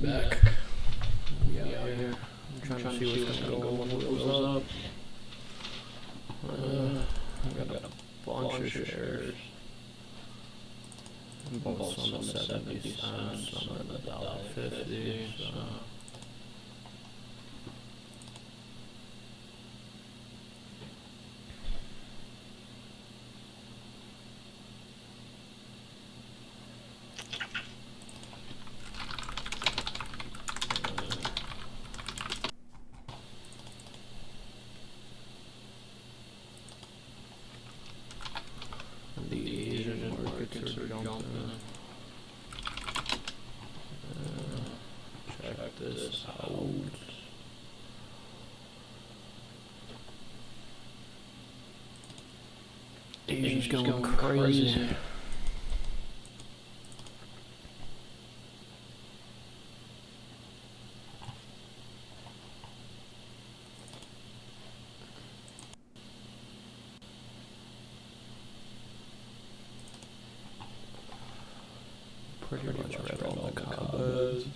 back. We out here. I'm trying to see what's gonna go when it goes up. I got a bunch of shares. Both some at 70 cents, some at $1.50, so. The Asian markets are jumping. Check this out. Asia's going crazy. Pretty much read all the combos.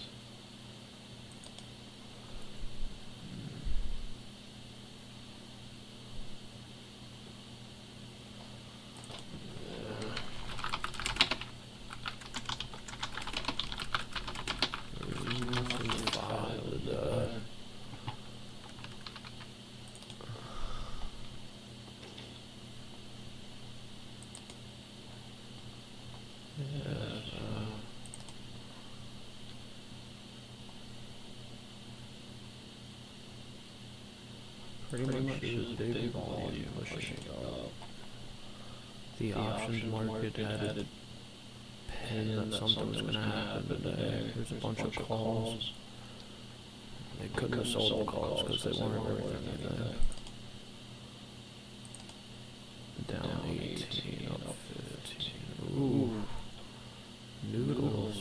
Pretty much is big volume pushing up. The options market had a pin that something was going to happen today. There's a bunch of calls. They couldn't have sold the calls because they weren't worth anything. Down 18, up 15. Ooh. Noodles.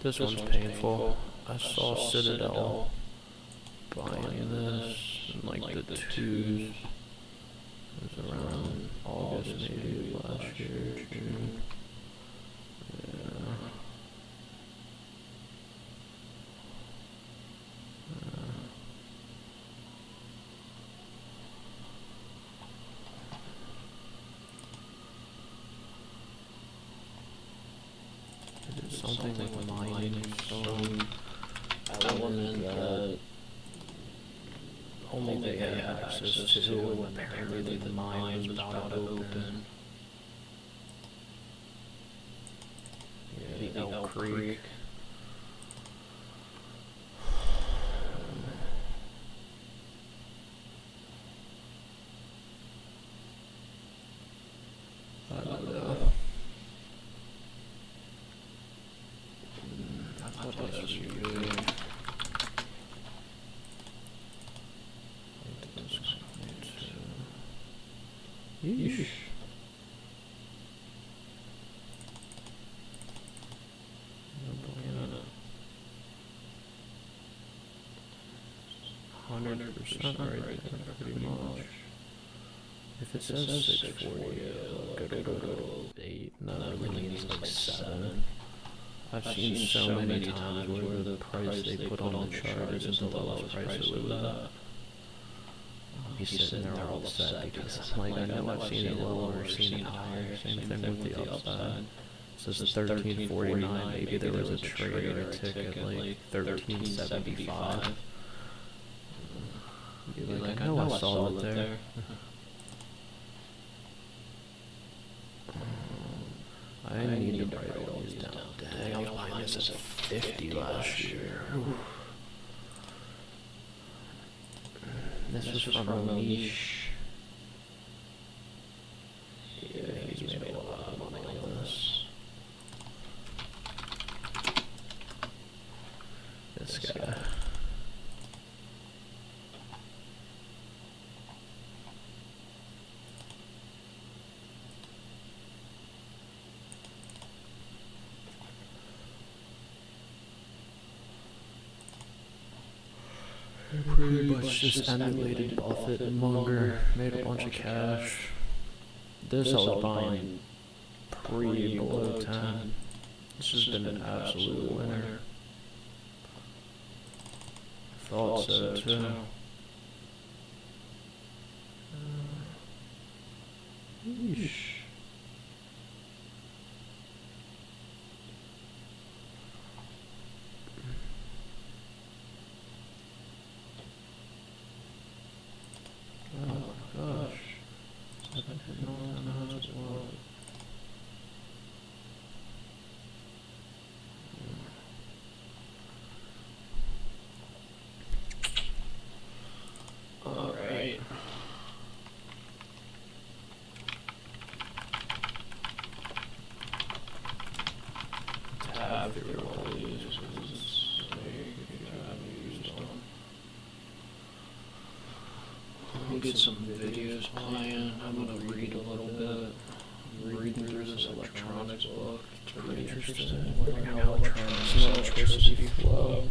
This one's painful. I saw Citadel buying this in like the twos. It was around August maybe last year, June. Yeah. Something like mining some element that only they had access to, and apparently the mine was about to open. Yeah, the Elk Creek. I don't know. I thought this was good. Yeesh. No bueno. 100% right there, pretty much. If it says 640, it'll go to 8. No, it really means like 7. I've seen so many times where the price they put on the chart isn't the lowest price it was at. He's sitting there all upset because I'm like, I know I've seen it lower, seen it higher, same thing with the upside. It says 1349, maybe there was a trade or a ticket like 1375. You're like, I know I saw it there. I need to write all these down. Dang, I was buying this at 50 last year. This was from Monish. Yeah, he's made a lot of money on this. This guy. Pretty much just emulated Buffett and Munger, made a bunch of cash. This I was buying below 10. This has been an absolute winner. Thought so too. Yeesh. Oh my gosh. 7 hitting all 10 as well. Alright. Tab through all these because it's I've used them. Let me get some videos playing. I'm gonna read a little bit. I'm reading through this electronics book. It's pretty interesting. Learning how electronics and electricity flow.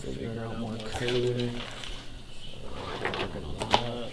Figuring out more coding. So working on that.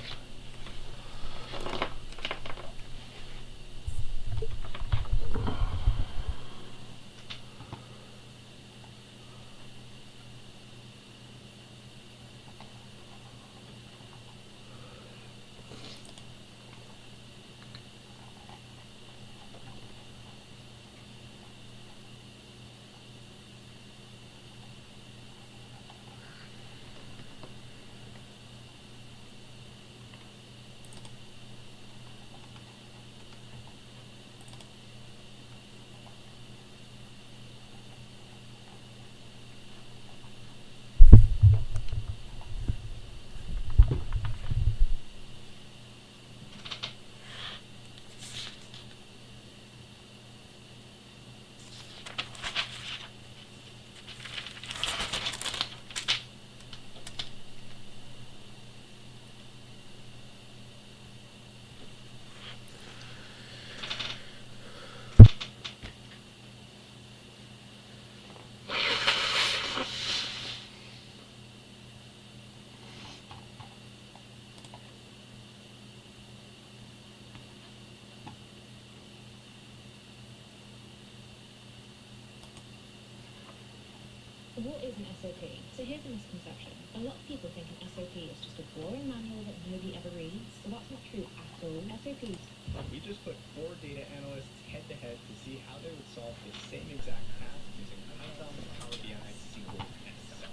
What is an SOP? So here's a misconception. A lot of people think an SOP is just a boring manual that nobody ever reads, but that's not true at all. SOPs. We just put 4 data analysts head-to-head to see how they would solve the same exact task using Python, Power BI, SQL, and Excel.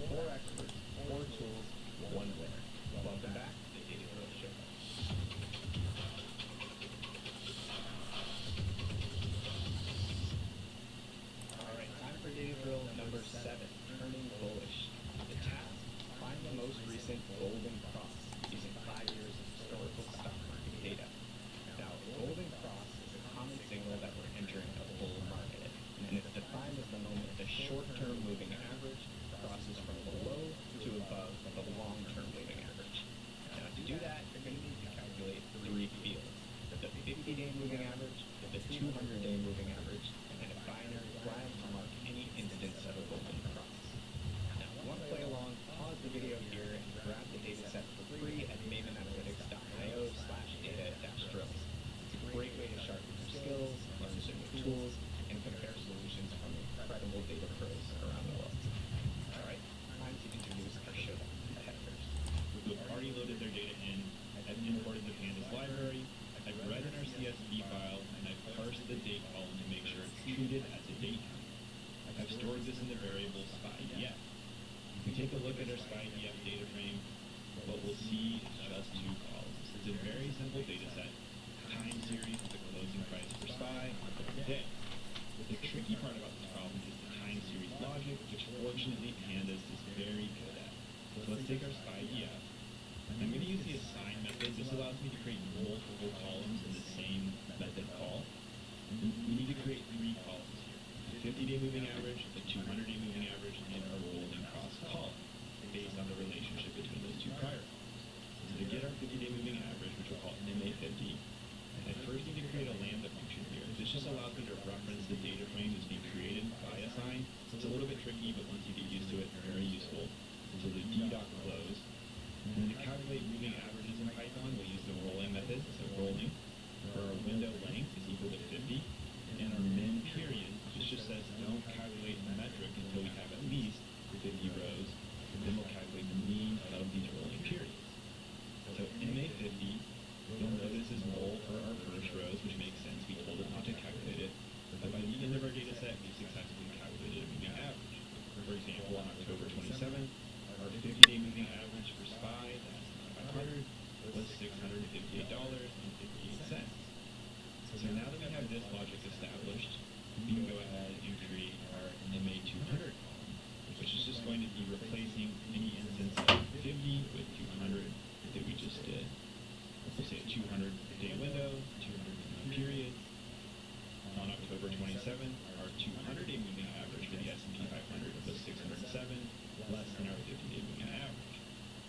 4 experts, 4 tools, 1 winner. Welcome back to the Data Drill Show. Alright, time for Data Drill number 7, Turning Bullish. The task, find the most recent golden cross using 5 years of historical stock market data. Now, golden cross is a common signal that we're entering a bull market, and it's defined as the moment the short-term moving average crosses from below to above the long-term moving average. Now, to do that, you're going to need to calculate 3 fields: the 50-day moving average, the 200-day moving average, and a binary flag to mark any instance of a golden cross. Now, if you want to play along, pause the video here and grab the dataset for free at mavenanalytics.io/data-drills. It's a great way to sharpen your skills, learn some new tools, and compare solutions from incredible data pros around the world. Alright, time to introduce our show competitors. We've already loaded their data in. I've imported the pandas library. I've read in our CSV file, and I've parsed the date column to make sure it's treated as a date count. I've stored this in the variable SPY-EF. If we take a look at our SPY-EF data frame, what we'll see is just 2 columns. It's a very simple data set. Time series is the closing price per SPY on the day. The tricky part about this problem is the time series logic, which fortunately pandas is very good at. So let's take our SPY-EF. I'm going to use the assign method. This allows me to create multiple columns in the same method call. We need to create 3 columns here: the 50-day moving average, the 200-day moving average, and our golden cross column, based on the relationship between those 2 prior columns. So to get our 50-day moving average, which we'll call MA50, I first need to create a lambda function here. This just allows me to reference the data frame that's being created by a sign. So it's a little bit tricky, but once you get used to it, very useful. So the d.close. And then to calculate moving averages in Python, we'll use the rolling method. So rolling for our window length is equal to 50. And our min period, this just says don't calculate the metric until we have at least 50 rows. And then we'll calculate the mean of these rolling periods. So MA50, you'll notice is null for our first rows, which makes sense. We told it not to calculate it. But by the end of our data set, we've successfully calculated a moving average. For example, on October 27th, our 50-day moving average for SPY, that's 500, was $658.58. So now that we have this logic established, we can go ahead and create our MA200 column, which is just going to be replacing any instance of 50 with 200 that we just did. Let's say a 200-day window, 200 period. On October 27th, our 200-day moving average for the S&P 500 was 607, less than our 50-day moving average.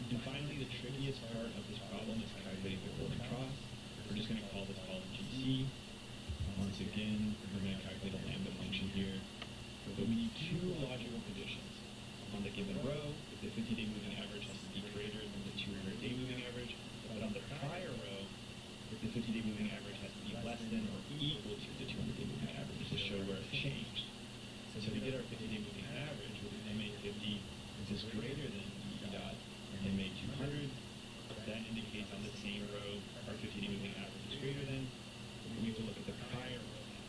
And finally, the trickiest part of this problem is calculating the golden cross. We're just going to call this column GC. Once again, we're going to calculate a lambda function here. But we need two logical conditions. On the given row, the 50-day moving average has to be greater than the 200-day moving average. But on the prior row, the 50-day moving average has to be less than or equal to the 200-day moving average to show where it's changed. So to get our 50-day moving average with MA50 is greater than E dot MA200, that indicates on the same row our 50-day moving average is greater than. We have to look at the prior row now.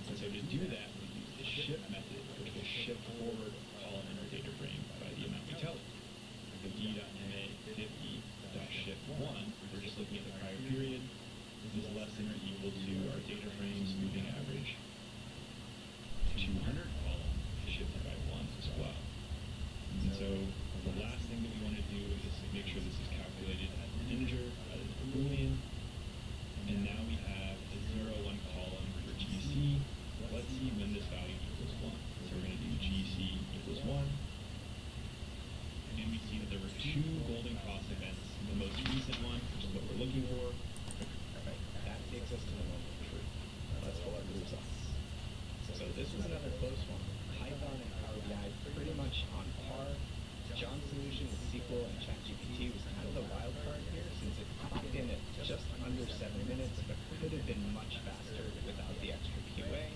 And so to do that, we use the shift method, which will shift forward a column in our data frame by the amount we tell it. So d.ma50.shift1, we're just looking at the prior period. This is less than or equal to our data frame's moving average. 200 column shifted by 1 as well. And so the last thing that we want to do is make sure this is calculated as an integer rather than a Boolean. And now we have a 0, 1 column for GC. Let's see when this value equals 1. So we're going to do GC equals 1. And we see that there were two golden cross events. The most recent one, which is what we're looking for. Right, that takes us to the moment of truth. Let's pull our results. So this was another close one. Python and Power BI pretty much on par. John's solution with SQL and ChatGPT was kind of the wild card here, since it clocked in at just under 7 minutes, but could have been much faster without the extra QA.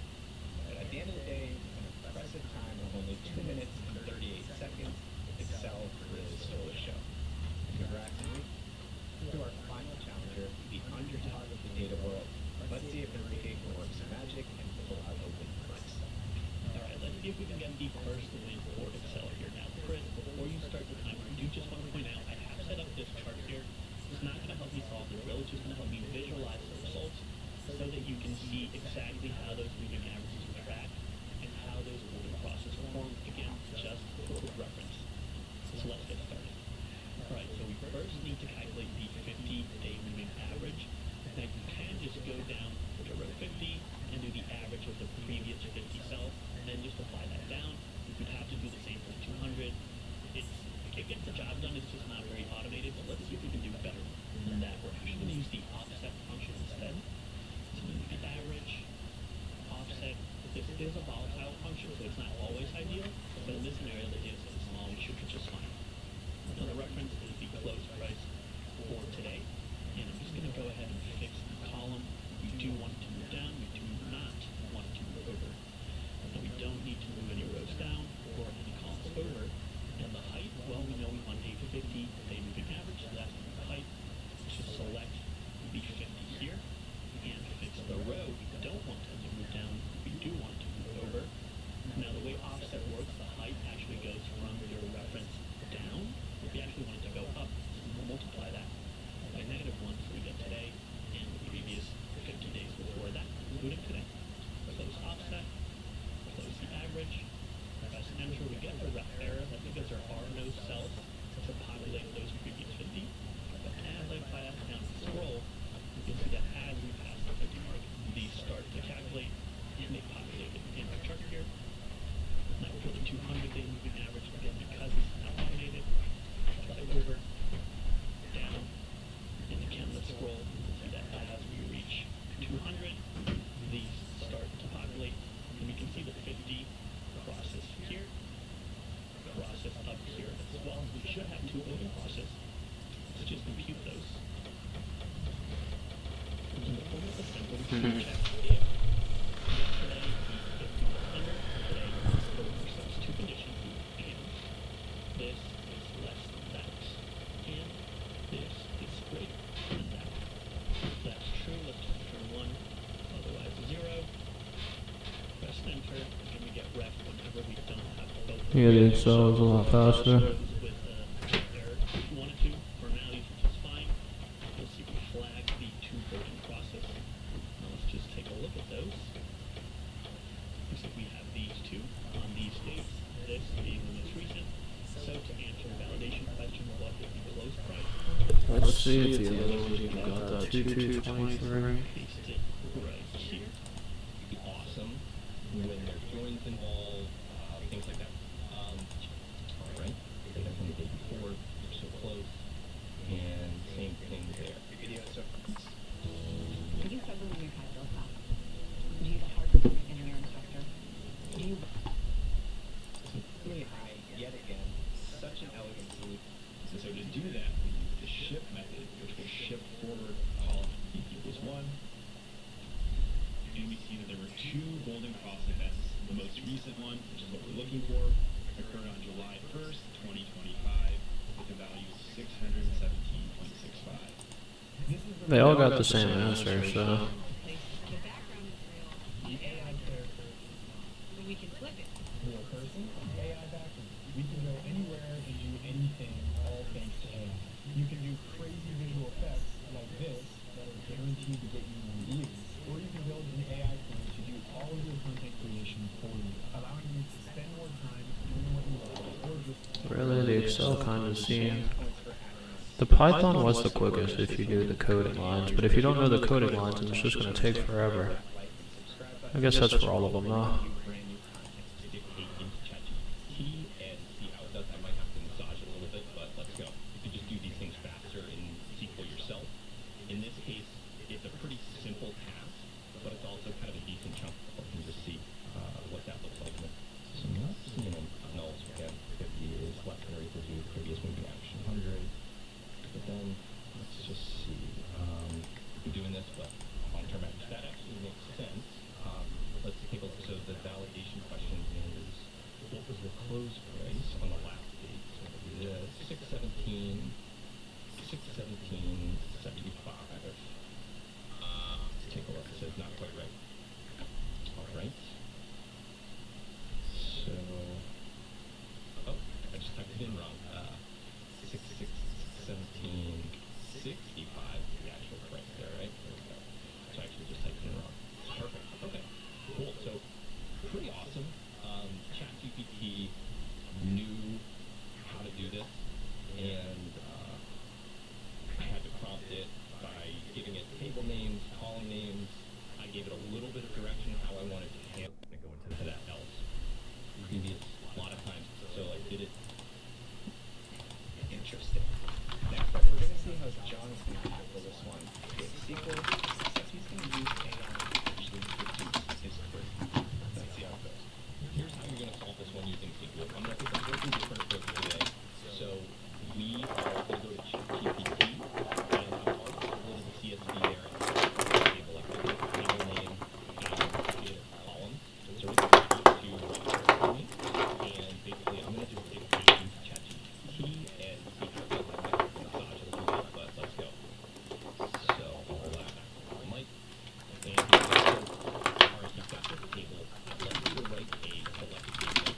But at the end of the day, an impressive time of only 2 minutes and 38 seconds, Excel really stole the show. Congrats, Enrique. To our final challenger, the underdog of the data world. Let's see if Enrique can work some magic and pull out a win for us. Alright, let's see if we can get the first win for Excel here. Now, Chris, before you start the timer, I do just want to point out, I have set up this chart here. It's not going to help you solve the drill, it's just going to help you visualize the results so that you can see exactly how those moving averages are tracked and how those golden crosses form. Again, just for reference. So let's get started. Alright, so we first need to calculate the 50-day moving average. Now you can just go down to row 50 and do the average of the previous 50 cells, and then just apply that down. You would have to do the same for 200. It gets the job done, it's just not very automated, but let's see if we can do better than that. We're actually going to use the offset function instead. So we do the average, offset. This is a volatile function, so it's not always ideal, but in this scenario, the data set is small, we should be just fine. Another reference is the close price for today. And I'm just going to go ahead and fix the column. We do want it to move down. We do not want it to move over. And we don't need to move any rows down or any columns over. And the height, well, we know we want a 50-day moving average, so that's the height. Just select the 50 here and fix the row. We don't want it to move down. We do want it to move over. Now, the way offset works, the height actually goes from your reference down. If you actually want it to go up, we'll multiply that by -1, so we get today and the previous 50 days before that, including today. Close offset, close the average, press enter, we get a ref error. That's because there are no cells to populate those previous 50. But as I pass down the scroll, you can see that as we pass the 50 mark, these start to calculate and they populate it in our chart here. Now for the 200-day moving average, again, because it's not automated, slide over, down, and again, let's scroll. You can see that as we reach 200, these start to populate, and we can see the 50 process here, process up here as well. We should have two voting process. Let's just compute those. In the form of assembly, we check if yesterday the 50 was under, today it's voting for substitute condition, and this is less than that, and this is greater than that. If that's true, let's enter 1, otherwise 0. Press enter, and we get ref whenever we don't have both. Yeah, the Excel is a lot faster. With error if you wanted to, formalities, which is fine. You'll see we flag the two voting process. Now let's just take a look at those. Looks like we have these two on these dates, this being the most recent. So to answer the validation question, what is the close price? Let's see if the other ones you got that 2223. Paste it right here. Be awesome when there's joins involved, things like that. All right, data from the day before, you're so close, and same thing there. Video, so Did you struggle in your title class? Do you have a hard time in your instructor? Do you... really high yet again. Such an elegant solution. And so to do that, we use the ship method, which will ship forward column e equals 1. And we see that there were two golden cross events. The most recent one, which is what we're looking for, occurred on July 1st, 2025, with the value 617.65. They all got the same answer, so. The background is real. The AI character So we can flip it. real person, AI background. We can go anywhere and do anything, all thanks to AI. You can do crazy visual effects like this that are guaranteed to get you more views, or you can build an AI tool to do all of your content creation for you, allowing you to spend more time doing what you love, or just Really, the Excel kind of seeing. points for having us. The Python was the quickest if you do the coding lines, but if you don't know the coding lines, then it's just going to take forever. I guess that's for all of them, though. Dictate into ChatGPT and see how it does. I might have to massage it a little bit, but let's go. You can just do these things faster in SQL yourself. In this case, it's a pretty simple task, but it's also kind of a decent chunk. You can just see what that looks like. So not seeing nulls again. 50 is less than or equal to previous moving action 100. But then let's just see. I'm doing this, but long-term average. That actually makes sense. Let's take a look. So the validation question is, what was the close price on the last date? So we'll do this. 617. 617.75. Let's take a look. It says not quite right. All right. So, oh, I just typed it in wrong. 1765 is the actual price there, right? There we go. So I actually just typed it in wrong. Perfect. Okay. Cool. So pretty awesome. ChatGPT knew how to do this, and I had to prompt it by giving it table names, column names. I gave it a little bit of direction how I wanted to handle. I'm gonna go into that else. Previous a lot of times. So I did it. Interesting. Next up, we're going to see how John is going to tackle this one. With SQL, says he's going to use AI to actually reduce his query. Let's see how it goes. Here's how you're going to solve this one using SQL. I'm going to take a slightly different approach today. So we are going to go to ChatGPT, and I'm already uploaded the CSV there. Table, like the table name and create a column. So we're going to write me, and basically I'm going to just dictate into ChatGPT and see how it does. I might have to massage it a little bit, but let's go. So all that, Mike, and he's got this table. I'd like you to write a select statement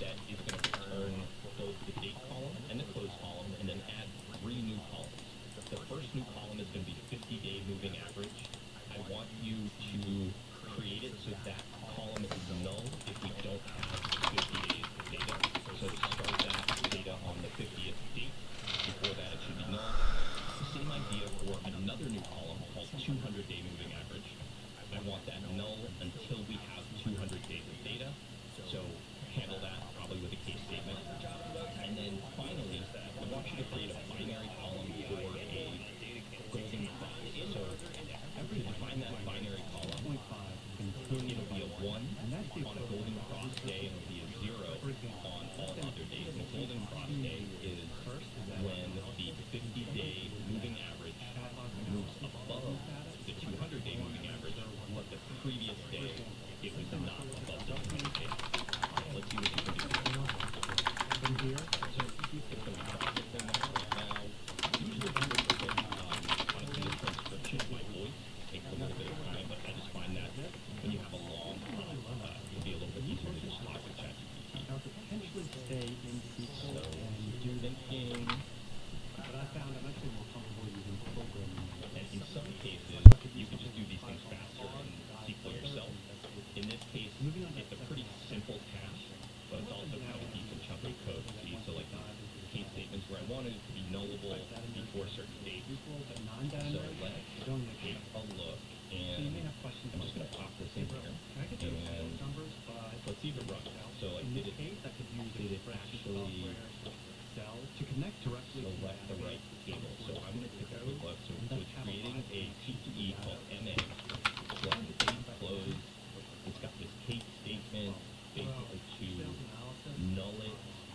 that is going to return both the date column and the close column, and then add 3 new columns. The first new column is going to be 50-day moving average. I want you to create it so that column is null if we don't have 50 days of data. So start that data on the 50th date. Before that, it should be null. Same idea for another new column called 200-day moving average. I want that null until we have 200 days of data. So handle that probably with a case statement. And then finally, I want you to create a binary column for a golden cross. So to define that binary SQL but non-data So nerds let's don't get take a look, So you may and have questions I'm just about gonna that. pop this in here. Can I get those And numbers by let's see if it runs. So like, in did this it case, I could use did a it spreadsheet actually software such as Excel to connect directly to select the right table? So I'm gonna take a quick look. So it's creating a CTE called MA. Select the date close. It's got this case statement basically to sales analysis. null it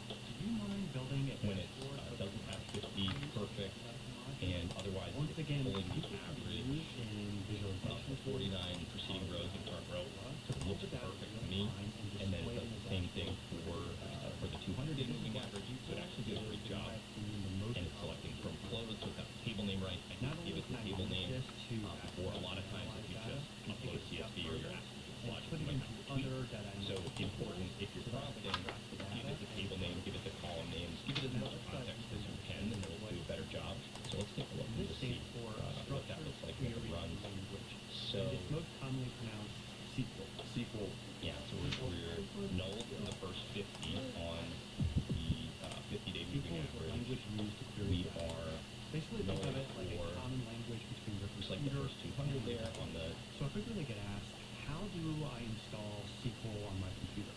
Do you mind building a when it dashboard of doesn't have to be perfect, and otherwise Once it's again, pulling this the can be average used in of visualization the 49 preceding rows and current row. Looks perfect to me, and then it does the same thing for the 200-day moving average. So it actually did a great job, and it's selecting from close, so it's got the table name right. I Not can give only it the can I table use name, this to or a lot of times if you just upload a CSV or you're asking for and slides, put you it might into have to tweak. other data So analysis important if you're prompting, give it the table name, give it the column names, give it as much context as you can, and it'll do a better job. So let's take a look and This just see stands for what that looks like when it Query runs. Language. So And it's most commonly pronounced SQL. SQL, yeah, so we're null for the first 50 on the 50-day moving SQL is the average. language used to query We data. are Basically, think of it like a for common language between your just like the computer first 200 there on the So I frequently get asked, how do I install SQL on my computer?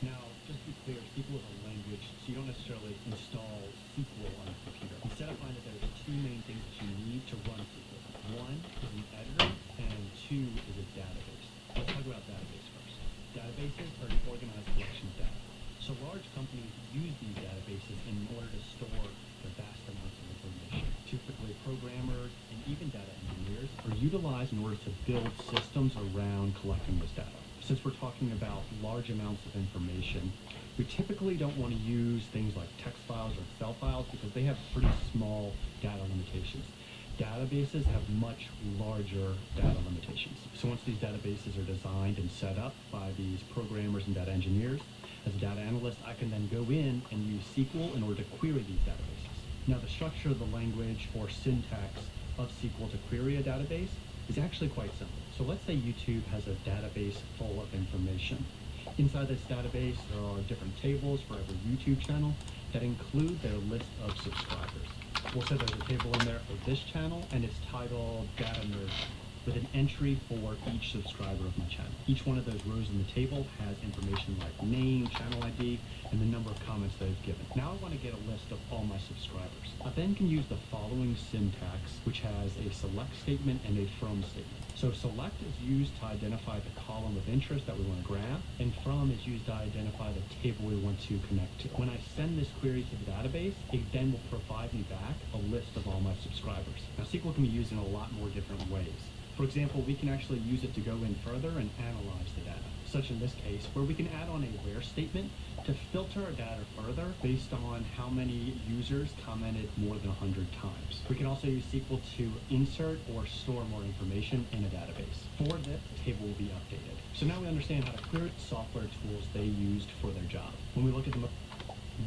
Now, just to be clear, SQL is a language, so you don't necessarily install SQL on a computer. Instead, I find that there's two main things that you need to run SQL. One is an editor, and two is a database. Let's talk about database first. Databases are an organized collection of data. So large companies use these databases in order to store their vast amounts of information. Typically, programmers and even data engineers are utilized in order to build systems around collecting this data. Since we're talking about large amounts of information, we typically don't want to use things like text files or Excel files because they have pretty small data limitations. Databases have much larger data limitations. So once these databases are designed and set up by these programmers and data engineers, as a data analyst, I can then go in and use SQL in order to query these databases. Now, the structure of the language or syntax of SQL to query a database is actually quite simple. So let's say YouTube has a database full of information. Inside this database, there are different tables for every YouTube channel that include their list of subscribers. We'll say there's a table in there for this channel, and it's titled Data Nerd, with an entry for each subscriber of my channel. Each one of those rows in the table has information like name, channel ID, and the number of comments they've given. Now I want to get a list of all my subscribers. I then can use the following syntax, which has a select statement and a from statement. So select is used to identify the column of interest that we want to grab, and from is used to identify the table we want to connect to. When I send this query to the database, it then will provide me back a list of all my subscribers. Now SQL can be used in a lot more different ways. For example, we can actually use it to go in further and analyze the data, such in this case, where we can add on a where statement to filter our data further based on how many users commented more than 100 times. We can also use SQL to insert or store more information in a database. For this, the table will be updated. So now we understand how to query the software tools they used for their job. When we look at them,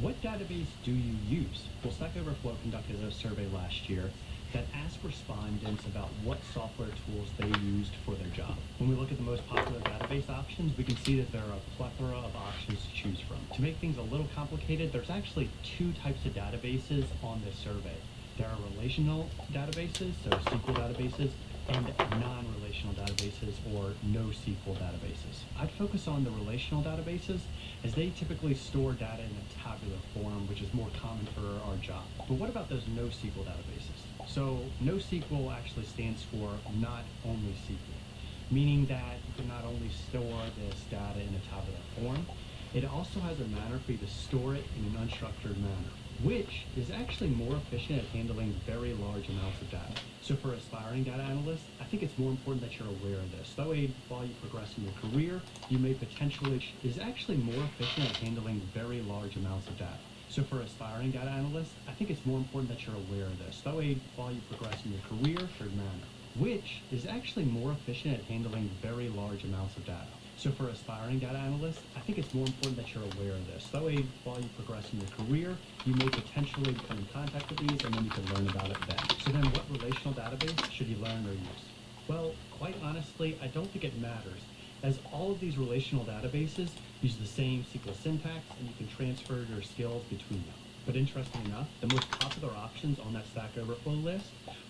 what database do you use? Well, Stack Overflow conducted a survey last year that asked respondents about what software tools they used for their job. When we look at the most popular database options, we can see that there are a plethora of options to choose from. To make things a little complicated, there's actually two types of databases on this survey. There are relational databases, so SQL databases, and non-relational databases or NoSQL databases. I'd focus on the relational databases as they typically store data in a tabular form, which is more common for our job. But what about those NoSQL databases? So NoSQL actually stands for not only SQL, meaning that you can not only store this data in a tabular form, it also has a manner for you to store it in an unstructured manner, which is actually more efficient at handling very large amounts of data. So for aspiring data analysts, I think it's more important that you're aware of this. That way, while you progress in your career, you may potentially is actually more efficient at handling very large amounts of data. So for aspiring data analysts, I think it's more important that you're aware of this. That way, while you progress in your career, manner, which is actually more efficient at handling very large amounts of data. So for aspiring data analysts, I think it's more important that you're aware of this. That way, while you progress in your career, you may potentially come in contact with these, and then you can learn about it then. So then what relational database should you learn or use? Well, quite honestly, I don't think it matters, as all of these relational databases use the same SQL syntax, and you can transfer your skills between them. But interesting enough, the most popular options on that Stack Overflow list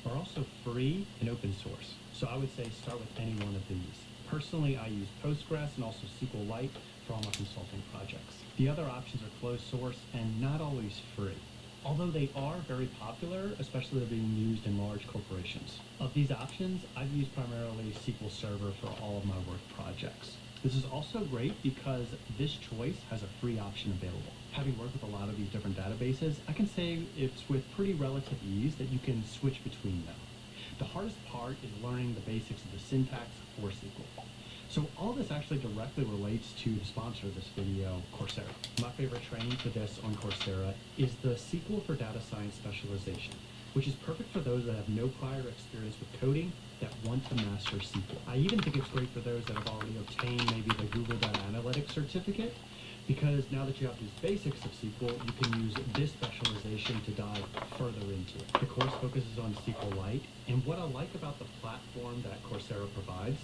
are also free and open source. So I would say start with any one of these. Personally, I use Postgres and also SQLite for all my consulting projects. The other options are closed source and not always free, although they are very popular, especially they're being used in large corporations. Of these options, I've used primarily SQL Server for all of my work projects. This is also great because this choice has a free option available. Having worked with a lot of these different databases, I can say it's with pretty relative ease that you can switch between them. The hardest part is learning the basics of the syntax for SQL. So all this actually directly relates to the sponsor of this video, Coursera. My favorite training for this on Coursera is the SQL for Data Science Specialization, which is perfect for those that have no prior experience with coding that want to master SQL. I even think it's great for those that have already obtained maybe the Google Data Analytics certificate, because now that you have these basics of SQL, you can use this specialization to dive further into it. The course focuses on SQLite, and what I like about the platform that Coursera provides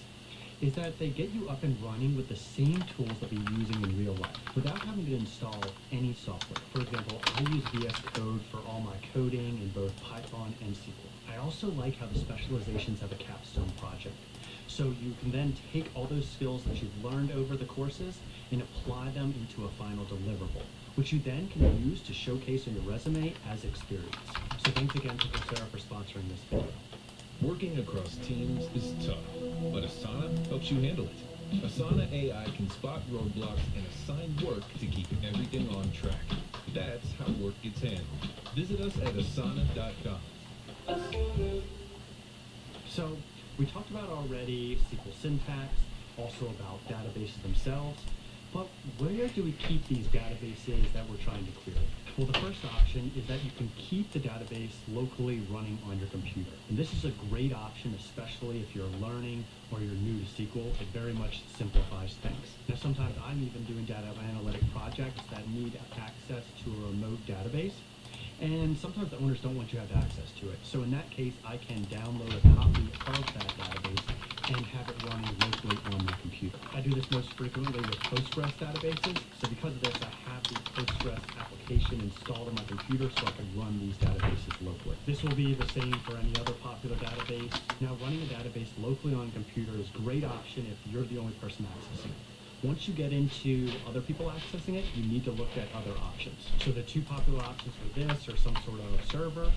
is that they get you up and running with the same tools that we're using in real life without having to install any software. For example, I use VS Code for all my coding in both Python and SQL. I also like how the specializations have a capstone project. So you can then take all those skills that you've learned over the courses and apply them into a final deliverable, which you then can use to showcase on your resume as experience. So thanks again to Coursera for sponsoring this video. Working across teams is tough, but Asana helps you handle it. Asana AI can spot roadblocks and assign work to keep everything on track. That's how work gets handled. Visit us at asana.com. So we talked about already SQL syntax, also about databases themselves, but where do we keep these databases that we're trying to query? Well, the first option is that you can keep the database locally running on your computer. And this is a great option, especially if you're learning or you're new to SQL. It very much simplifies things. Now, sometimes I'm even doing data analytic projects that need access to a remote database. And sometimes the owners don't want you to have access to it. So in that case, I can download a copy of that database and have it running locally on my computer. I do this most frequently with Postgres databases. So because of this, I have the Postgres application installed on my computer so I can run these databases locally. This will be the same for any other popular database. Now, running a database locally on a computer is a great option if you're the only person accessing it. Once you get into other people accessing it, you need to look at other options. So the two popular options for this are some sort of server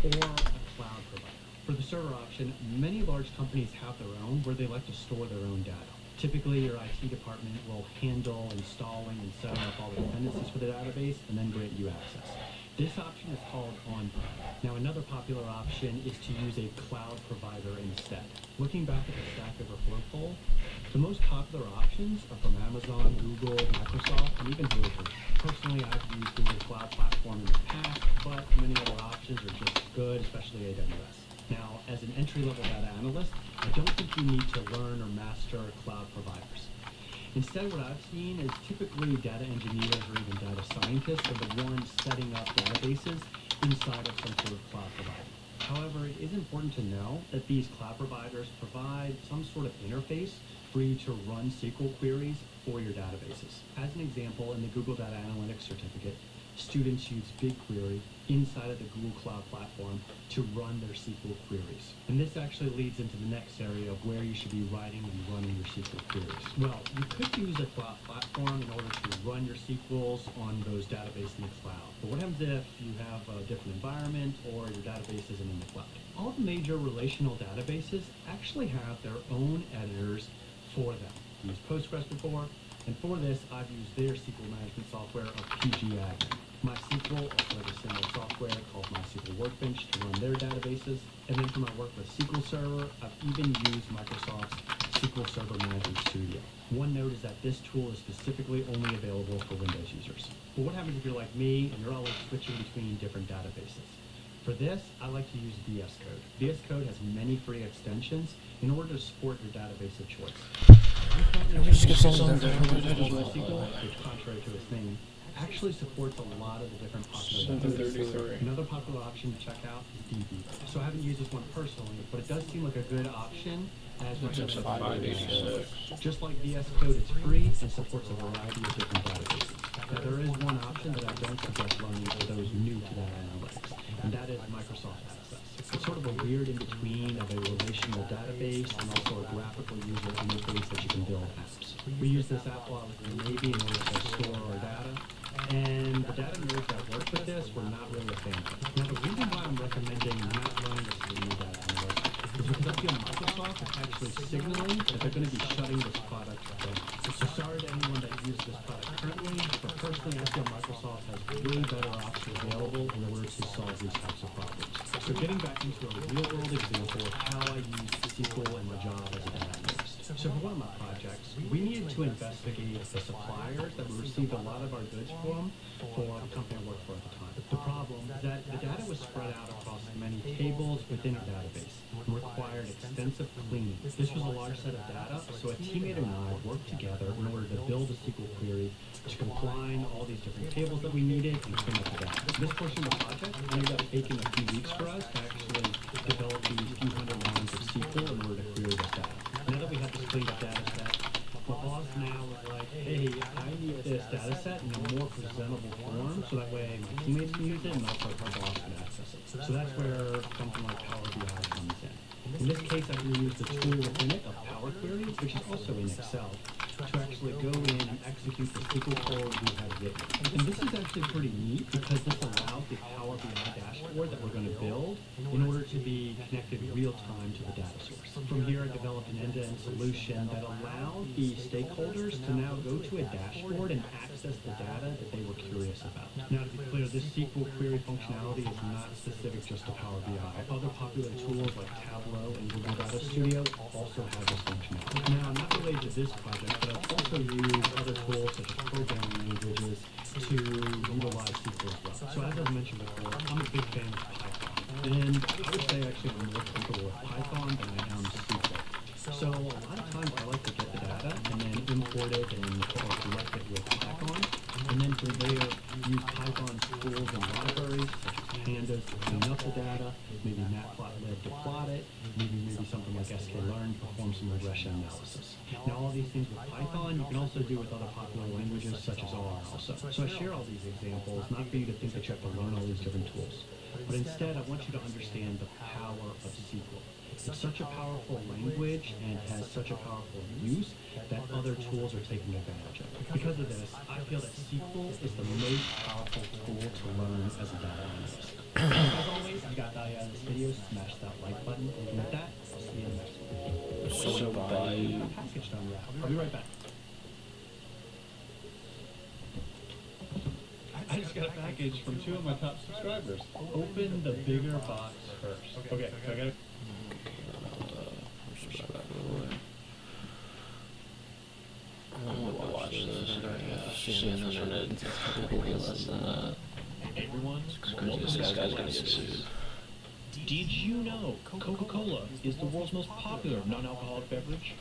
or a cloud provider. For the server option, many large companies have their own where they like to store their own data. Typically, your IT department will handle installing and setting up all the dependencies for the database and then grant you access. This option is called on-prem. Now, another popular option is to use a cloud provider instead. Looking back at the Stack Overflow poll, the most popular options are from Amazon, Google, Microsoft, and even Azure. Personally, I've used Google Cloud Platform in the past, but many other options are just as good, especially AWS. Now, as an entry-level data analyst, I don't think you need to learn or master cloud providers. Instead, what I've seen is typically data engineers or even data scientists are the ones setting up databases inside of some sort of cloud provider. However, it is important to know that these cloud providers provide some sort of interface for you to run SQL queries for your databases. As an example, in the Google Data Analytics certificate, students use BigQuery inside of the Google Cloud Platform to run their SQL queries. And this actually leads into the next area of where you should be writing and running your SQL queries. Well, you could use a cloud platform in order to run your SQLs on those databases in the cloud. But what happens if you have a different environment or your database isn't in the cloud? All the major relational databases actually have their own editors for them. I used Postgres before, and for this, I've used their SQL management software of pgadmin. MySQL also has a similar software called MySQL Workbench to run their databases. And then for my work with SQL Server, I've even used Microsoft's SQL Server Management Studio. One note is that this tool is specifically only available for Windows users. But what happens if you're like me and you're always switching between different databases? For this, I like to use VS Code. VS Code has many free extensions in order to support your database of choice. MySQL, which contrary to its name, actually supports a lot of the different popular databases. Another popular option to check out is DB. So I haven't used this one personally, but it does seem like a good option as recommended by 586. Just like VS Code, it's free and supports a variety of different databases. Now, there is one option that I don't suggest learning for those new to data analytics, and that is Microsoft Access. It's sort of a weird in-between of a relational database and also a graphical user interface that you can build apps. We use this app while in the Navy in order to store our data, and the data nerds that work with this were not really a fan of it. Now, the reason why I'm recommending not learning this for new data analytics is because I feel Microsoft is actually signaling that they're going to be shutting this product down. So sorry to anyone that uses this product currently, but personally I feel Microsoft has way better options available in order to solve these types of problems. So getting back into a real-world example of how I use SQL in my job as a data analyst. So for one of my projects, we needed to investigate the suppliers that we received a lot of our goods from for the company I worked for at the time. The problem is that the data was spread out across many tables within our database and required extensive cleaning. This was a large set of data, so a teammate and I worked together in order to build a SQL query to combine all these different tables that we needed and clean up the data. This portion of the project ended up taking a few weeks for us to actually develop these few hundred lines of SQL in order to query this data. Now that we had this cleaned up data set, my boss now was like, hey, I need this data set in a more presentable form so that way my teammates can use it and also our boss can access it. So that's where something like Power BI comes in. In this case, I can use the tool within it of Power Query, which is also in Excel, to actually go in and execute the SQL code we have written. And this is actually pretty neat because this allows the Power BI dashboard that we're going to build in order to be connected real time to the data source. From here, I developed an end-to-end solution that allowed the stakeholders to now go to a dashboard and access the data that they were curious about. Now, to be clear, this SQL query functionality is not specific just to Power BI. Other popular tools like Tableau and Google Data Studio also have this functionality. Now, not related to this project, but I've also used other tools such as programming languages to utilize SQL as well. So as I've mentioned before, I'm a big fan of Python. And I would say actually I'm more comfortable with Python than I am SQL. So a lot of times I like to get the data and then import it and or collect it with Python. And then from there, use Python tools and libraries such as pandas to clean up the data, maybe matplotlib to plot it, maybe something like sklearn to perform some regression analysis. Now all these things with Python, you can also do with other popular languages such as R also. So I share all these examples, not for you to think that you have to learn all these different tools, but instead I want you to understand the power of SQL. It's such a powerful language and has such a powerful use that other tools are taking advantage of. Because of this, I feel that SQL is the most powerful tool to learn as a data analyst. As always, if you got value out of this video, smash that like button. And with that, I'll see you in the next video. So by Package to unwrap. I'll be right back. I just got a package from 2 of my top subscribers. Open the bigger box first. Okay, so I gotta... I want to watch this. CNN probably less than that. Everyone, This guy's gonna get sued. did you know Coca-Cola is the world's most popular non-alcoholic beverage?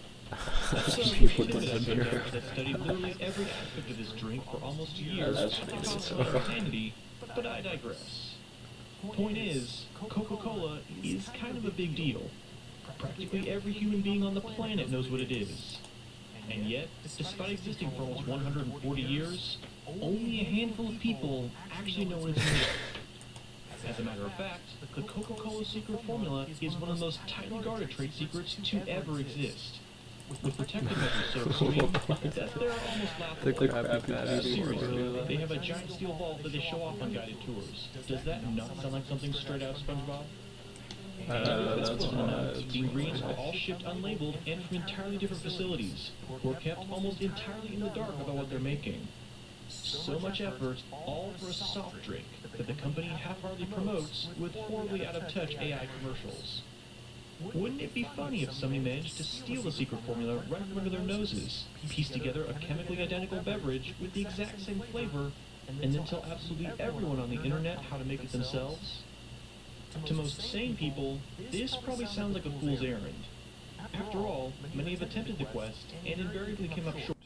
So, People this don't is care. that studied literally every aspect of this drink for almost a year. That's They pretty call good. it insanity, but I digress. Point is, Coca-Cola is kind of a big deal. Practically every human being on the planet knows what it is. And yet, despite existing for almost 140 years, only a handful of people actually know what it's made of. As a matter of fact, the Coca-Cola secret formula is one of the most tightly guarded trade secrets to ever exist. With protective measures so extreme that they're almost The laughable. Krabby Patty. Seriously, they have a giant steel vault that they show off on guided tours. Does that not sound like something straight out of SpongeBob? That's The ingredients are all shipped unlabeled and from entirely different facilities, who are kept almost entirely in the dark about what they're making. So much effort, all for a soft drink that the company half-heartedly promotes with horribly out-of-touch AI commercials. Wouldn't it be funny if somebody managed to steal the secret formula right from under their noses, piece together a chemically identical beverage with the exact same flavor, and then tell absolutely everyone on the internet how to make it themselves? To most sane people, this probably sounds like a fool's errand. After all, many have attempted the quest and invariably came up short.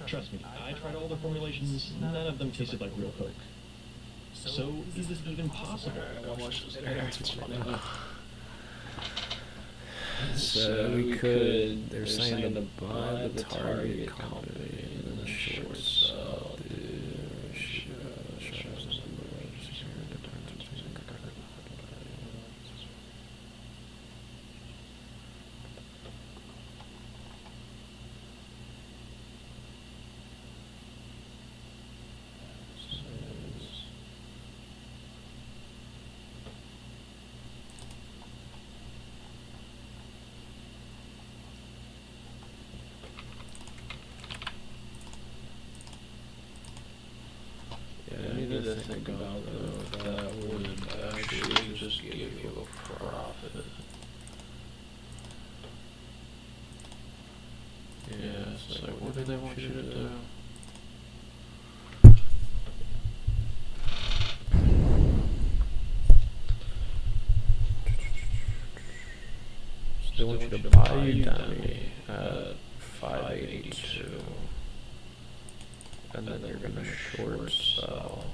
Trust me, I tried all the formulations, none of them tasted like real Coke. So, is this even possible? So we could, they're saying to buy the Target company and then short sell, dude. think about though, that would actually just give you a profit. Yeah, it's like, what do they want you to do? So they want you to buy Udemy at 582, and then they're gonna short sell.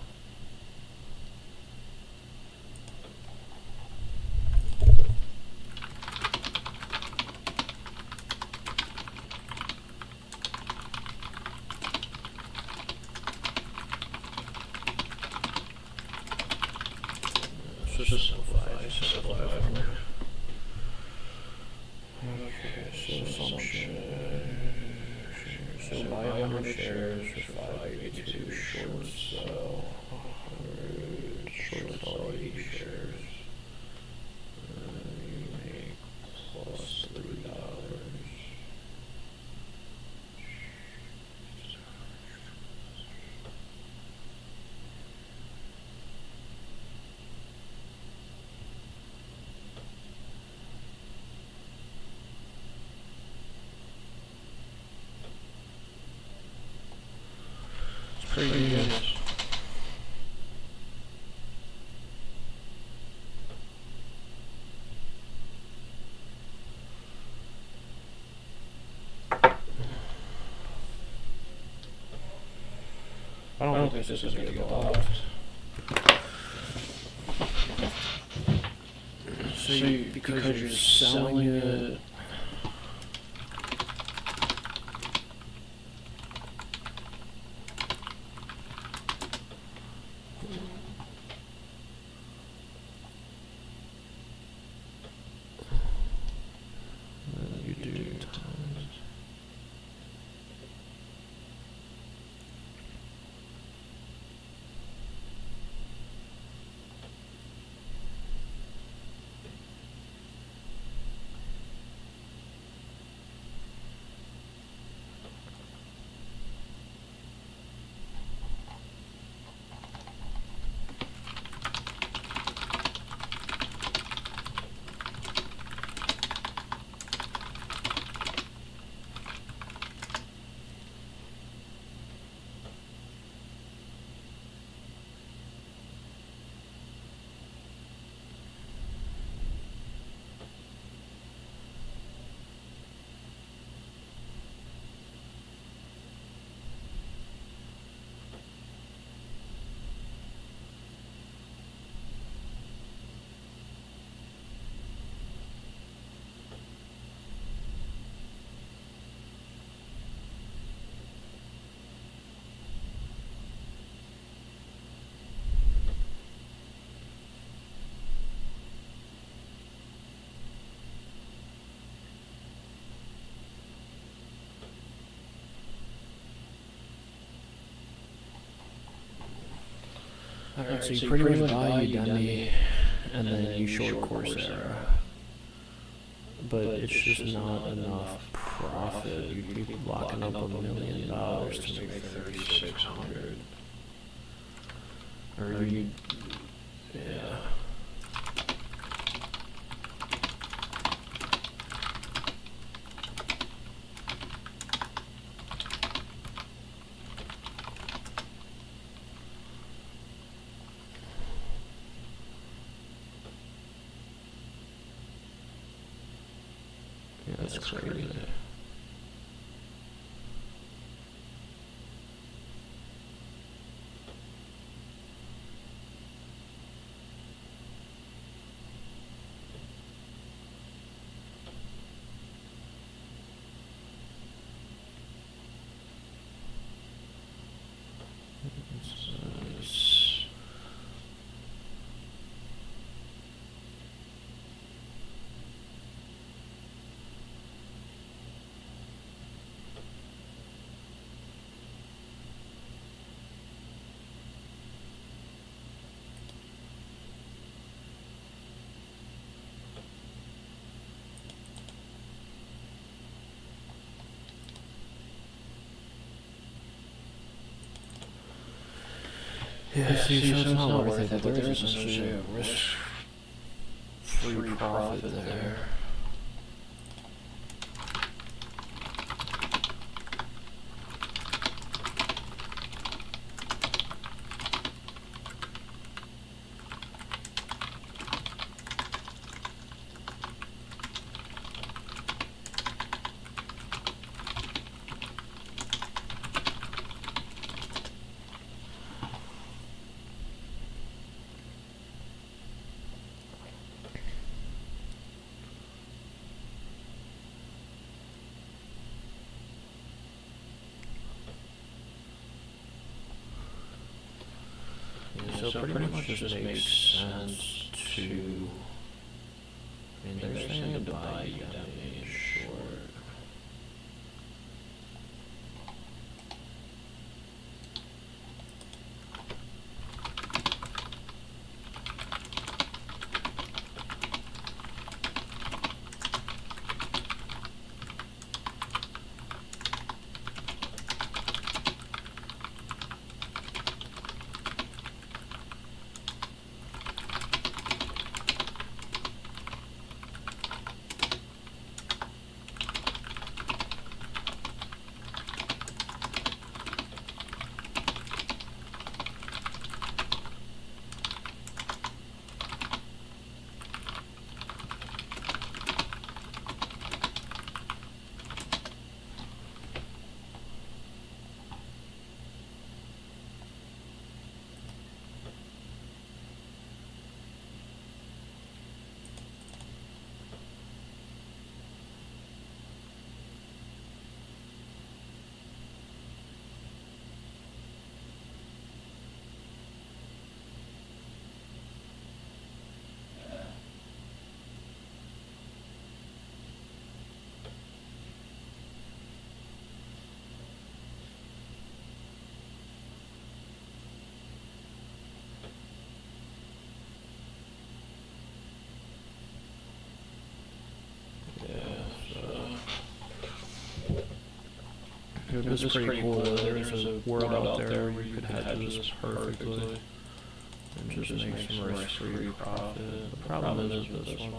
So just simplify for me. Okay, so some shares. So buy 100 shares for 582, short sell 100, short sell 80 shares. You make plus $3. It's pretty good. I don't think this is gonna get lost. See, because you're selling it. You do times. Alright, so you pretty much buy Udemy, and then you short Coursera. But it's just not enough profit. You'd be locking up $1 million to make 3,600. Or you, yeah. Yeah, that's crazy. Yeah, see, so it's not worth it, but there is essentially a risk-free profit there. So pretty much just makes sense to, I mean, they're saying to buy Udemy in short. It was pretty cool. There's a world out there where you could hedge this perfectly and just make some risk-free profit. The problem is with this one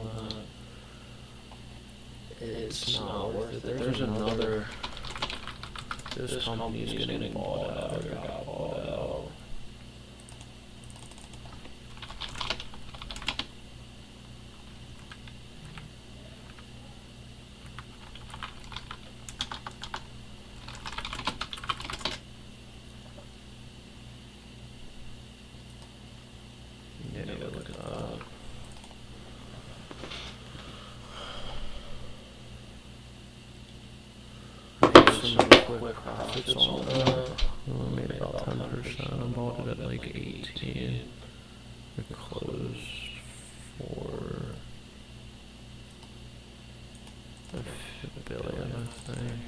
that it's not worth it. There's another. This company's getting bought out or got bought out. Look at that. Some quick profits on that. I made about 10%. I bought it at like 18. It closed for $1 billion, I think.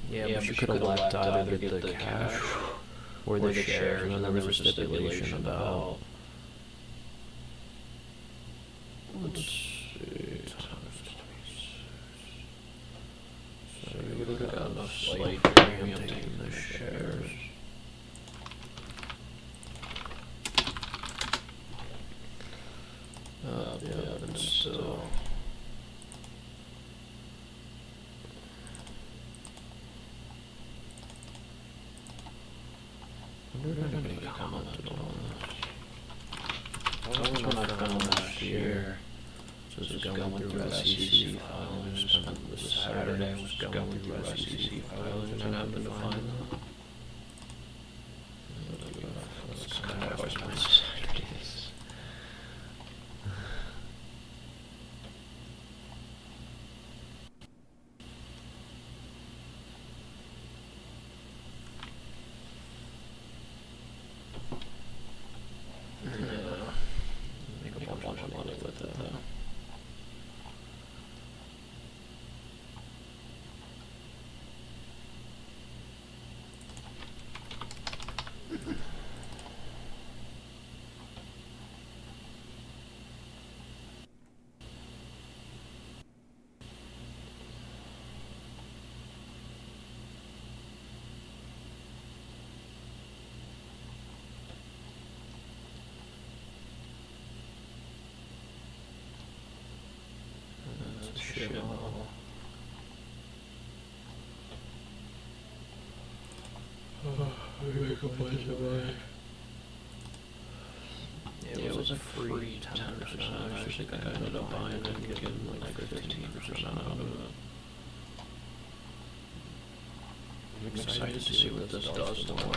Yeah, but you could elect either get the cash or the shares, and then there was a stipulation about, let's see, so you would have gotten a slight premium taking the shares. Yeah, but still. I wonder if anybody commented on this. That was when I found last year. So it was going through SEC filings. I spent this Saturday was going through SEC filings and I happened to find that. That's kind of always my Saturdays. shit model. Make a bunch of money. It was a free 10%. I actually think I ended up buying it and getting like 15% out of it. I'm excited to see what this does tomorrow.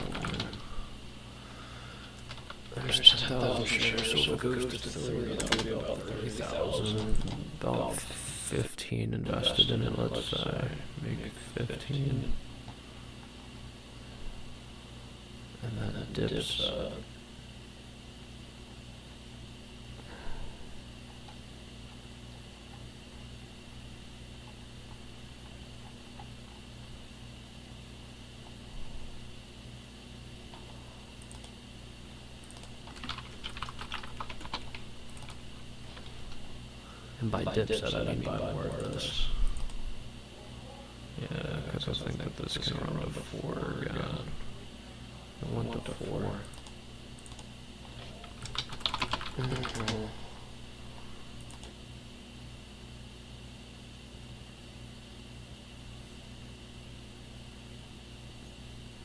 There's 10,000 shares, so if it goes to 3, that would be about 30,000. About 15 invested in it, let's say. Make 15. And then it dips up. And by dips, I mean buy more of this. Yeah, because I think that this can run to 4 again. 1 to 4.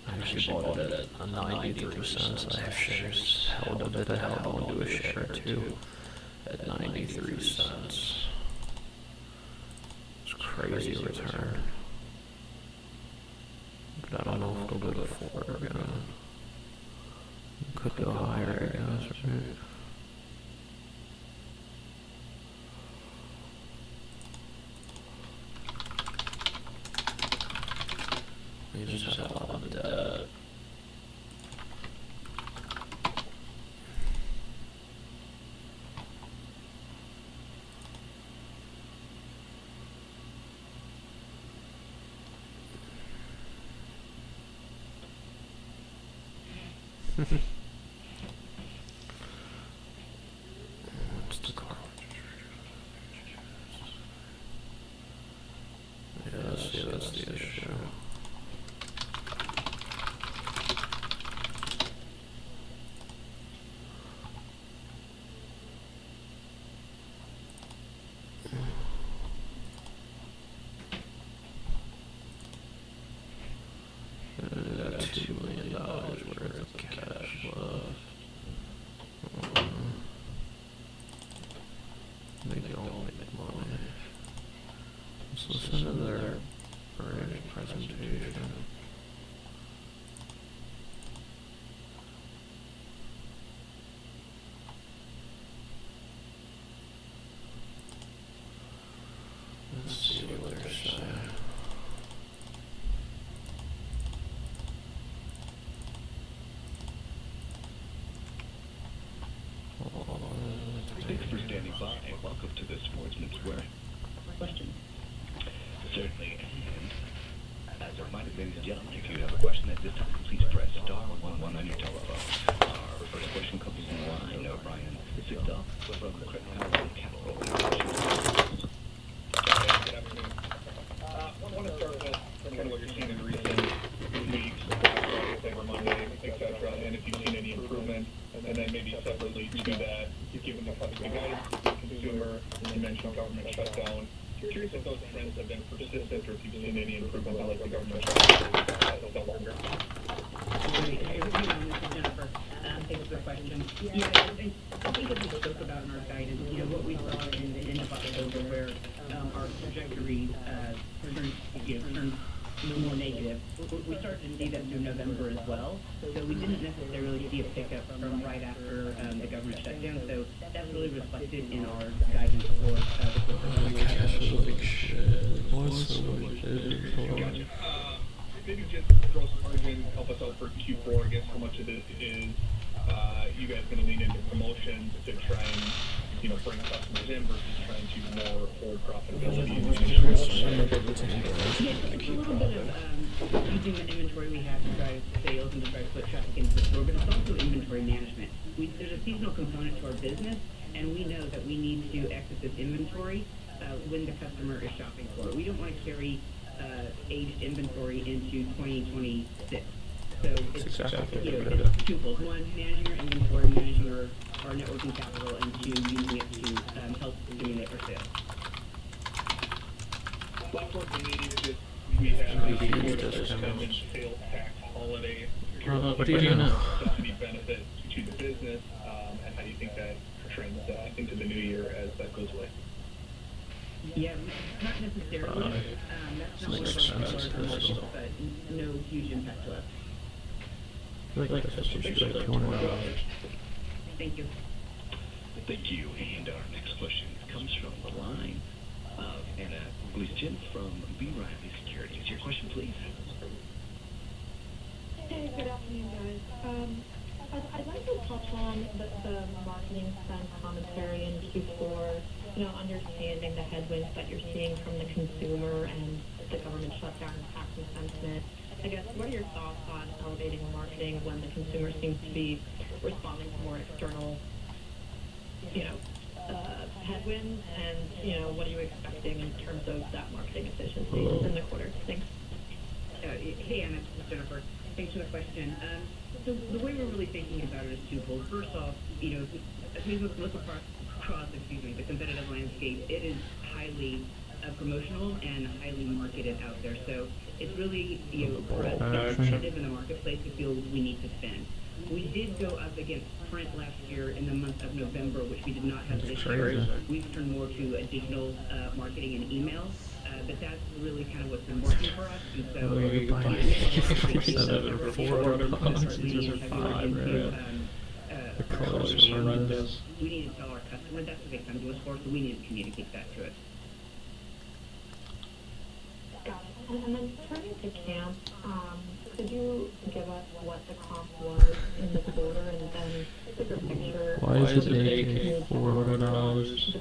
I actually bought it at 93 cents. I have shares held a bit. I held on to a share too at 93 cents. It's a crazy return. But I don't know if it'll go to 4 again. Could go higher, I guess, right? We just have a lot of debt. What's the car? Yeah, that's the issue. Got $2 million worth of cash left. They don't make money. Let's listen to their presentation. Let's see what they're saying. Thanks for standing by. Welcome to the Sportsman Square. Question. Certainly. And as a reminder, ladies and gentlemen, if you have a question at this time, please press *11 on your telephone. Our first question comes in line. Brian Sigdahl from the Credit Capital. Good afternoon. I want to start with kind of what you're seeing in recent weeks, Cyber Monday, etc., and if you've seen any improvement, and then maybe separately to that, given the guidance to the consumer, and you mentioned government shutdown. Curious if those trends have been persistent, or if you've seen any improvement now that the government shutdown is no longer. Great. Hey, everyone, this is Jennifer. Thanks for the question. Yeah, I think as we spoke about in our guidance, what we saw in the end of October, where our trajectory turned more negative, we started to see that through November as well. So we didn't necessarily see a pickup from right after the government shutdown. So that's really reflected in our guidance for the quarter. Cash is like shit. What's so much Gotcha. Maybe just gross margin, help us out for Q4. I guess how much of this is you guys going to lean into promotions to try and bring customers in versus trying to more hold profitability? Yeah, it's a little bit of using the inventory we have to drive sales and to drive foot traffic into the store, but it's also inventory management. There's a seasonal component to our business, and we know that we need to exit this inventory when the customer is shopping for it. We don't want to carry aged inventory into 2026. So it's it's twofold. One, managing our inventory, managing our net working capital, and two, using it to help stimulate our sales. Platform meetings that we have Maybe this it's sort of just coming sales tax holiday. what do you know? Any benefit to the business, and how do you think that trends into the new year as that goes away? Yeah, not necessarily. That's not one of our large but no huge impact to us. Like this should be like $200. Thank you. Thank you. And our next question comes from the line of Anna Gleason from B. Riley Securities. Your question, please. Hey, good afternoon, guys. I'd like to touch on the marketing spend commentary in Q4, understanding the headwinds that you're seeing from the consumer and the government shutdown impacting sentiment. I guess, what are your thoughts on elevating marketing when the consumer seems to be responding to more external, headwinds, and, what are you expecting in terms of that marketing efficiency in the quarter? Thanks. Hey, Anna, this is Jennifer. Thanks for the question. So the way we're really thinking about it is twofold. First off, as we look across the competitive landscape, it is highly promotional and highly marketed out there. So it's really, for us to be competitive in the marketplace, we feel we need to spend. We did go up against print last year in the month of November, which we did not have this year. We've turned more to digital marketing and email, but that's really kind of what's been working for us. And so You buy $400. These are $5, right? The colors are horrendous. We need to tell our customers that's what they come to us for, so we need to communicate that to it. Got it. And then turning to camp, could you give us what the comp was in the quarter, and then bigger picture? Why is it AK $400? These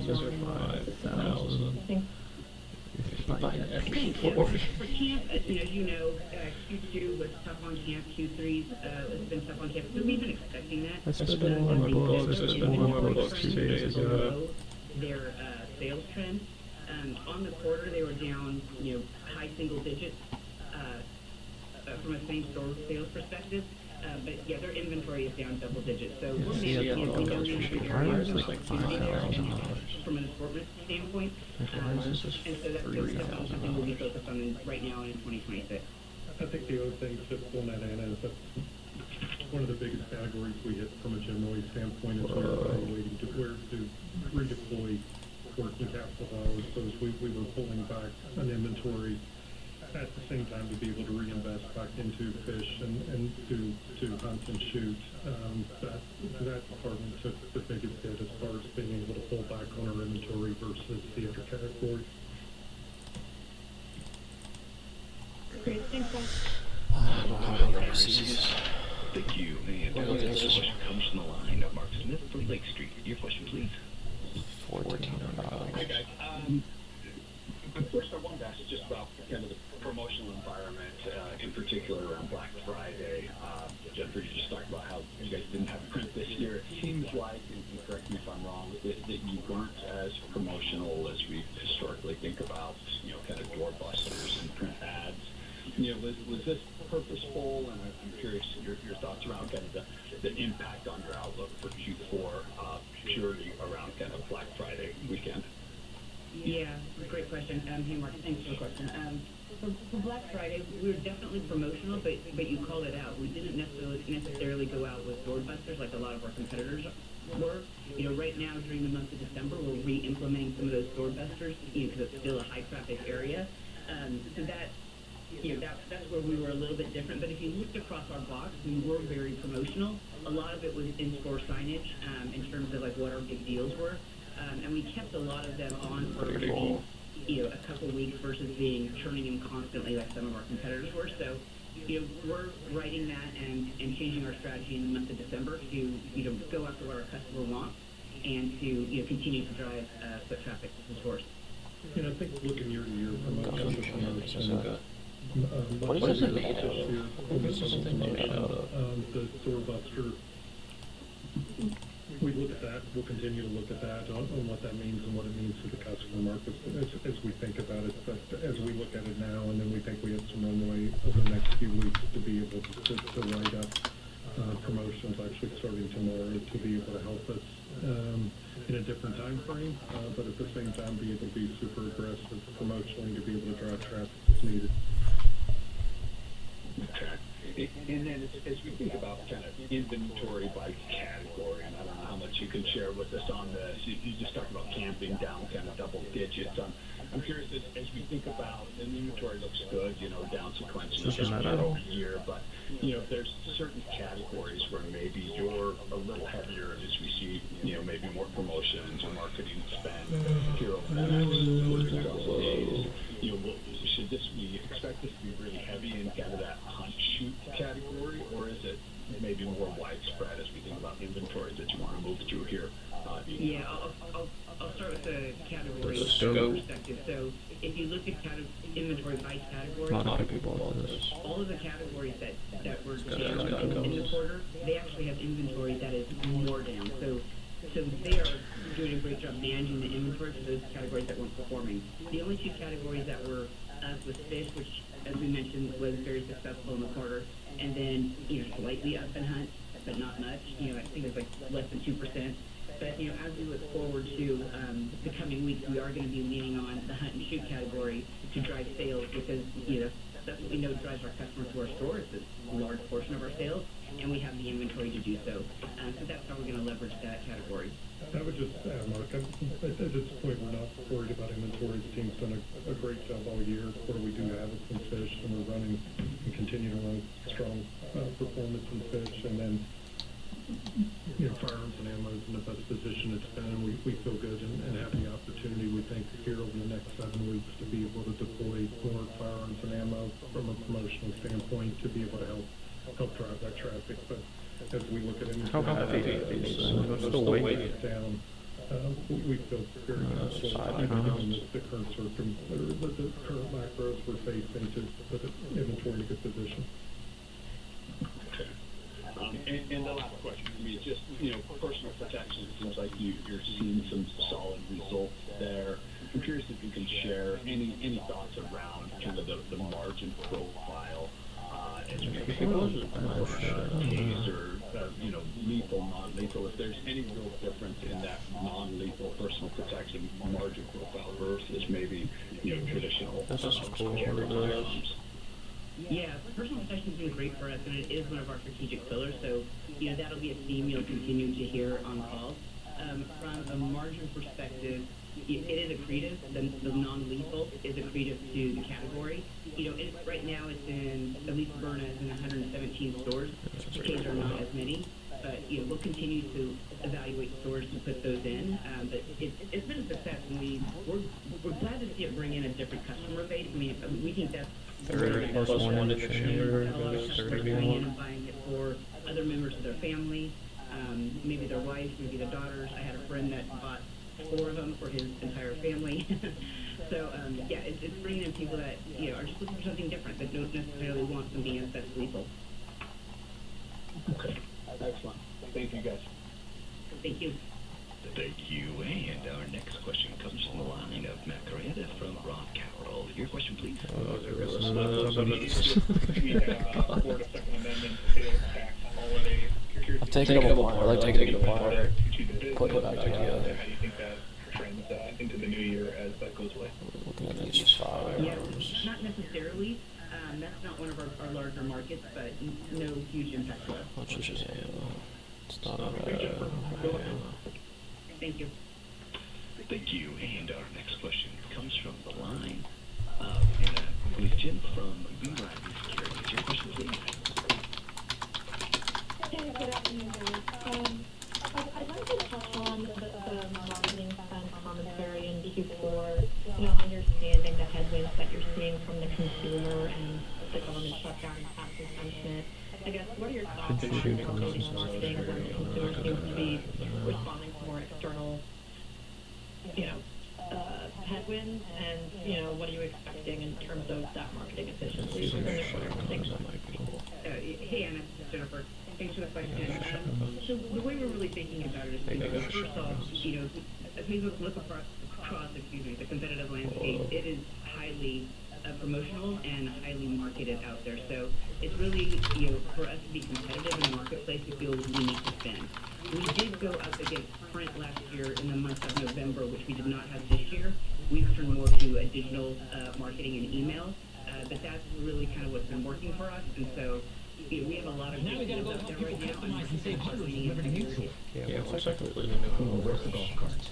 are $5,000. If you buy an For camp, as you know, Q2 was tough on camp, Q3 has been tough on camp, so we've been expecting that. I spent more on books. I spent more on books 2 days ago. Their sales trend. On the quarter, they were down, high single digits from a same-store sales perspective. But yeah, their inventory is down double digits. So we're managing it. We know the inventory is like $5,000 from an assortment standpoint. And so that's definitely something we'll be focused on right now and in 2026. I think the other thing to pull that in is that one of the biggest categories we hit from a generally standpoint is we're evaluating where to redeploy working capital dollars. So as we were pulling back on inventory at the same time to be able to reinvest back into fish and to hunt and shoot, that department took the biggest hit as far as being able to pull back on our inventory versus the other categories. Great, thanks, guys. Thank you. And our next question comes from the line of Mark Smith from Lake Street. Your question, please. $1,400. Hi, guys. First, I wanted to ask just about kind of the promotional environment, in particular around Black Friday. Jennifer, you just talked about how you guys didn't have print this year. It seems like, and correct me if I'm wrong, that you weren't as promotional as we historically think about, kind of doorbusters and print ads. Was this purposeful? And I'm curious your thoughts around kind of the impact on your outlook for Q4 purely around kind of Black Friday weekend. Yeah, great question. Hey, Mark, thanks for the question. For Black Friday, we were definitely promotional, but you called it out. We didn't necessarily go out with doorbusters like a lot of our competitors were. Right now during the month of December, we're re-implementing some of those doorbusters, because it's still a high-traffic area. So that's where we were a little bit different. But if you looked across our box, we were very promotional. A lot of it was in-store signage in terms of like what our big deals were. And we kept a lot of them on for maybe, a couple weeks versus turning them constantly like some of our competitors were. So, we're writing that and changing our strategy in the month of December to, go after what our customer wants and to, continue to drive foot traffic to the stores. I think looking year to year promotions What is it made of? What is something made of? The doorbuster. We look at that. We'll continue to look at that on what that means and what it means to the customer market as we think about it. But as we look at it now, and then we think we have some runway over the next few weeks to be able to write up promotions actually starting tomorrow to be able to help us. in a different time frame, but at the same time, be able to be super aggressive promotionally to be able to drive traffic as needed. Okay. And then as we think about kind of inventory by category, and I don't know how much you can share with us on this, you just talked about camping down kind of double digits. I'm curious, as we think about, and the inventory looks good, down sequentially over year, but, if there's certain categories where maybe you're a little heavier as we see, maybe more promotions or marketing spend here over the next couple of days, should we expect this to be really heavy in kind of that hunt shoot category, or is it maybe more widespread as we think about inventory that you want to move through here? Yeah, I'll start with the category perspective. So if you look at inventory by category, Not a lot of people on this. all of the categories that were down in the quarter, they actually have inventory that is more down. So they are doing a great job managing the inventory for those categories that weren't performing. The only two categories that were up was fish, which, as we mentioned, was very successful in the quarter, and then slightly up in hunt, but not much. I think it's like less than 2%. But as we look forward to the coming weeks, we are going to be leaning on the hunt and shoot category to drive sales, because that's what we know drives our customers to our stores. It's a large portion of our sales, and we have the inventory to do so. So that's how we're going to leverage that category. I would just add, Mark, at this point, we're not worried about inventory. The team's done a great job all year. What we do have is some fish, and we're running and continue to run strong performance in fish. And then, firearms and ammo is in the best position it's been, and we feel good and have the opportunity, we think, here over the next 7 weeks to be able to deploy more firearms and ammo from a promotional standpoint to be able to help drive that traffic. But as we look at inventory, How heavy are these things? I'm still waiting. down, we feel very comfortable given the current the current macros we're facing to put the inventory in a good position. Okay. And the last question for me is just, personal protection. It seems like you're seeing some solid results there. I'm curious if you can share any thoughts around kind of the margin profile as we think about taser, lethal, non-lethal. If there's any real difference in that non-lethal personal protection margin profile versus maybe traditional firearms. Yeah, personal protection has been great for us, and it is one of our strategic pillars. So, that'll be a theme you'll continue to hear on calls. From a margin perspective, it is accretive. The non-lethal is accretive to the category. Right now it's in, at least Byrna is in 117 stores. Taser are not as many, but we'll continue to evaluate stores to put those in. But it's been a success, and we're glad to see it bring in a different customer base. I mean, we think that's Third plus one in the chamber, a lot of customers coming in and buying it for other members of their family, maybe their wives, maybe their daughters. I had a friend that bought 4 of them for his entire family. So, it's bringing in people that, are just looking for something different, that don't necessarily want something that's lethal. Okay. Excellent. Thank you, guys. Thank you. Thank you. And our next question comes from the line of Matt Correa from Roth Capital. Your question, please. We have Florida Second Amendment sales tax holiday. I'll take it apart. I like taking it apart. Put it back How do together. you think that trends into the new year as that goes away? Looking at these firearms. Not necessarily. That's not one of our larger markets, but no huge impact to us. Let's just say it's not a Thank you. Thank you. And our next question comes from the line of with Jim from B. Riley Securities. Your question, please. Hey, good afternoon, guys. I'd like to touch on the marketing spend commentary in Q4, understanding the headwinds that you're seeing from the consumer and the government shutdown and taxes sentiment. I guess, what are your thoughts on elevating marketing when the consumer seems to be responding to more external, headwinds, and, what are you expecting in terms of that marketing efficiency within the quarter? Thanks. Hey, Anna, this is Jennifer. Thanks for the question. So the way we're really thinking about it is, first off, as we look across the competitive landscape, it is highly promotional and highly marketed out there. So it's really, for us to be competitive in the marketplace, we feel we need to spend. We did go up against print last year in the month of November, which we did not have this year. We've turned more to digital marketing and email, but that's really kind of what's been working for us. And so we have a lot of Now we gotta tools go out help there people right now. customize and save hundreds of Liberty Mutual. Yeah, Yeah, looks looks like like we're we're leaving Ooh, where's the golf carts?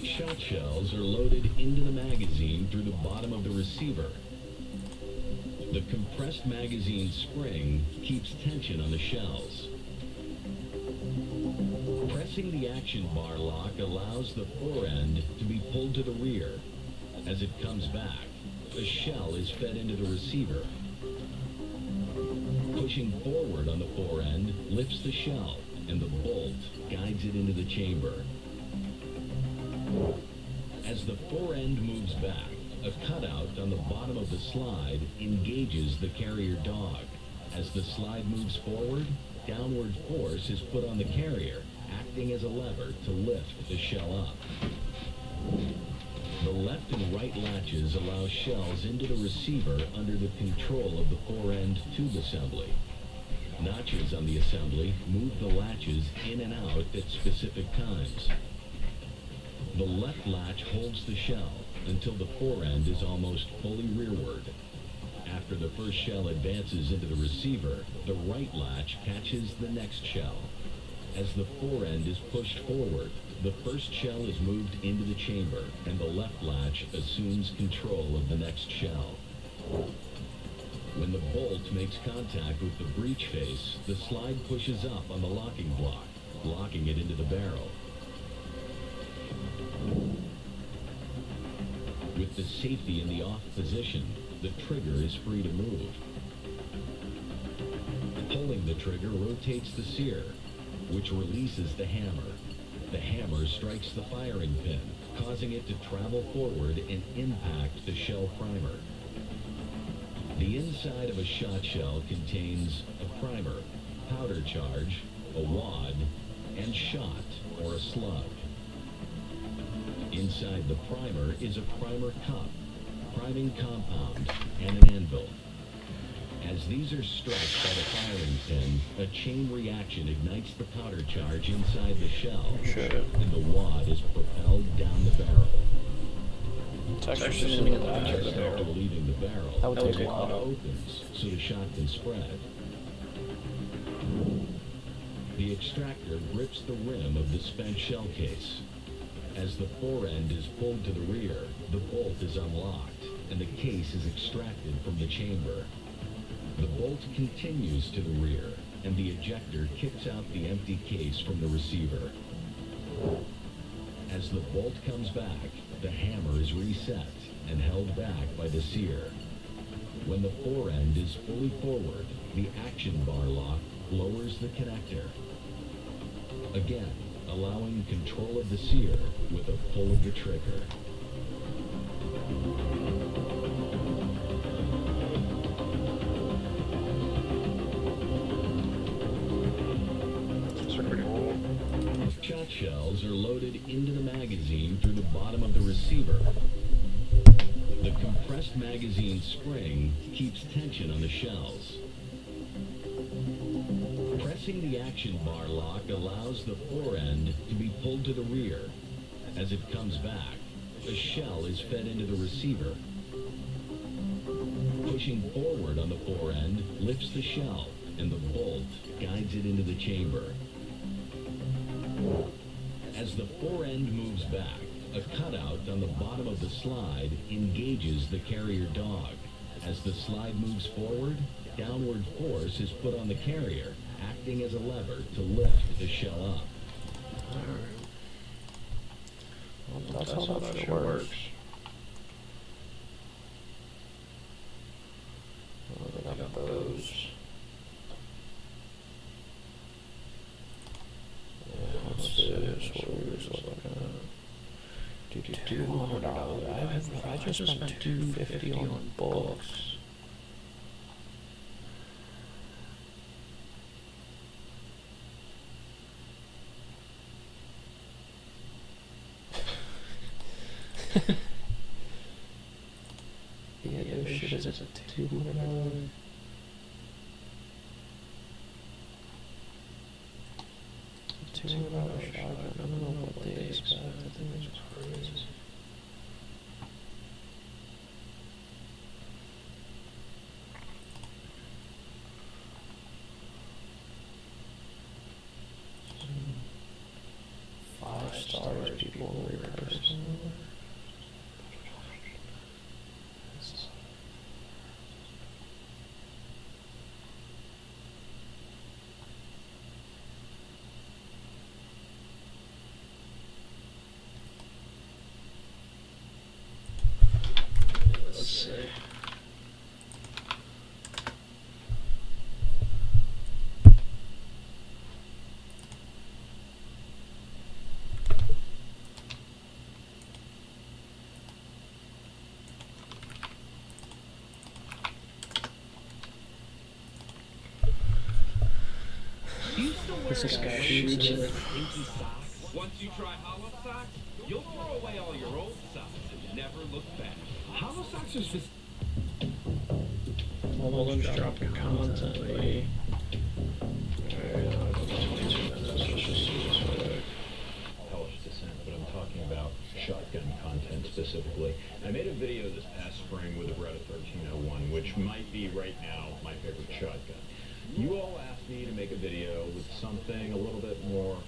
Shot shells are loaded into the magazine through the bottom of the receiver. The compressed magazine spring keeps tension on the shells. Pressing the action bar lock allows the forend to be pulled to the rear. As it comes back, a shell is fed into the receiver. Pushing forward on the forend lifts the shell, and the bolt guides it into the chamber. As the forend moves back, a cutout on the bottom of the slide engages the carrier dog. As the slide moves forward, downward force is put on the carrier, acting as a lever to lift the shell up. The left and right latches allow shells into the receiver under the control of the forend tube assembly. Notches on the assembly move the latches in and out at specific times. The left latch holds the shell until the forend is almost fully rearward. After the first shell advances into the receiver, the right latch catches the next shell. As the forend is pushed forward, the first shell is moved into the chamber, and the left latch assumes control of the next shell. When the bolt makes contact with the breech face, the slide pushes up on the locking block, locking it into the barrel. With the safety in the off position, the trigger is free to move. Pulling the trigger rotates the sear, which releases the hammer. The hammer strikes the firing pin, causing it to travel forward and impact the shell primer. The inside of a shot shell contains a primer, powder charge, a wad, and shot, or a slug. Inside the primer is a primer cup, priming compound, and an anvil. As these are struck by the firing pin, a chain reaction ignites the powder charge inside the shell, and the wad is propelled down the barrel. It's actually sitting in the back of the Just after barrel. leaving the barrel, That would take the a wad while. opens so the shot can spread. The extractor grips the rim of the spent shell case. As the forend is pulled to the rear, the bolt is unlocked, and the case is extracted from the chamber. The bolt continues to the rear, and the ejector kicks out the empty case from the receiver. As the bolt comes back, the hammer is reset and held back by the sear. When the forend is fully forward, the action bar lock lowers the connector. Again, allowing control of the sear with a pull of the trigger. Shot shells are loaded into the magazine through the bottom of the receiver. The compressed magazine spring keeps tension on the shells. Pressing the action bar lock allows the forend to be pulled to the rear. As it comes back, a shell is fed into the receiver. Pushing forward on the forend lifts the shell, and the bolt guides it into the chamber. As the forend moves back, a cutout on the bottom of the slide engages the carrier dog. As the slide moves forward, downward force is put on the carrier, acting as a lever to lift the shell up. Well, that's how that shit works. Oh, they got those. Dude, $200. I just spent $250 on books. Yeah, those shit is at $200. $200 shotgun. I don't know what they expect. I think it's crazy. Five stars, people every person. Let's see. This guy shoots it. Once you try hollow socks, you'll throw away all your old socks and never look back. Hollow socks is just... Mullen's dropping content, buddy. Hellish Descent, but I'm talking about shotgun content specifically. I made a video this past spring with a Beretta 1301, which might be right now my favorite shotgun. You all asked me to make a video with something a little bit more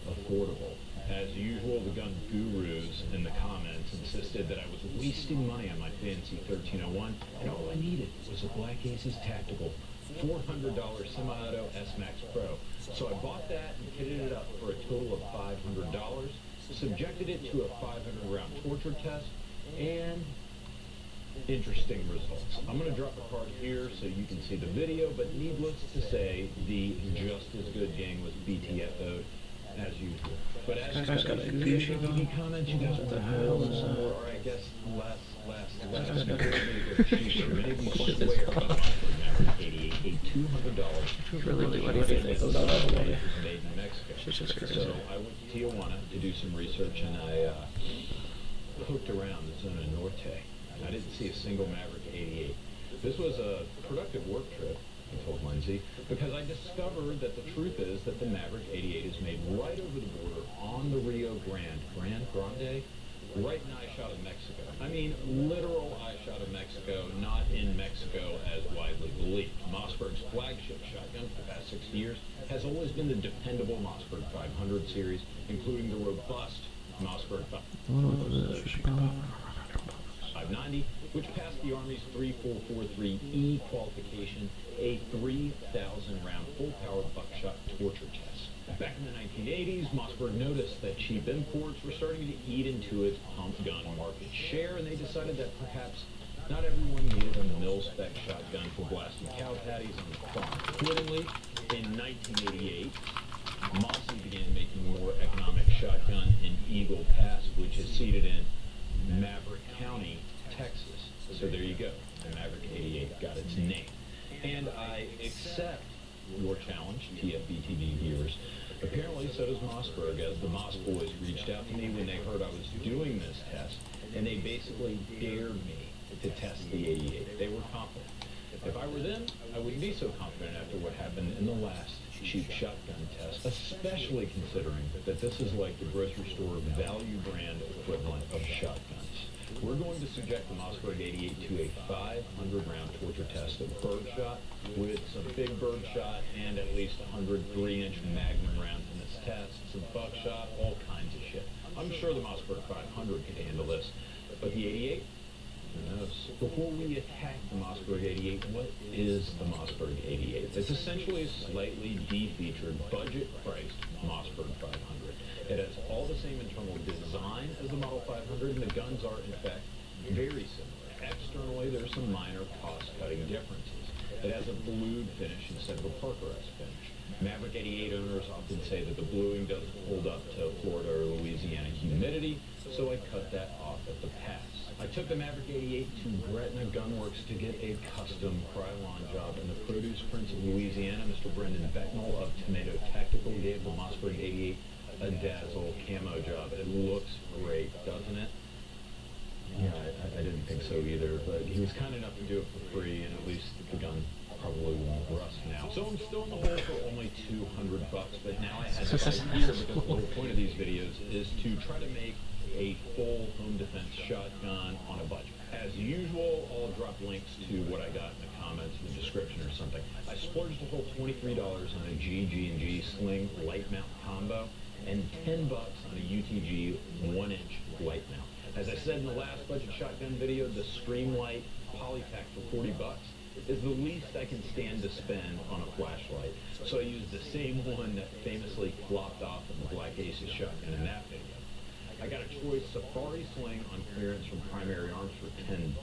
affordable. As usual, the gun gurus in the comments insisted that I was wasting money on my fancy 1301, and all I needed was a Black Aces Tactical $400 semi-auto S-Max Pro. So I bought that and kitted it up for a total of $500, subjected it to a 500-round torture test, and interesting results. I'm going to drop a card here so you can see the video, but needless to say, the just as good gang was BTFO'd as usual. But as you got a Gucci comment, you guys want to know more, or I guess less. Many of you swear by Maverick 88, a $200 Really do anything with those other way. made in Mexico. She's just crazy. So I went to Tijuana to do some research, and I poked around the Zona Norte. I didn't see a single Maverick 88. This was a productive work trip, I told Lindsay, because I discovered that the truth is that the Maverick 88 is made right over the border on the Rio Grande, right in eyeshot of Mexico. I mean, literal eyeshot of Mexico, not in Mexico as widely believed. Mossberg's flagship shotgun for the past 60 years has always been the dependable Mossberg 500 series, including the robust Mossberg 590, which passed the Army's 3443E qualification, a 3,000-round full-power buckshot torture test. Back in the 1980s, Mossberg noticed that cheap imports were starting to eat into its pump gun market share, and they decided that perhaps not everyone needed a mil-spec shotgun for blasting cow patties on the farm. Accordingly, in 1988, Mossy began making more economic shotgun in Eagle Pass, which is seated in Maverick County, Texas. So there you go. The Maverick 88 got its name. And I accept your challenge, TFBTV viewers. Apparently, so does Mossberg, as the Moss boys reached out to me when they heard I was doing this test, and they basically dared me to test the 88. They were confident. If I were them, I wouldn't be so confident after what happened in the last cheap shotgun test, especially considering that this is like the grocery store value brand equivalent of shotguns. We're going to subject the Mossberg 88 to a 500-round torture test of birdshot with some big birdshot and at least 100 3-inch Magnum rounds in this test, some buckshot, all kinds of shit. I'm sure the Mossberg 500 could handle this, but the 88? Who knows? Before we attack the Mossberg 88, what is the Mossberg 88? It's essentially a slightly de-featured, budget-priced Mossberg 500. It has all the same internal design as the Model 500, and the guns are, in fact, very similar. Externally, there are some minor cost-cutting differences. It has a blued finish instead of a Parker-esque finish. Maverick 88 owners often say that the bluing doesn't hold up to Florida or Louisiana humidity, so I cut that off at the pass. I took the Maverick 88 to Gretna Gunworks to get a custom Krylon job, and the produce prince of Louisiana, Mr. Brendan Becknell of Tomato Tactical, gave the Mossberg 88 a dazzle camo job. It looks great, doesn't it? Yeah, I didn't think so either, but he was kind enough to do it for free, and at least the gun probably won't rust now. So I'm still in the hole for only $200, but now I had to buy gear because the whole point of these videos is to try to make a full home defense shotgun on a budget. As usual, I'll drop links to what I got in the comments in the description or something. I splurged a whole $23 on a GG&G Sling light mount combo and $10 on a UTG 1-inch light mount. As I said in the last budget shotgun video, the Screamlight Polytac for $40 is the least I can stand to spend on a flashlight. So I used the same one that famously flopped off in the Black Aces shotgun in that video. I got a choice Safari sling on clearance from Primary Arms for $10.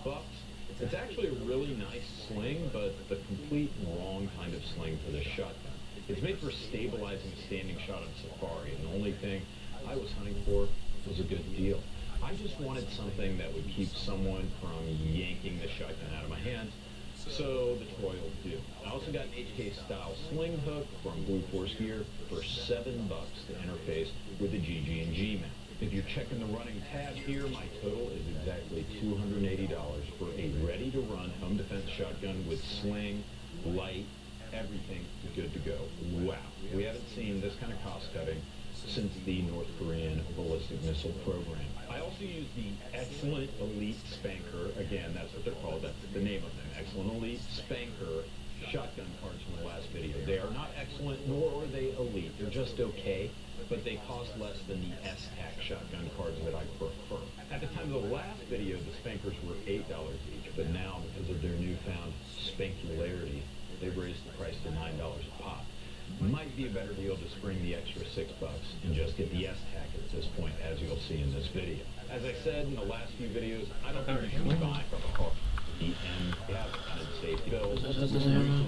It's actually a really nice sling, but the complete wrong kind of sling for this shotgun. It's made for stabilizing a standing shot on Safari, and the only thing I was hunting for was a good deal. I just wanted something that would keep someone from yanking the shotgun out of my hands, so the toy will do. I also got an HK style sling hook from Blue Force Gear for $7 to interface with the GG&G mount. If you're checking the running tab here, my total is exactly $280 for a ready-to-run home defense shotgun with sling, light, everything good to go. Wow, we haven't seen this kind of cost cutting since the North Korean ballistic missile program. I also used the Excellent Elite Spanker. Again, that's what they're called. That's the name of them. Excellent Elite Spanker shotgun cards from the last video. They are not excellent, nor are they elite. They're just okay, but they cost less than the S-TAC shotgun cards that I prefer. At the time of the last video, the Spankers were $8 each, but now, because of their newfound spankularity, they've raised the price to $9 a pop. Might be a better deal to spring the extra $6 and just get the S-TAC at this point, as you'll see in this video. As I said in the last few videos, I don't think you should be buying from a car. And have added safety bells. This is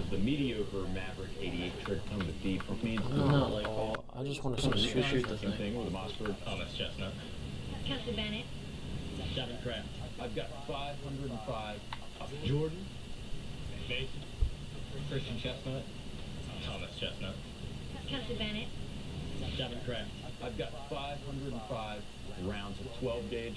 the mediocre Maverick 88 trick come to feed from me. Not like all. I just want to shoot the Same thing. thing with the Mossberg. Thomas Chestnut. Councilor Bennett. Devin Kraft. I've got 505. Jordan. Mason. Christian Chestnut. Thomas Chestnut. Councilor Bennett. Devin Kraft. I've got 505 rounds of 12 gauge.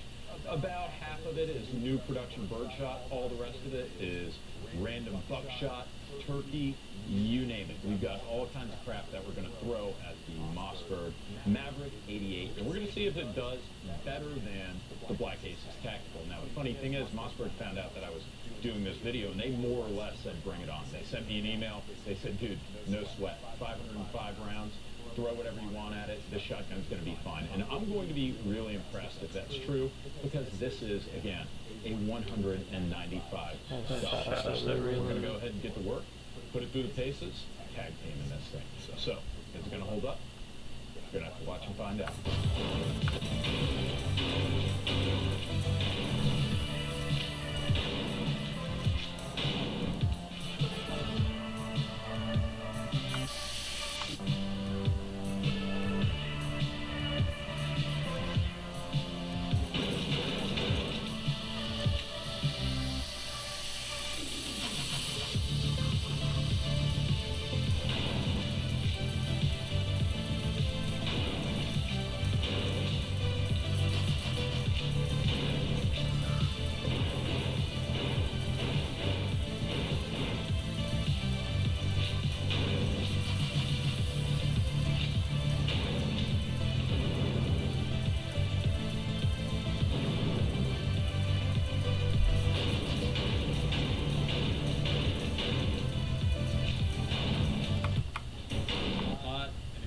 About half of it is new production birdshot. All the rest of it is random buckshot, turkey, you name it. We've got all kinds of crap that we're going to throw at the Mossberg Maverick 88. And we're going to see if it does better than the Black Aces Tactical. Now, the funny thing is, Mossberg found out that I was doing this video, and they more or less said, bring it on. They sent me an email. They said, dude, no sweat. 505 rounds. Throw whatever you want at it. This shotgun's going to be fine. And I'm going to be really impressed if that's true, because this is, again, a 195 style. So we're going to go ahead and get to work, put it through the paces, tag team in this thing. So, is it going to hold up? You're going to have to watch and find out.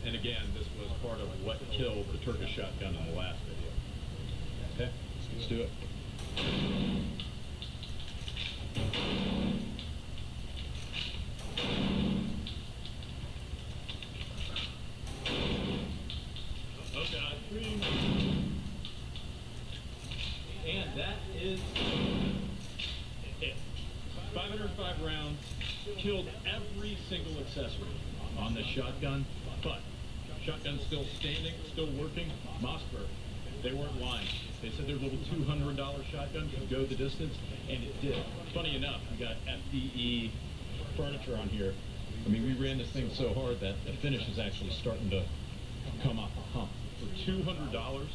And again, this was part of what killed the Turkish shotgun in the last video. Okay, let's do it. Oh God, green. And that is it. 505 rounds, killed little accessory on this shotgun, but shotgun's still standing, still working. Mossberg, they weren't lying. They said their little $200 shotgun could go the distance, and it did. Funny enough, we got FDE furniture on here. I mean, we ran this thing so hard that the finish is actually starting to come off the hump. For $200,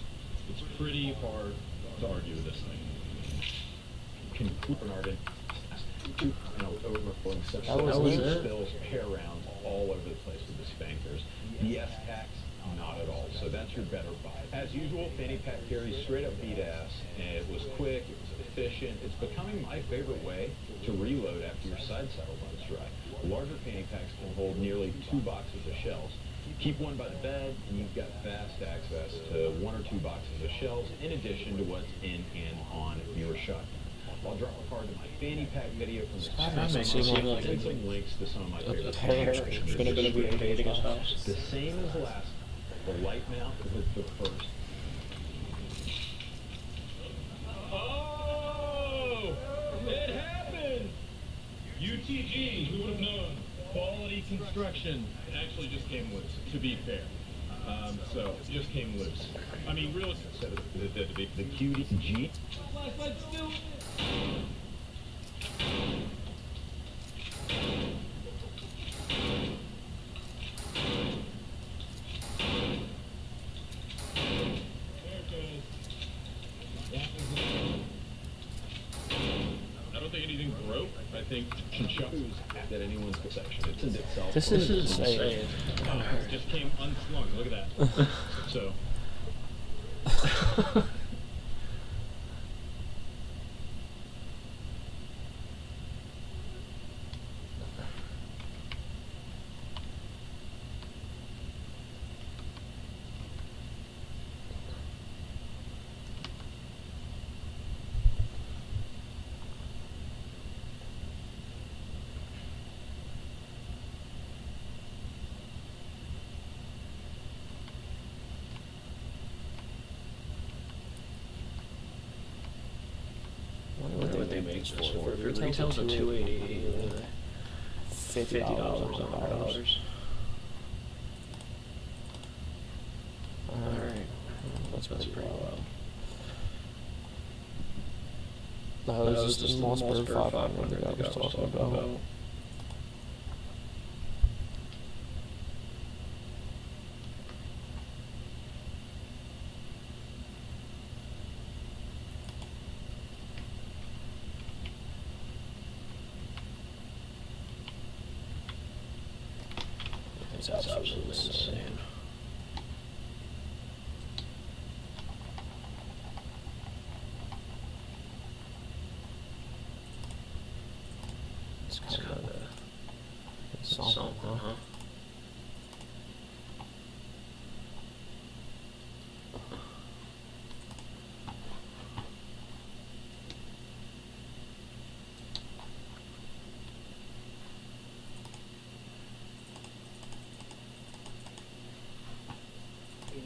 it's pretty hard to argue with this thing. Can Bernardin, overflowing such That was it? spills, hair rounds all over the place with the spankers. The S-Tax, not at all. So that's your better buy. As usual, fanny pack carries straight up beat ass, and it was quick, it was efficient. It's becoming my favorite way to reload after your side saddle runs dry. Larger fanny packs can hold nearly 2 boxes of shells. Keep one by the bed, and you've got fast access to 1 or 2 boxes of shells, in addition to what's in and on your shotgun. I'll drop a card to my fanny pack video from the summer and some links to some of my favorite fanny packs. It's gonna be invading his house. The same as last, the light mount with the first. Oh! It happened! UTG, who would have known? Quality construction. It actually just came loose, to be fair. So, it just came loose. I mean, realistic said the QDG. Last night still. I don't think anything broke. I think Chinchullas That anyone's perception. It's in itself. This is insane. it just came unslung. Look at that. So. What they make this for? If it retails at $280, $50 or something. Alright, that's pretty well. No, this is just the Mossberg 500 that I was talking about. It's absolutely insane. It's kind of something, huh?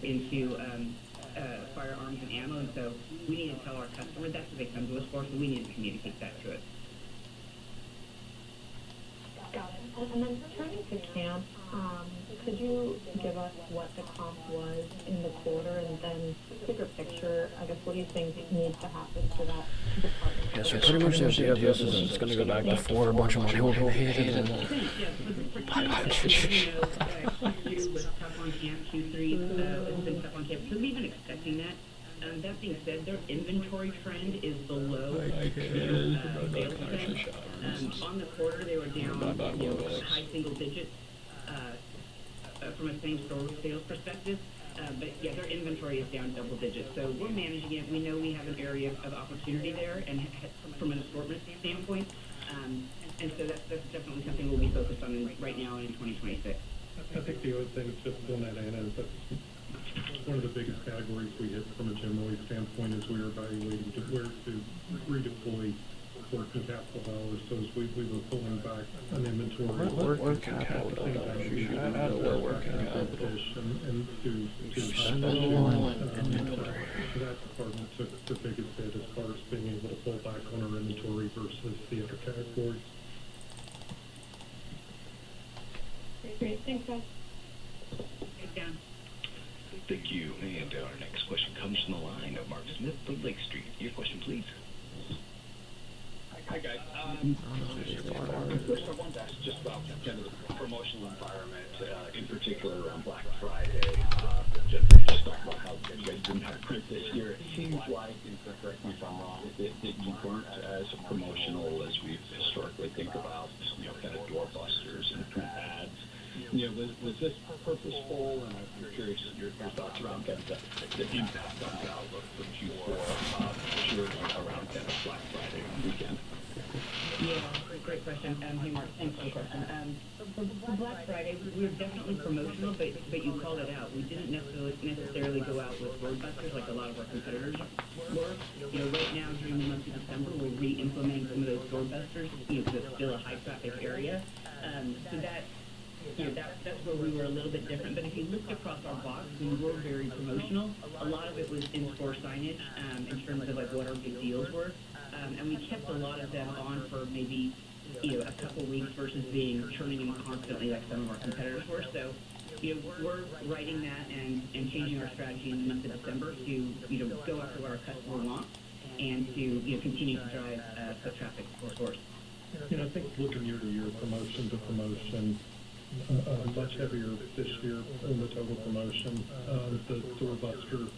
Into firearms and ammo, and so we need to tell our customers that's what they come to us for, so we need to communicate that to it. Got it. And then turning to camp, could you give us what the comp was in the quarter, and then bigger picture, I guess, what do you think needs to happen for that department? Yeah, so pretty much the idea of this is it's going to go back before a bunch of money will be paid. And Q2 was tough on camp, Q3 has been tough on camp, so we've been expecting that. That being said, their inventory trend is below sales trend. On the quarter, they were down high single digits from a same-store sales perspective. But yeah, their inventory is down double digits. So we're managing it. We know we have an area of opportunity there, and from an assortment standpoint. And so that's definitely something we'll be focused on right now and in 2026. I think the other thing, just on that, Anna, is that one of the biggest categories we hit from a generally standpoint is we were evaluating where to redeploy working capital dollars. So as we were pulling back an inventory, Working capital dollars, you should add more working capital. and to Spend it all on inventory. that department took the biggest hit as far as being able to pull back on our inventory versus the other categories. Great, thanks, guys. Thanks, Dan. Thank you. And our next question comes from the line of Mark Smith from Lake Street. Your question, please. Hi, guys. First, I wanted to ask just about kind of the promotional environment, in particular around Black Friday. Jennifer just talked about how you guys didn't have print this year. It seems like, and correct me if I'm wrong, that you weren't as promotional as we historically think about, kind of doorbusters and print ads. Was this purposeful? And I'm curious your thoughts around kind of the impact on the outlook for Q4, sure, around kind of Black Friday weekend. Yeah, great question. Hey, Mark, thanks for the question. For Black Friday, we were definitely promotional, but you called it out. We didn't necessarily go out with roadbusters like a lot of our competitors were. Right now, during the month of December, we're re-implementing some of those roadbusters, because it's still a high-traffic area. So that's where we were a little bit different. But if you looked across our box, we were very promotional. A lot of it was in-store signage in terms of like what our big deals were. And we kept a lot of them on for maybe, a couple weeks versus churning them constantly like some of our competitors were. So, we're writing that and changing our strategy in the month of December to, go after what our customer wants and to, continue to drive foot traffic for stores. I think looking year to year, promotion to promotion, much heavier this year in the total promotion. The doorbuster,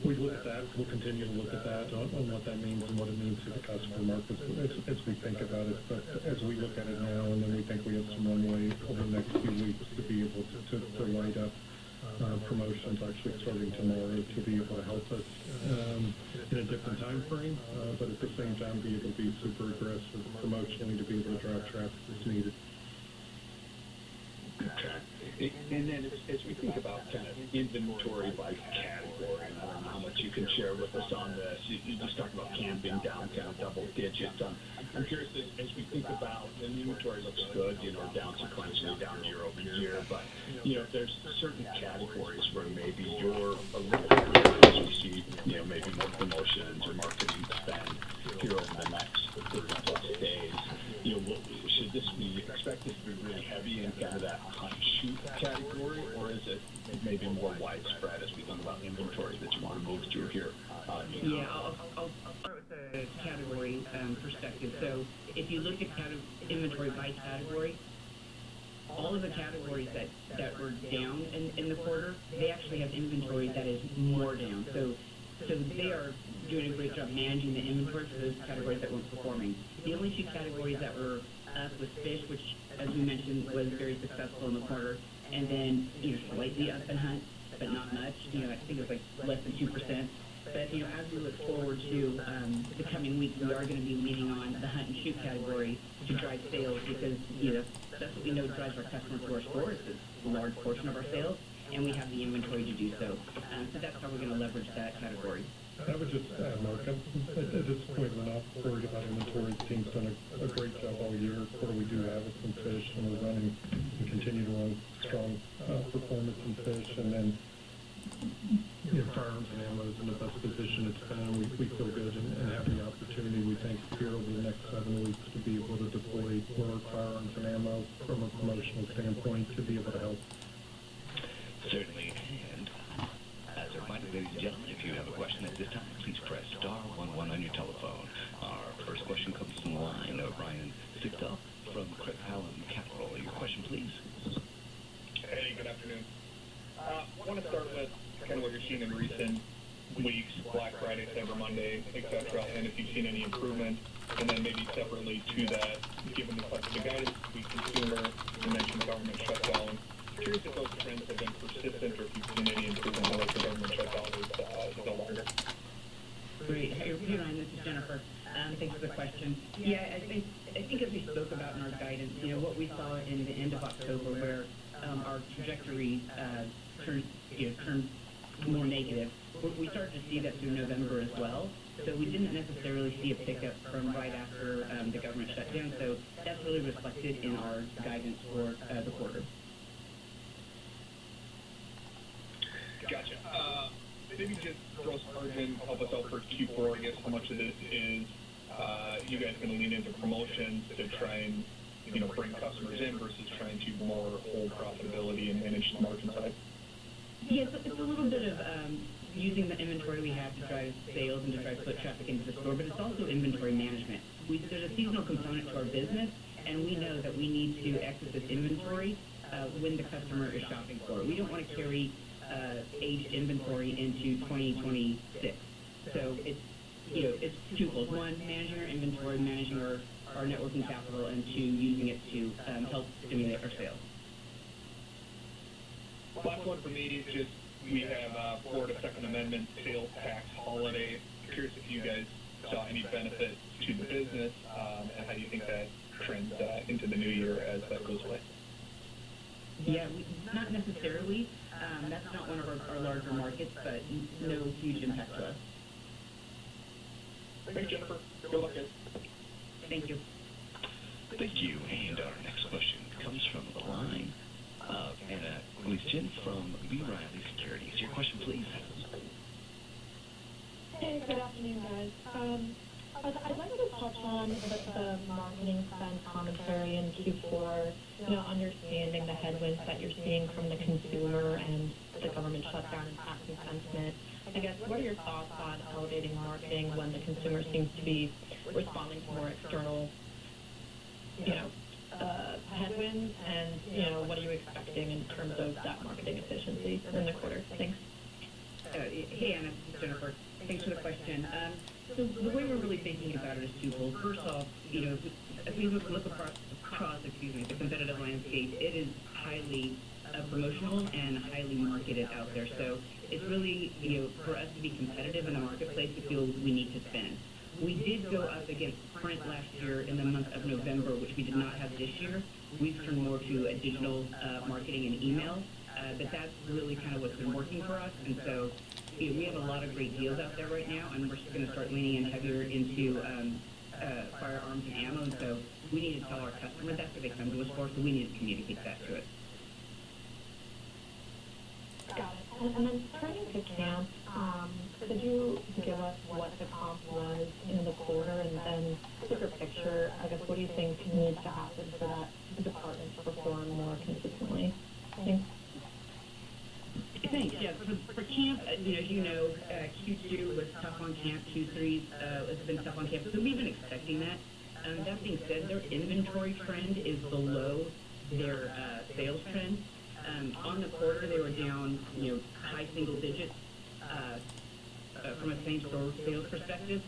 we look at that, we'll continue to look at that on what that means and what it means to the customer market as we think about it. But as we look at it now, and then we think we have some runway over the next few weeks to be able to light up promotions actually starting tomorrow to be able to help us in a different time frame, but at the same time be able to be super aggressive promotionally to be able to drive traffic as needed. Okay. And then as we think about kind of inventory by category, and I don't know how much you can share with us on this. You just talked about camping down kind of double digits. I'm curious, as we think about, and the inventory looks good, down sequentially, down year over year, but, if there's certain categories where maybe you're a little bit as we see, maybe more promotions or marketing spend here over the next 30 plus days, should this be expected to be really heavy in kind of that hunt shoot category, or is it maybe more widespread as we think about inventory that you want to move through here? Yeah, I'll start with the category perspective. So if you look at inventory by category, all of the categories that were down in the quarter, they actually have inventory that is more down. So they are doing a great job managing the inventory for those categories that weren't performing. The only two categories that were up was fish, which, as we mentioned, was very successful in the quarter, and then slightly up in hunt, but not much. I think it was like less than 2%. But as we look forward to the coming weeks, we are going to be leaning on the hunt and shoot category to drive sales because that's what we know drives our customers to our stores. It's a large portion of our sales, and we have the inventory to do so. So that's how we're going to leverage that category. I would just add, Mark, at this point, we're not worried about inventory. The team's done a great job all year. What we do have is some fish, and we're running and continue to run strong performance in fish. And then, firearms and ammo is in the best position it's been. We feel good and have the opportunity, we think, here over the next 7 weeks to be able to deploy more firearms and ammo from a promotional standpoint to be able to help. Certainly. And as a reminder, ladies and gentlemen, if you have a question at this time, please press star 11 on your telephone. Our first question comes from the line of Ryan Sigdahl from Craig-Hallum Capital. Your question, please. Hey, good afternoon. I want to start with kind of what you're seeing in recent weeks, Black Friday, Cyber Monday, etc., and if you've seen any improvement, and then maybe separately to that, given the guidance to the consumer, you mentioned the government shutdown. Curious if those trends have been persistent or if you've seen any improvement now that the government shutdown is no longer. Great. Hey, Ryan, this is Jennifer. Thanks for the question. Yeah, I think as we spoke about in our guidance, what we saw in the end of October where our trajectory turned more negative, we started to see that through November as well. So we didn't necessarily see a pickup from right after the government shutdown. So that's really reflected in our guidance for the quarter. Gotcha. Maybe just gross margin, help us out for Q4, I guess, how much of this is you guys going to lean into promotions to try and bring customers in versus trying to more hold profitability and manage the margin side? Yeah, it's a little bit of using the inventory we have to drive sales and to drive foot traffic into the store, but it's also inventory management. There's a seasonal component to our business, and we know that we need to access this inventory when the customer is shopping for it. We don't want to carry aged inventory into 2026. So it's twofold. One, managing our inventory, managing our net working capital, and two, using it to help stimulate our sales. Last one for me is just, we have Florida Second Amendment sales tax holiday. Curious if you guys saw any benefit to the business, and how you think that trends into the new year as that goes away. Yeah, not necessarily. That's not one of our larger markets, but no huge impact to us. Thanks, Jennifer. Good luck, guys. Thank you. Thank you. And our next question comes from the line of Anna Gleason from B. Riley Securities. Your question, please. Hey, good afternoon, guys. I'd like to touch on the marketing spend commentary in Q4, understanding the headwinds that you're seeing from the consumer and the government shutdown impacting sentiment. I guess, what are your thoughts on elevating marketing when the consumer seems to be responding to more external, headwinds, and, what are you expecting in terms of that marketing efficiency in the quarter? Thanks. Hey, Anna, this is Jennifer. Thanks for the question. So the way we're really thinking about it is twofold. First off, as we look across the competitive landscape, it is highly promotional and highly marketed out there. So it's really, for us to be competitive in the marketplace, we feel we need to spend. We did go up against print last year in the month of November, which we did not have this year. We've turned more to a digital marketing and email, but that's really kind of what's been working for us. And so we have a lot of great deals out there right now, and we're just going to start leaning in heavier into firearms and ammo. And so we need to tell our customers that's what they come to us for, so we need to communicate that to it. Got it. And then turning to camp, could you give us what the comp was in the quarter, and then bigger picture, I guess, what do you think needs to happen for that department to perform more consistently? Thanks. Thanks. Yeah, for camp, as you know, Q2 was tough on camp. Q3 has been tough on camp. So we've been expecting that. That being said, their inventory trend is below their sales trend. On the quarter, they were down, high single digits from a same-store sales perspective.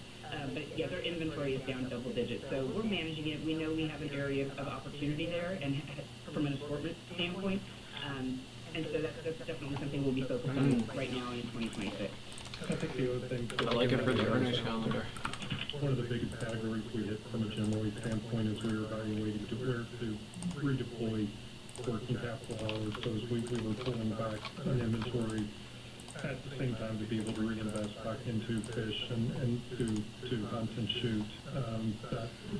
But yeah, their inventory is down double digits. So we're managing it. We know we have an area of opportunity there, and from an assortment standpoint. And so that's definitely something we'll be focused on right now in 2026. I think the other thing. I like it for the earnings calendar. One of the biggest categories we hit from a general standpoint is we were evaluating where to redeploy working capital dollars. So as we were pulling back on inventory, at the same time to be able to reinvest back into fish and to hunt and shoot,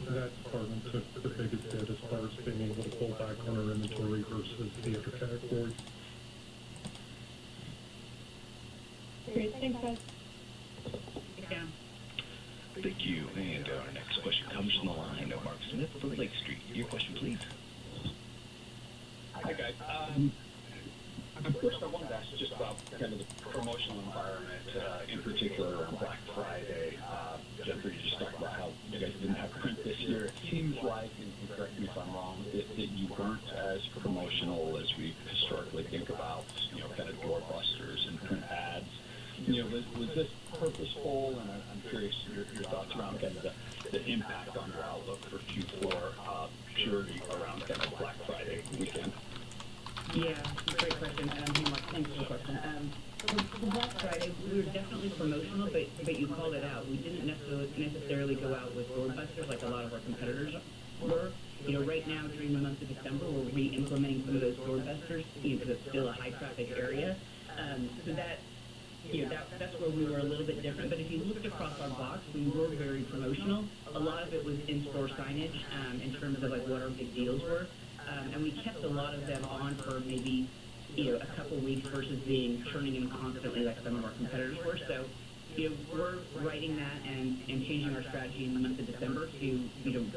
that department took the biggest hit as far as being able to pull back on our inventory versus the other categories. Great. Thanks, guys. Yeah. Thank you. And our next question comes from the line of Mark Smith from Lake Street. Your question, please. Hi, guys. First, I wanted to ask just about kind of the promotional environment, in particular around Black Friday. Jennifer, you just talked about how you guys didn't have print this year. It seems like, and correct me if I'm wrong, that you weren't as promotional as we historically think about, kind of doorbusters and print ads. Was this purposeful? And I'm curious your thoughts around kind of the impact on your outlook for Q4 purely around kind of Black Friday weekend. Yeah, great question. Hey, Mark, thanks for the question. For Black Friday, we were definitely promotional, but you called it out. We didn't necessarily go out with doorbusters like a lot of our competitors were. Right now, during the month of December, we're re-implementing some of those doorbusters, because it's still a high-traffic area. So that's where we were a little bit different. But if you looked across our box, we were very promotional. A lot of it was in-store signage in terms of like what our big deals were. And we kept a lot of them on for maybe, a couple weeks versus turning in constantly like some of our competitors were. So, we're writing that and changing our strategy in the month of December to,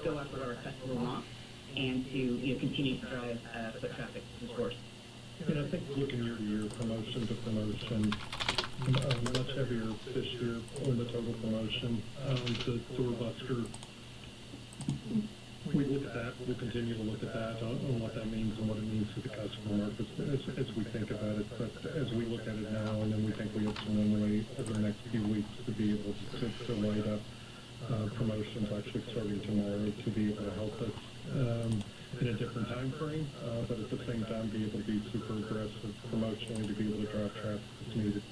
go after what our customer wants. and to, you know, continue to drive foot traffic to the stores. And I think looking year to year, promotion to promotion, much heavier this year on the total promotion. The doorbuster, we look at that, we'll continue to look at that on what that means and what it means to the customer market as we think about it. But as we look at it now, and then we think we have some runway over the next few weeks to be able to light up promotions actually starting tomorrow to be able to help us in a different time frame, but at the same time be able to be super aggressive promotionally to be able to drive traffic as needed.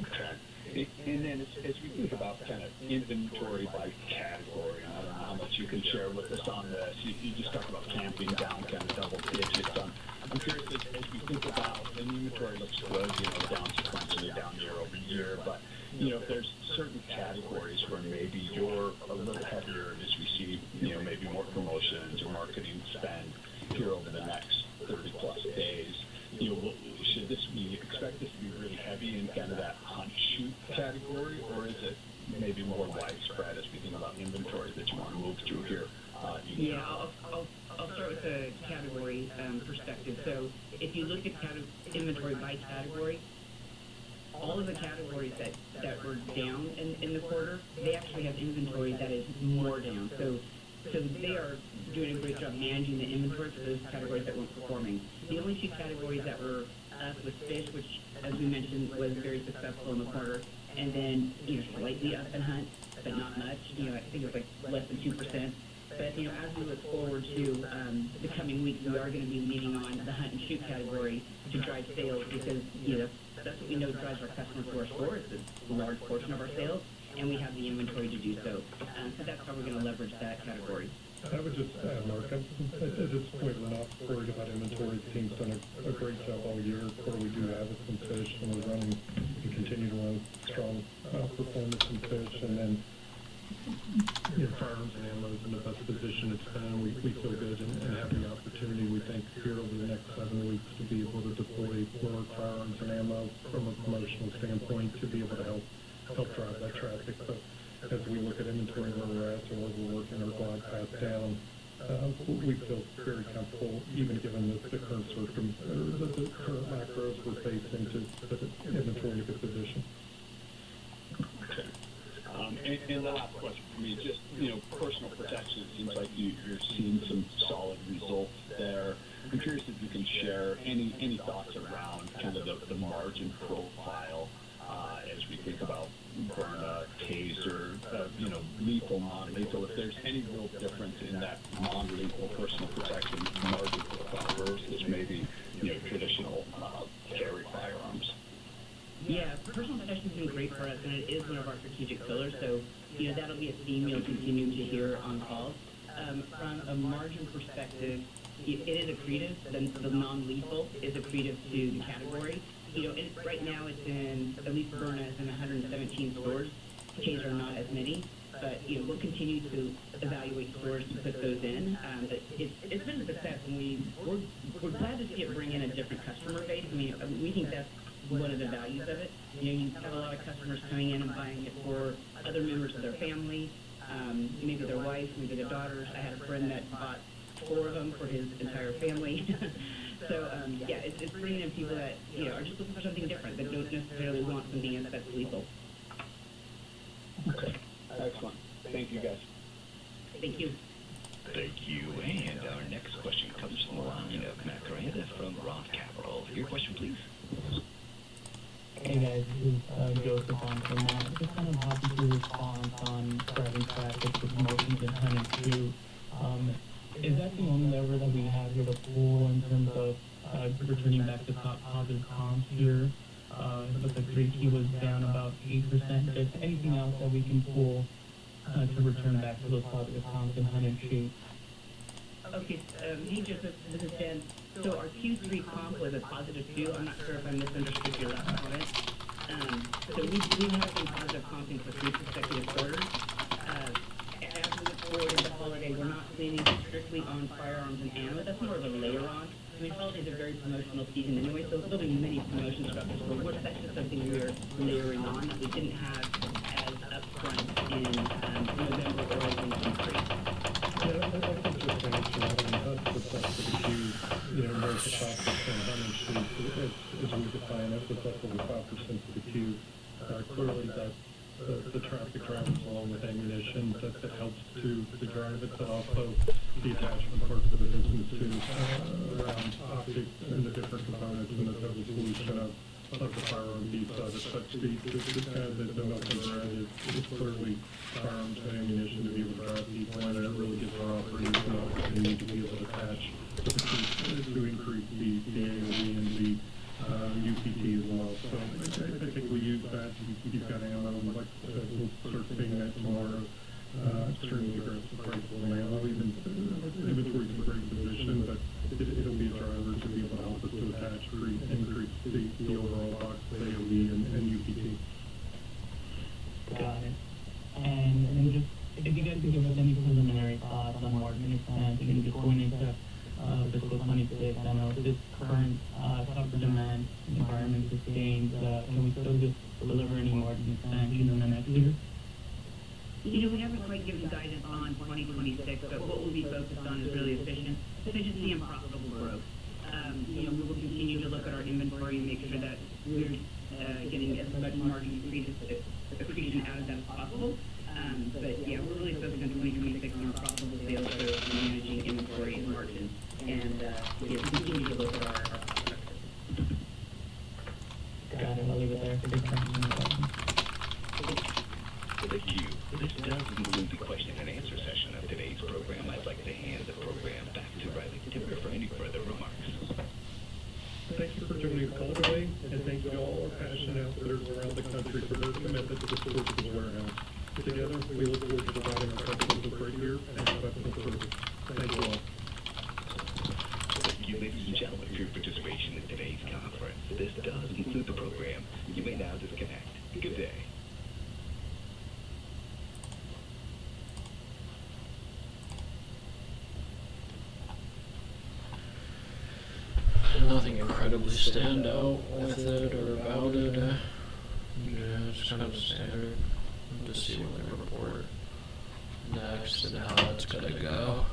Okay. And then as we think about kind of inventory by category, I don't know how much you can share with us on this. You just talked about camping down kind of double digits. I'm curious as we think about, and inventory looks good, you know, down sequentially, down year over year, but, you know, if there's certain categories where maybe you're a little heavier as we see, you know, maybe more promotions or marketing spend here over the next 30 plus days, you know, should this be, expect this to be really heavy in kind of that hunt shoot category, or is it maybe more widespread as we think about inventory that you want to move through here? Yeah, I'll start with the category perspective. So if you look at inventory by category, all of the categories that were down in the quarter, they actually have inventory that is more down. So they are doing a great job managing the inventory for those categories that weren't performing. The only two categories that were up was fish, which, as we mentioned, was very successful in the quarter, and then, you know, slightly up in hunt, but not much. You know, I think it was like less than 2%. But, you know, as we look forward to the coming weeks, we are going to be leaning on the hunt and shoot category to drive sales because, you know, that's what we know drives our customers to our store. It's a large portion of our sales, and we have the inventory to do so. So that's how we're going to leverage that category. I would just add, Mark, at this point, we're not worried about inventory. The team's done a great job all year. What we do have is some fish, and we're running and continue to run strong performance in fish. And then, you know, firearms and ammo is in the best position it's been. We feel good and have the opportunity, we think, here over the next 7 weeks to be able to deploy more firearms and ammo from a promotional standpoint to be able to help drive that traffic. But as we look at inventory where we're at and where we're working our glide path down, we feel very comfortable, even given the current the current macros we're facing, to put inventory in a good position. Okay. And the last question for me, just, you know, personal protection, it seems like you're seeing some solid results there. I'm curious if you can share any thoughts around kind of the margin profile as we think about Byrna, Taser, you know, lethal, non-lethal, if there's any real difference in that non-lethal personal protection margin profile versus maybe, you know, traditional carry firearms. Yeah, personal protection has been great for us, and it is one of our strategic pillars. So, you know, that'll be a theme you'll continue to hear on calls. From a margin perspective, it is accretive. The non-lethal is accretive to the category. You know, right now it's in, at least Byrna is in 117 stores. Taser not as many, but, you know, we'll continue to evaluate stores to put those in. But it's been a success, and we're glad to see it bring in a different customer base. I mean, we think that's one of the values of it. You know, you have a lot of customers coming in and buying it for other members of their family, maybe their wife, maybe their daughters. I had a friend that bought 4 of them for his entire family. So, yeah, it's bringing in people that, you know, are just looking for something different, that don't necessarily want something that's lethal. Okay, excellent. Thank you, guys. Thank you. Thank you. And our next question comes from the line of Matt Coranda from Roth Capital. Your question, please. Hey guys, this is Joseph on for Matt. Just kind of happy to respond on driving traffic to promotions and hunting too. Is that the only lever that we have here to pull in terms of returning back to positive comps here? It looks like 3Q was down about 8%. Just anything else that we can pull to return back to those positive comps and hunt and shoot? Okay, hey Joseph, this is Jen. So our Q3 comp was a positive 2. I'm not sure if I misunderstood your last comment. So we have been positive comping for 3 consecutive quarters. As we look forward into holiday, we're not leaning strictly on firearms and ammo. That's more of a later on. I mean, holidays are very promotional season anyway, so there'll be many promotions throughout the store. That's just something we're layering on that we didn't have as upfront in November or early in Q3. Yeah, think just to answer that, I mean, that's the stuff that the queue, north of 5% Hunting Street, as we define it, was up over 5% of the queue. Clearly, that's the traffic travels along with ammunition that helps to drive it, but also the attachment parts of the business too, around optics and the different components and the total solution of the firearm piece of it. But the milk and bread is clearly firearms and ammunition to be able to drive people in, and it really gives our operators an opportunity to be able to attach to increase the AOV and the UPT as well. So I think we use that. You've got ammo, like we'll start seeing that tomorrow. Extremely aggressive prices on ammo. Even inventory's in great position, but it'll be a driver to be able to help us to attach, increase the overall box AOV and UPT. Got it. And just, if you guys could give us any preliminary thoughts on margin expansion, just going into fiscal 26, I know if this current tougher demand environment sustains, can we still just deliver any margin expansion in the next year? We haven't quite given guidance on 2026, but what we'll be focused on is really efficiency and profitable growth. We will continue to look at our inventory and make sure that we're getting as much margin accretion out of that as possible. But yeah, we're really focused on 2026 on our profitable sales growth and managing inventory and margin, and continue to look at our Got it. I'll leave it there. Thank you. This does conclude the question and answer session of today's program. I'd like to hand the program back to Riley Timber for any further remarks. Thank you for joining the call today, and thank you to all our passionate outfitters around the country for their commitment to the Sportsman's Warehouse. Together, we look forward to providing our customers with great gear and exceptional service. Thank you all. Thank you, ladies and gentlemen, for your participation in today's conference. This does conclude the program. You may now disconnect. Good day. Nothing incredibly stand out with it or about it. Yeah, it's kind of standard. Just see what they report next and how it's gonna go.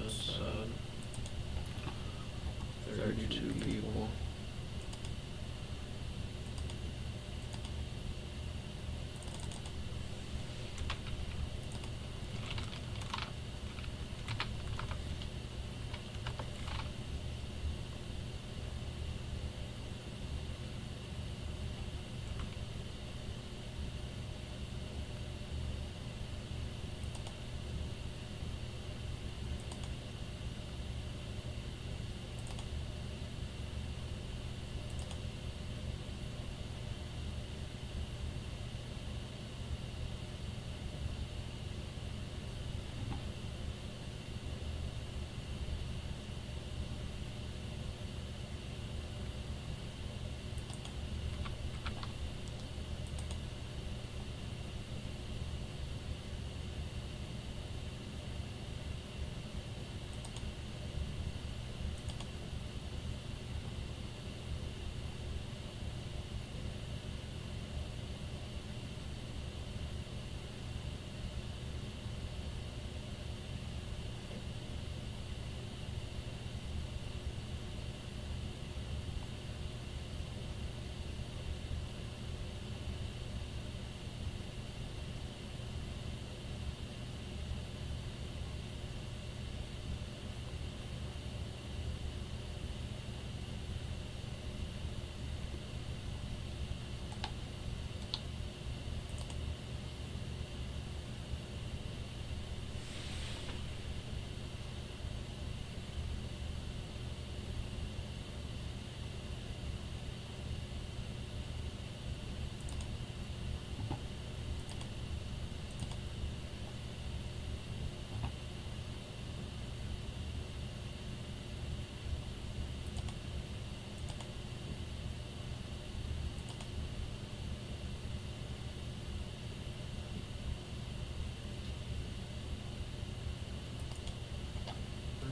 Just 32 people.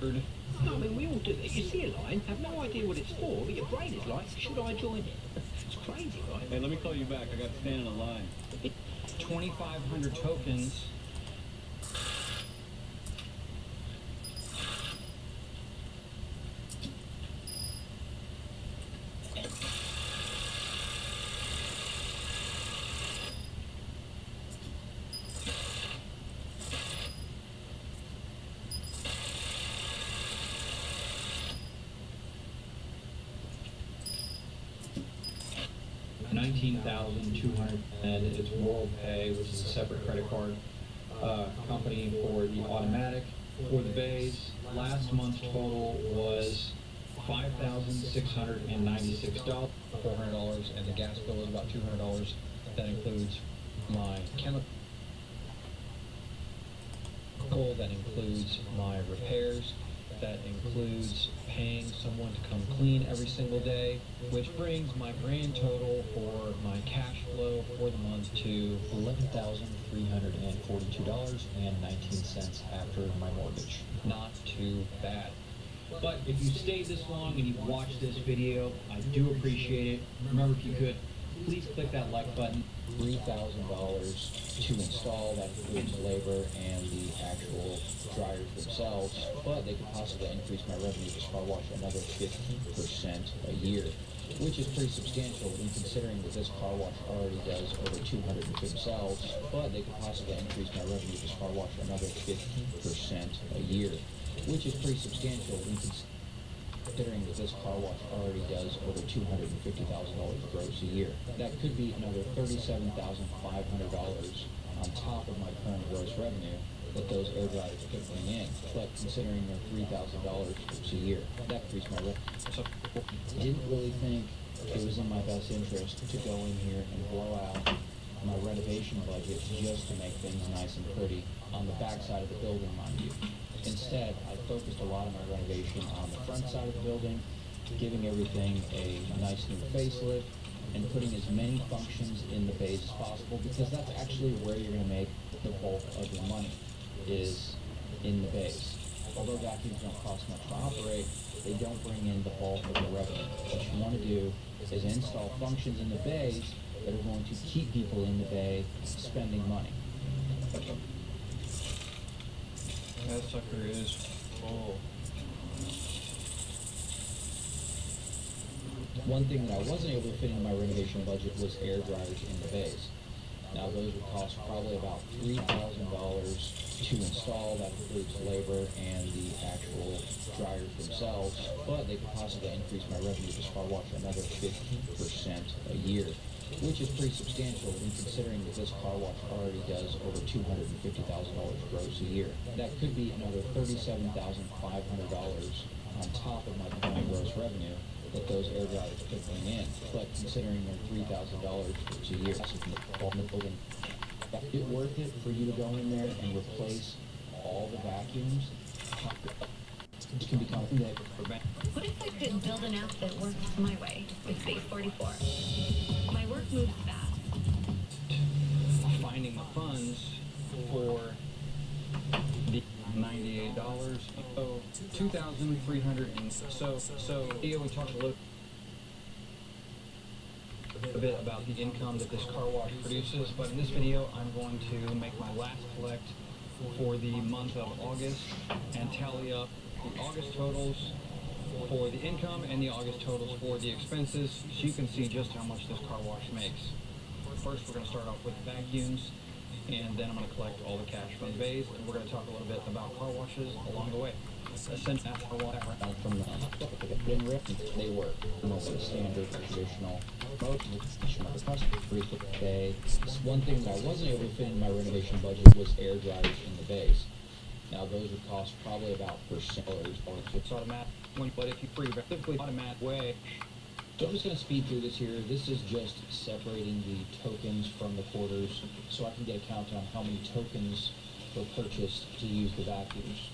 No, I mean, we all do it. You see a line, have no idea what it's for, but your brain is like, should I join it? It's crazy, right? Hey, let me call you back. I got to stand in a line. 2,500 tokens. $19,200, and it's WorldPay, which is a separate credit card company for the automatic. For the bays, last month's total was $5,696, $400, and the gas bill is about $200. That includes my chemical, that includes my repairs, that includes paying someone to come clean every single day, which brings my grand total for my cash flow for the month to $11,342.19 after my mortgage. Not too bad. But if you stayed this long and you've watched this video, I do appreciate it. Remember, if you could, please click that like button. $3,000 to install, that includes labor and the actual dryers themselves, but they could possibly increase my revenue to car wash another 15% a year, which is pretty substantial when considering that this car wash already does over 250 themselves, but they could possibly increase my revenue to car wash another 15% a year, which is pretty substantial when considering that this car wash already does over $250,000 gross a year. That could be another $37,500 on top of my current gross revenue that those air dryers could bring in. But considering they're $3,000 a year, that increased my revenue. So I didn't really think it was in my best interest to go in here and blow out my renovation budget just to make things nice and pretty on the back side of the building, mind you. Instead, I focused a lot of my renovation on the front side of the building, giving everything a nice new facelift, and putting as many functions in the bays as possible, because that's actually where you're going to make the bulk of your money, is in the bays. Although vacuums don't cost much to operate, they don't bring in the bulk of the revenue. What you want to do is install functions in the bays that are going to keep people in the bay spending money. That sucker is full. One thing that I wasn't able to fit into my renovation budget was air dryers in the bays. Now those would cost probably about $3,000 to install. That includes labor and the actual dryers themselves, but they could possibly increase my revenue to car wash another 15% a year, which is pretty substantial when considering that this car wash already does over $250,000 gross a year. That could be another $37,500 on top of my current gross revenue that those air dryers could bring in. But considering they're $3,000 a year, is it worth it for you to go in there and replace all the vacuums? It can become that. What if I could build an app that works my way with Base 44? My work moves fast. Finding the funds for the $98, so $2,300, and so here we talked a little bit about the income that this car wash produces, but in this video I'm going to make my last collect for the month of August and tally up the August totals for the income and the August totals for the expenses, so you can see just how much this car wash makes. First, we're going to start off with vacuums, and then I'm going to collect all the cash from the bays, and we're going to talk a little bit about car washes along the way. Essentially, that's how from the they work. Most standard, traditional, bay. One thing that I wasn't able to fit in my renovation budget was air dryers in the bays. Now those would cost probably about $1. It's automatic, but if you typically automatic way. So I'm just going to speed through this here. This is just separating the tokens from the quarters, so I can get a count on how many tokens were purchased to use the vacuums.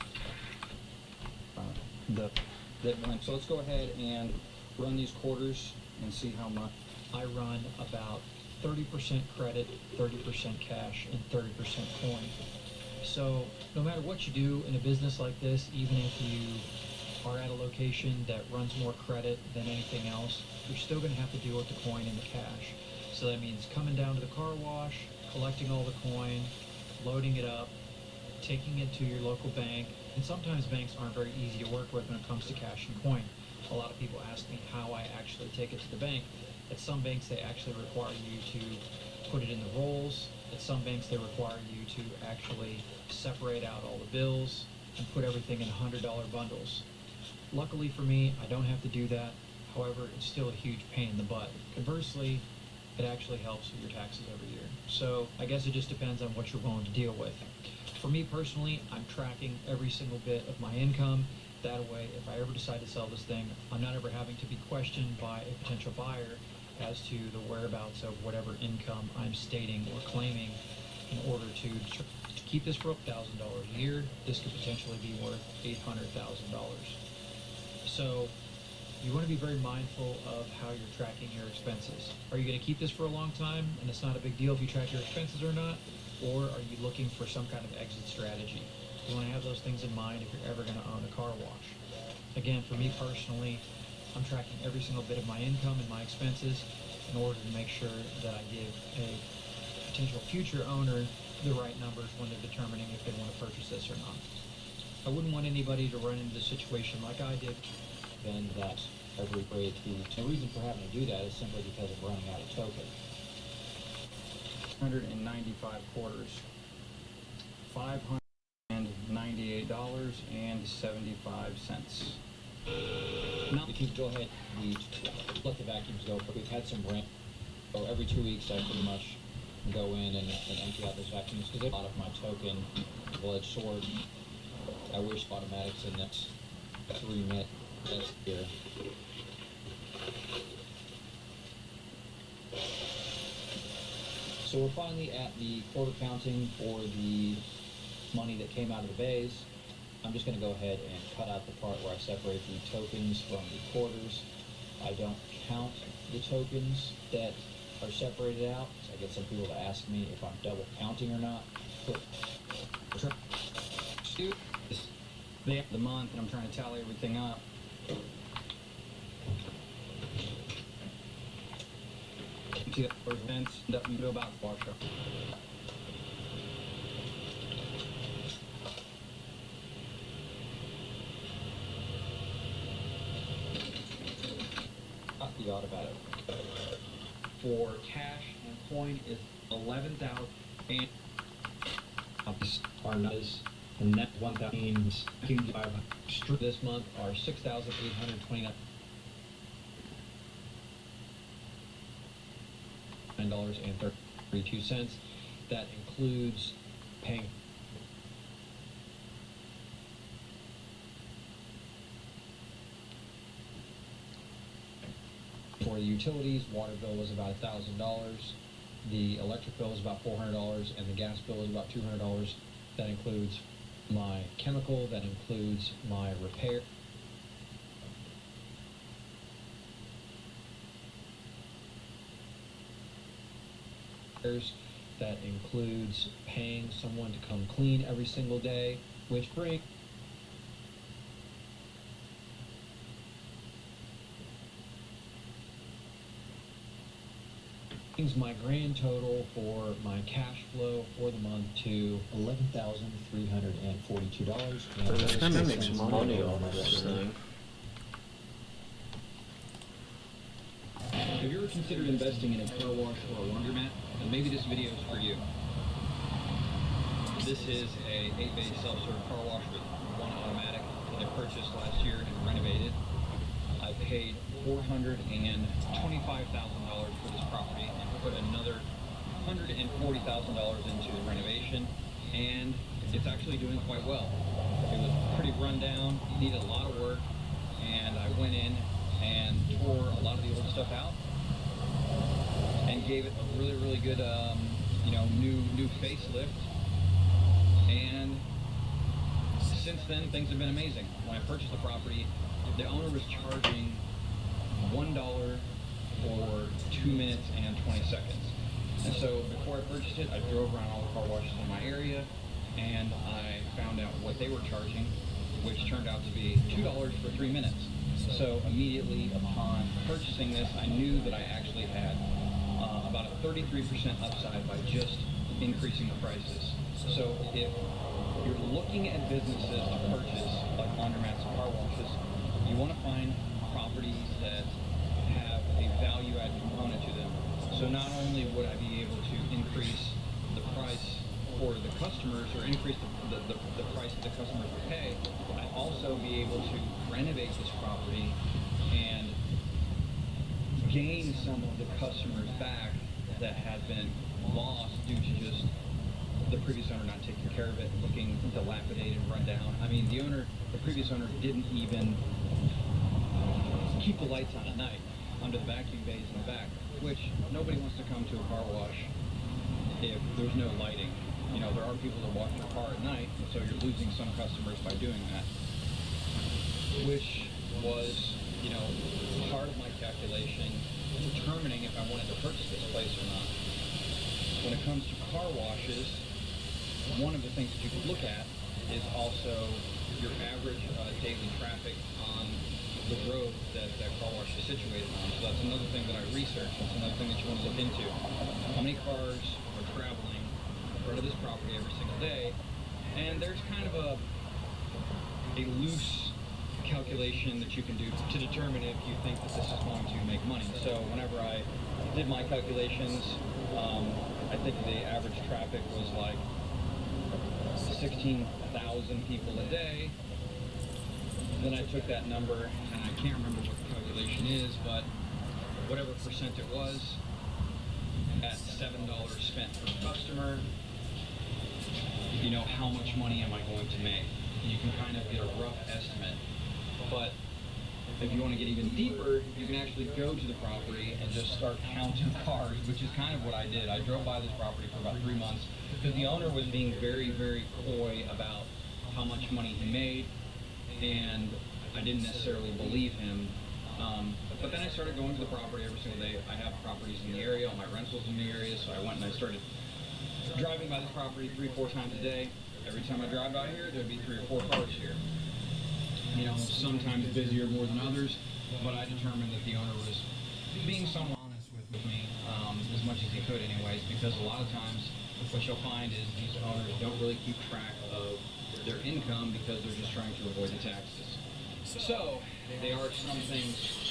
So let's go ahead and run these quarters and see how much. I run about 30% credit, 30% cash, and 30% coin. So no matter what you do in a business like this, even if you are at a location that runs more credit than anything else, you're still going to have to deal with the coin and the cash. So that means coming down to the car wash, collecting all the coin, loading it up, taking it to your local bank. And sometimes banks aren't very easy to work with when it comes to cash and coin. A lot of people ask me how I actually take it to the bank. At some banks, they actually require you to put it in the rolls. At some banks, they require you to actually separate out all the bills and put everything in $100 bundles. Luckily for me, I don't have to do that. However, it's still a huge pain in the butt. Conversely, it actually helps with your taxes every year. So I guess it just depends on what you're willing to deal with. For me personally, I'm tracking every single bit of my income. That way, if I ever decide to sell this thing, I'm not ever having to be questioned by a potential buyer as to the whereabouts of whatever income I'm stating or claiming in order to keep this for $1,000 a year. This could potentially be worth $800,000. So you want to be very mindful of how you're tracking your expenses. Are you going to keep this for a long time and it's not a big deal if you track your expenses or not? Or are you looking for some kind of exit strategy? You want to have those things in mind if you're ever going to own a car wash. Again, for me personally, I'm tracking every single bit of my income and my expenses in order to make sure that I give a potential future owner the right numbers when they're determining if they want to purchase this or not. I wouldn't want anybody to run into the situation like I did. Then that every breakthrough. The reason for having to do that is simply because of running out of token. 195 quarters, $598.75. Now, if you go ahead, we let the vacuums go. We've had some rain, so every 2 weeks I pretty much go in and empty out those vacuums because a lot of my token bled short. I wish automatics in next 3 minutes. That's here. So we're finally at the quarter counting for the money that came out of the bays. I'm just going to go ahead and cut out the part where I separate the tokens from the quarters. I don't count the tokens that are separated out. So I get some people to ask me if I'm double counting or not. The month, and I'm trying to tally everything up. See that first events, that you know about wash up. The automatic for cash and coin is 11,000 and our numbers and net 1,500 this month are 6,829 $9.32. That includes paying for the utilities. Water bill was about $1,000. The electric bill is about $400, and the gas bill is about $200. That includes my chemical. That includes my repair. That includes paying someone to come clean every single day, which brings my grand total for my cash flow for the month to $11,342. This guy makes money on this thing. Have you ever considered investing in a car wash or a laundromat? Then maybe this video is for you. This is a 8-bay self-serve car wash with 1 automatic that I purchased last year and renovated. I paid $425,000 for this property and put another $140,000 into the renovation, and it's actually doing quite well. It was pretty run down, needed a lot of work, and I went in and tore a lot of the old stuff out and gave it a really, really good, new facelift. And since then, things have been amazing. When I purchased the property, the owner was charging $1 for 2 minutes and 20 seconds. And so before I purchased it, I drove around all the car washes in my area, and I found out what they were charging, which turned out to be $2 for 3 minutes. So immediately upon purchasing this, I knew that I actually had about a 33% upside by just increasing the prices. So if you're looking at businesses to purchase, like laundromats and car washes, you want to find properties that have a value-add component to them. So not only would I be able to increase the price for the customers, or increase the price that the customers would pay, I'd also be able to renovate this property and gain some of the customers back that had been lost due to just the previous owner not taking care of it, looking dilapidated, run down. I mean, the previous owner didn't even keep the lights on at night under the vacuum bays in the back, which nobody wants to come to a car wash if there's no lighting. You know, there are people that wash their car at night, and so you're losing some customers by doing that, which was, you know, part of my calculation determining if I wanted to purchase this place or not. When it comes to car washes, one of the things that you could look at is also your average daily traffic on the road that car wash is situated on. So that's another thing that I researched. That's another thing that you want to look into. How many cars are traveling in front of this property every single day? And there's kind of a loose calculation that you can do to determine if you think that this is going to make money. So whenever I did my calculations, I think the average traffic was like 16,000 people a day. Then I took that number, and I can't remember what the calculation is, but whatever percent it was, at $7 spent per customer, you know, how much money am I going to make? And you can kind of get a rough estimate. But if you want to get even deeper, you can actually go to the property and just start counting cars, which is kind of what I did. I drove by this property for about 3 months because the owner was being very, very coy about how much money he made, and I didn't necessarily believe him. But then I started going to the property every single day. I have properties in the area, all my rentals in the area, so I went and I started driving by this property 3-4 times a day. Every time I drive by here, there'd be 3 or 4 cars here. You know, sometimes busier more than others, but I determined that the owner was being somewhat honest with me, as much as he could anyways, because a lot of times what you'll find is these owners don't really keep track of their income because they're just trying to avoid the taxes. So, they are some things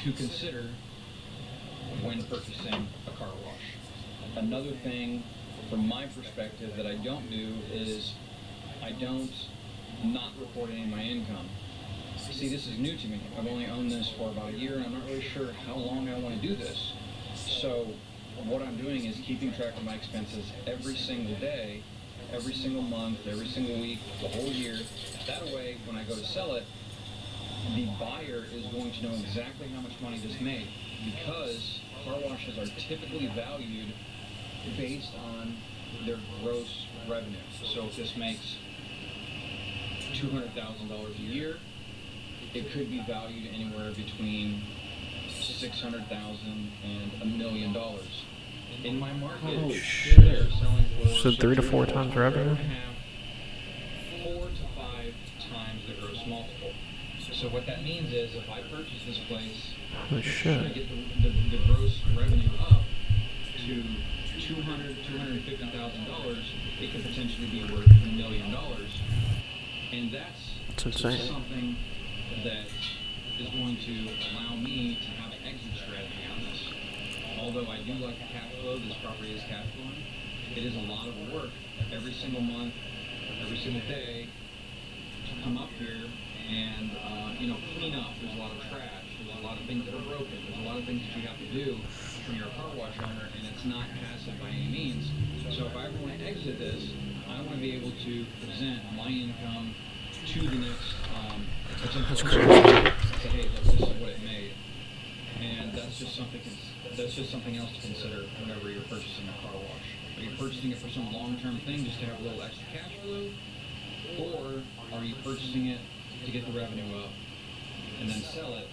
to consider when purchasing a car wash. Another thing from my perspective that I don't do is I don't not report any of my income. See, this is new to me. I've only owned this for about a year, and I'm not really sure how long I want to do this. So what I'm doing is keeping track of my expenses every single day, every single month, every single week, the whole year. That way, when I go to sell it, the buyer is going to know exactly how much money this made, because car washes are typically valued based on their gross revenue. So if this makes $200,000 a year, it could be valued anywhere between $600,000 and $1 million. In my market, Oh, they're shit. selling for So 3 to 4 times revenue? 4 to 5 times the gross multiple. So what that means is, if I purchase this place, Holy shit. to get the gross revenue up to $250,000, it could potentially be worth $1 million. And that's insane. something that is going to allow me to have an exit strategy on this. Although I do like the cash flow, this property is cash flowing, it is a lot of work every single month, every single day to come up here and clean up. There's a lot of trash, there's a lot of things that are broken, there's a lot of things that you have to do when you're a car wash owner, and it's not passive by any means. So if I ever want to exit this, I want to be able to present my income to the next That's potential crazy. customer and say, hey, this is what it made. And that's just something else to consider whenever you're purchasing a car wash. Are you purchasing it for some long-term thing just to have a little extra cash flow? Or are you purchasing it to get the revenue up and then sell it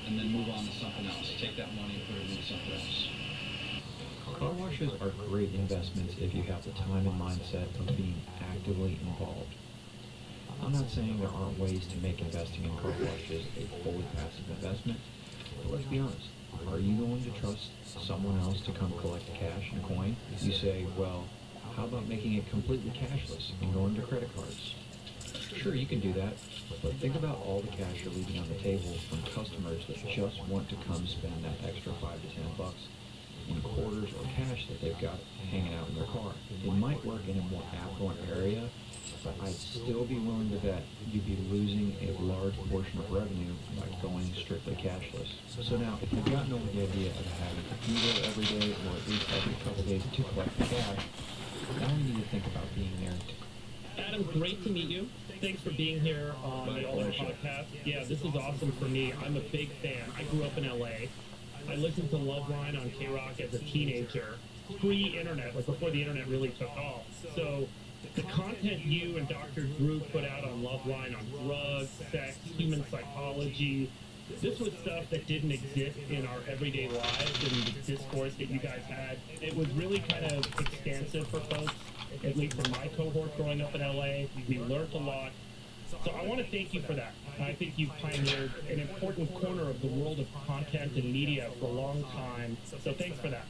and then move on to something else? Take that money and put it into something else. Car washes are great investments if you have the time and mindset of being actively involved. I'm not saying there aren't ways to make investing in car washes a fully passive investment, but let's be honest. Are you going to trust someone else to come collect cash and coin? You say, well, how about making it completely cashless and going to credit cards? Sure, you can do that, but think about all the cash you're leaving on the table from customers that just want to come spend that extra $5 to $10 in quarters or cash that they've got hanging out in their car. It might work in a more affluent area, but I'd still be willing to bet you'd be losing a large portion of revenue by going strictly cashless. So now, if you've gotten over the idea of having to be there every day or at least every couple days to collect the cash, now we need to think about being there to Adam, great to meet you. Thanks for being here on the All In podcast. Yeah, this is awesome for me. I'm a big fan. I grew up in LA. I listened to Loveline on K-Rock as a teenager, pre-internet, like before the internet really took off. So the content you and Dr. Drew put out on Loveline on drugs, sex, human psychology, this was stuff that didn't exist in our everyday lives and the discourse that you guys had. It was really kind of expansive for folks, at least in my cohort growing up in LA. We learned a lot. So I want to thank you for that. I think you've pioneered an important corner of the world of content and media for a long time. So thanks for that.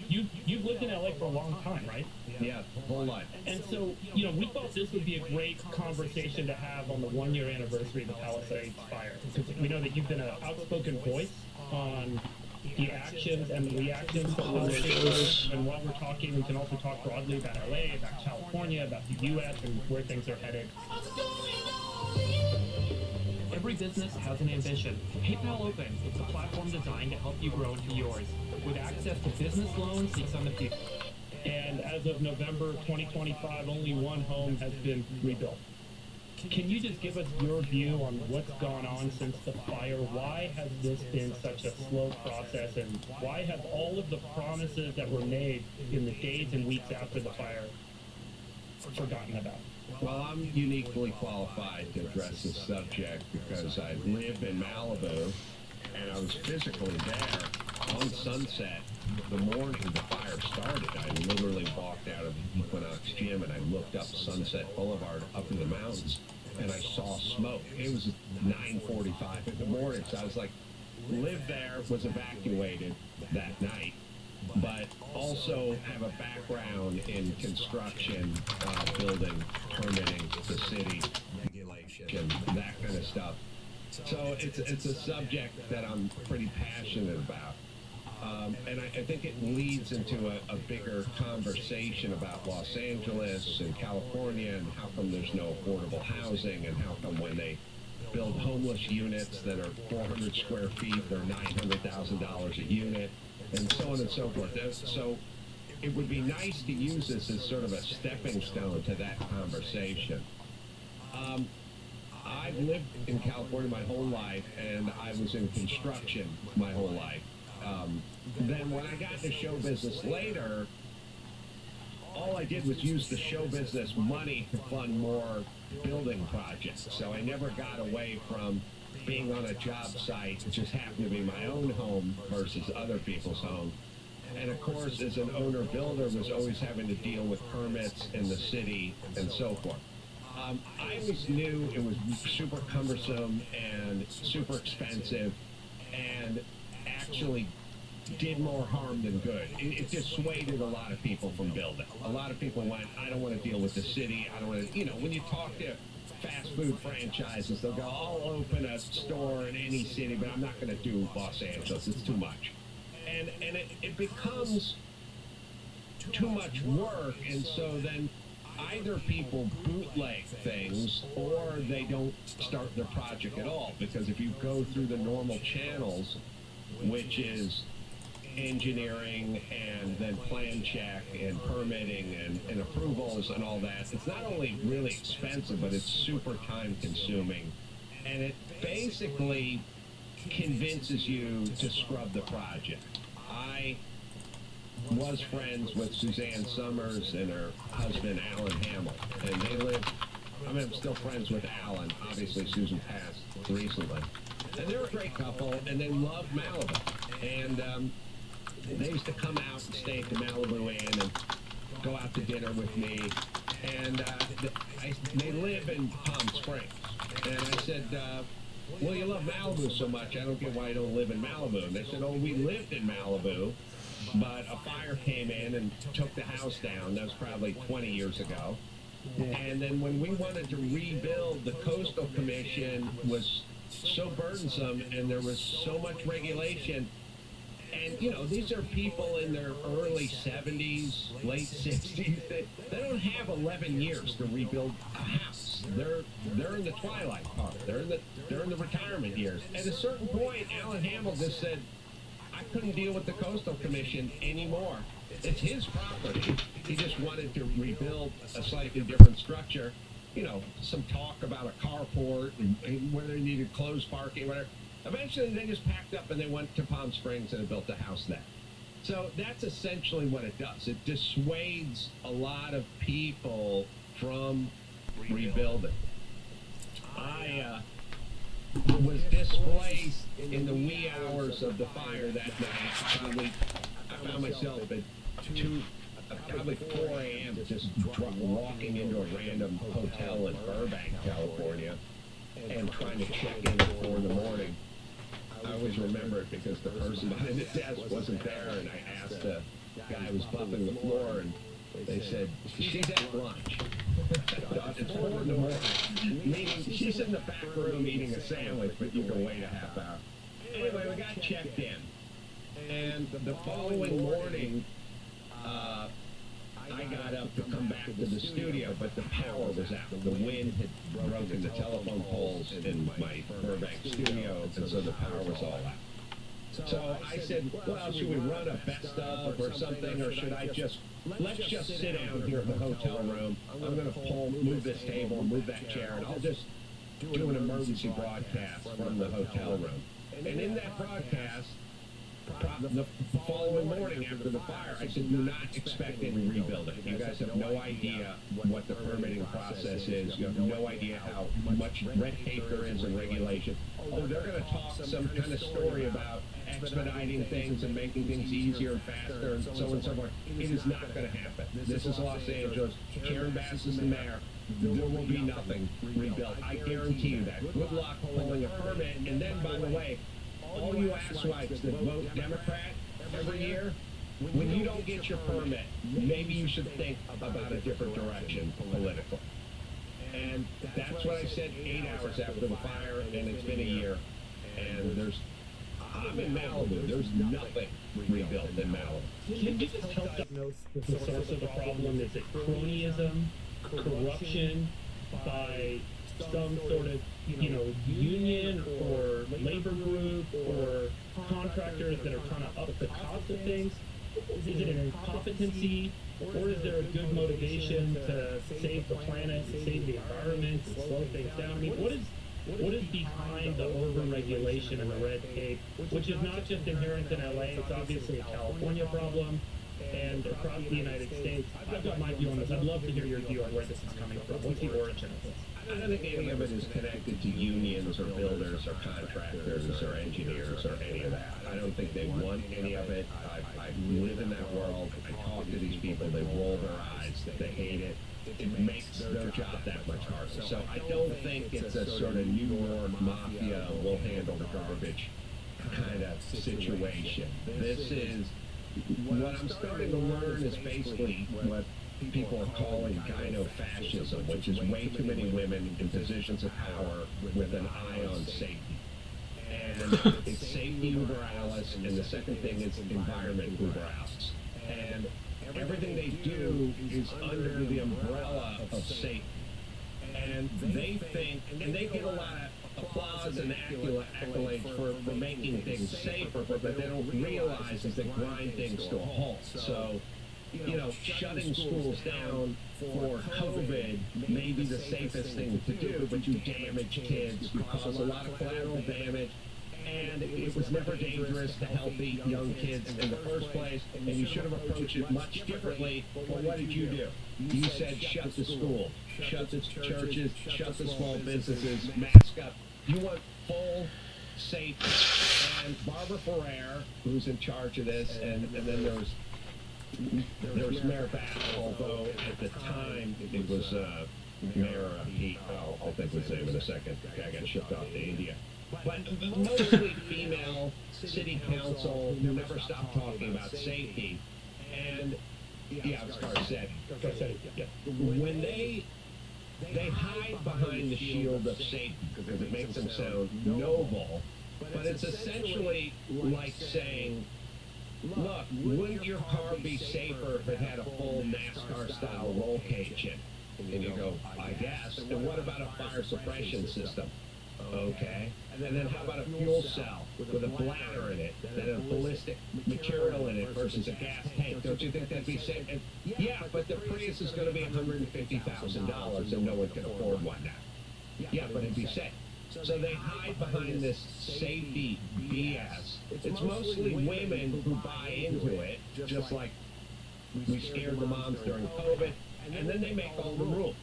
You've lived in LA for a long time, right? Yeah, whole life. And so, we thought this would be a great conversation to have on the 1-year anniversary of the Palisades fire. Because we know that you've been an outspoken voice on the actions and the reactions to Palisades. And while we're talking, we can also talk broadly about LA, about California, about the U.S., and where things are headed. Every business has an ambition. PayPal Open is a platform designed to help you grow into yours, with access to business loans on the future. And as of November 2025, only one home has been rebuilt. Can you just give us your view on what's gone on since the fire? Why has this been such a slow process, and why have all of the promises that were made in the days and weeks after the fire forgotten about? Well, I'm uniquely qualified to address this subject because I live in Malibu and I was physically there on Sunset the morning the fire started. I literally walked out of the Equinox Gym and I looked up Sunset Boulevard up in the mountains and I saw smoke. It was 9:45 in the morning, so I was like, live there, was evacuated that night, but also have a background in construction, building, permitting, the city, regulation, that kind of stuff. So it's a subject that I'm pretty passionate about. And I think it leads into a bigger conversation about Los Angeles and California and how come there's no affordable housing and how come when they build homeless units that are 400 square feet, they're $900,000 a unit, and so on and so forth. So it would be nice to use this as sort of a stepping stone to that conversation. I've lived in California my whole life, and I was in construction my whole life. Then when I got into show business later, all I did was use the show business money to fund more building projects. So I never got away from being on a job site. It just happened to be my own home versus other people's home. And of course, as an owner-builder, was always having to deal with permits in the city and so forth. I always knew it was super cumbersome and super expensive and actually did more harm than good. It dissuaded a lot of people from building. A lot of people went, I don't want to deal with the city. I don't want to, when you talk to fast food franchises, they'll go, I'll open a store in any city, but I'm not going to do Los Angeles. It's too much. And it becomes too much work, and so then either people bootleg things or they don't start their project at all, because if you go through the normal channels, which is engineering and then plan check and permitting and approvals and all that, it's not only really expensive, but it's super time consuming, and it basically convinces you to scrub the project. I was friends with Suzanne Summers and her husband Alan Hamill, and they live, I'm still friends with Alan. Obviously Susan passed recently, and they're a great couple and they love Malibu. And they used to come out and stay at the Malibu Inn and go out to dinner with me. And they live in Palm Springs. And I said, well, you love Malibu so much, I don't get why you don't live in Malibu. And they said, oh, we lived in Malibu, but a fire came in and took the house down. That was probably 20 years ago. And then when we wanted to rebuild, the Coastal Commission was so burdensome and there was so much regulation. And, you know, these are people in their early 70s, late 60s. They don't have 11 years to rebuild a house. They're in the twilight part. They're in the retirement years. At a certain point, Alan Hamill just said, I couldn't deal with the Coastal Commission anymore. It's his property. He just wanted to rebuild a slightly different structure. You know, some talk about a carport and whether they needed closed parking, whatever. Eventually, they just packed up and they went to Palm Springs and built a house there. So that's essentially what it does. It dissuades a lot of people from rebuilding. I was displaced in the wee hours of the fire that night. I found myself at probably 4 a.m. just walking into a random hotel in Burbank, California, and trying to check in at 4 in the morning. I always remember it because the person behind the desk wasn't there, and I asked the guy who was buffing the floor, and they said, she's at lunch. It's 4 in the morning. Meaning, she's in the back room eating a sandwich, but you can wait a half hour. Anyway, we got checked in. And the following morning, I got up to come back to the studio, but the power was out. The wind had broken the telephone poles in my Burbank studio, and so the power was all out. So I said, well, should we run a best of or something, or should I let's just sit down here in the hotel room. I'm going to move this table, move that chair, and I'll just do an emergency broadcast from the hotel room. And in that broadcast, the following morning after the fire, I said, do not expect any rebuilding. You guys have no idea what the permitting process is. You have no idea how much red tape there is in regulation. Oh, they're going to talk some kind of story about expediting things and making things easier and faster and so on and so forth. It is not going to happen. This is Los Angeles. Karen Bass is the mayor. There will be nothing rebuilt. I guarantee you that. Good luck pulling a permit. And then, by the way, all you asswipes that vote Democrat every year, when you don't get your permit, maybe you should think about a different direction politically. And that's what I said 8 hours after the fire, and it's been a year. And I'm in Malibu. There's nothing rebuilt in Malibu. Can you just help diagnose the source of the problem? Is it cronyism, corruption by some sort of, union or labor group or contractors that are trying to up the cost of things? Is it an incompetency, or is there a good motivation to save the planet, and save the environment, and slow things down? I mean, what is behind the over-regulation and the red tape, which is not just inherent in LA, it's obviously a California problem, and across the United States? I've got my view on this. I'd love to hear your view on where this is coming from. What's the origin of this? I don't think any of it is connected to unions or builders or contractors or engineers or any of that. I don't think they want any of it. I live in that world. I talk to these people. They roll their eyes. They hate it. It makes their job that much harder. So I don't think it's a sort of New York mafia, we'll handle the garbage kind of situation. This is, what I'm starting to learn is basically what people are calling gyno-fascism, which is way too many women in positions of power with an eye on safety. And it's safety uber alles, and the second thing is environment uber alles. And everything they do is under the umbrella of safety. And they think, and they get a lot of applause and accolades for making things safer, but they don't realize is they grind things to a halt. So, shutting schools down for COVID may be the safest thing to do, but you damage kids, you cause a lot of collateral damage, and it was never dangerous to healthy young kids in the first place, and you should have approached it much differently. But what did you do? You said shut the school, shut the churches, shut the small businesses, mask up. You want full safety. And Barbara Ferrer, who's in charge of this, and then there's Mayor Battle, although at the time it was Mayor Pete, I'll think of his name in a second. The guy got shipped off to India. But mostly female city council who never stopped talking about safety. And yeah, it was Garcetti. Yeah. When they hide behind the shield of safety because it makes them sound noble, but it's essentially like saying, look, wouldn't your car be safer if it had a full NASCAR-style roll cage in? And you go, I guess. And what about a fire suppression system? Okay. And then how about a fuel cell with a bladder in it, then a ballistic material in it versus a gas tank? Don't you think that'd be safe? And yeah, but the Prius is going to be $150,000 and no one can afford one now. Yeah, but it'd be safe. So they hide behind this safety BS. It's mostly women who buy into it, just like we scared the moms during COVID, and then they make all the rules.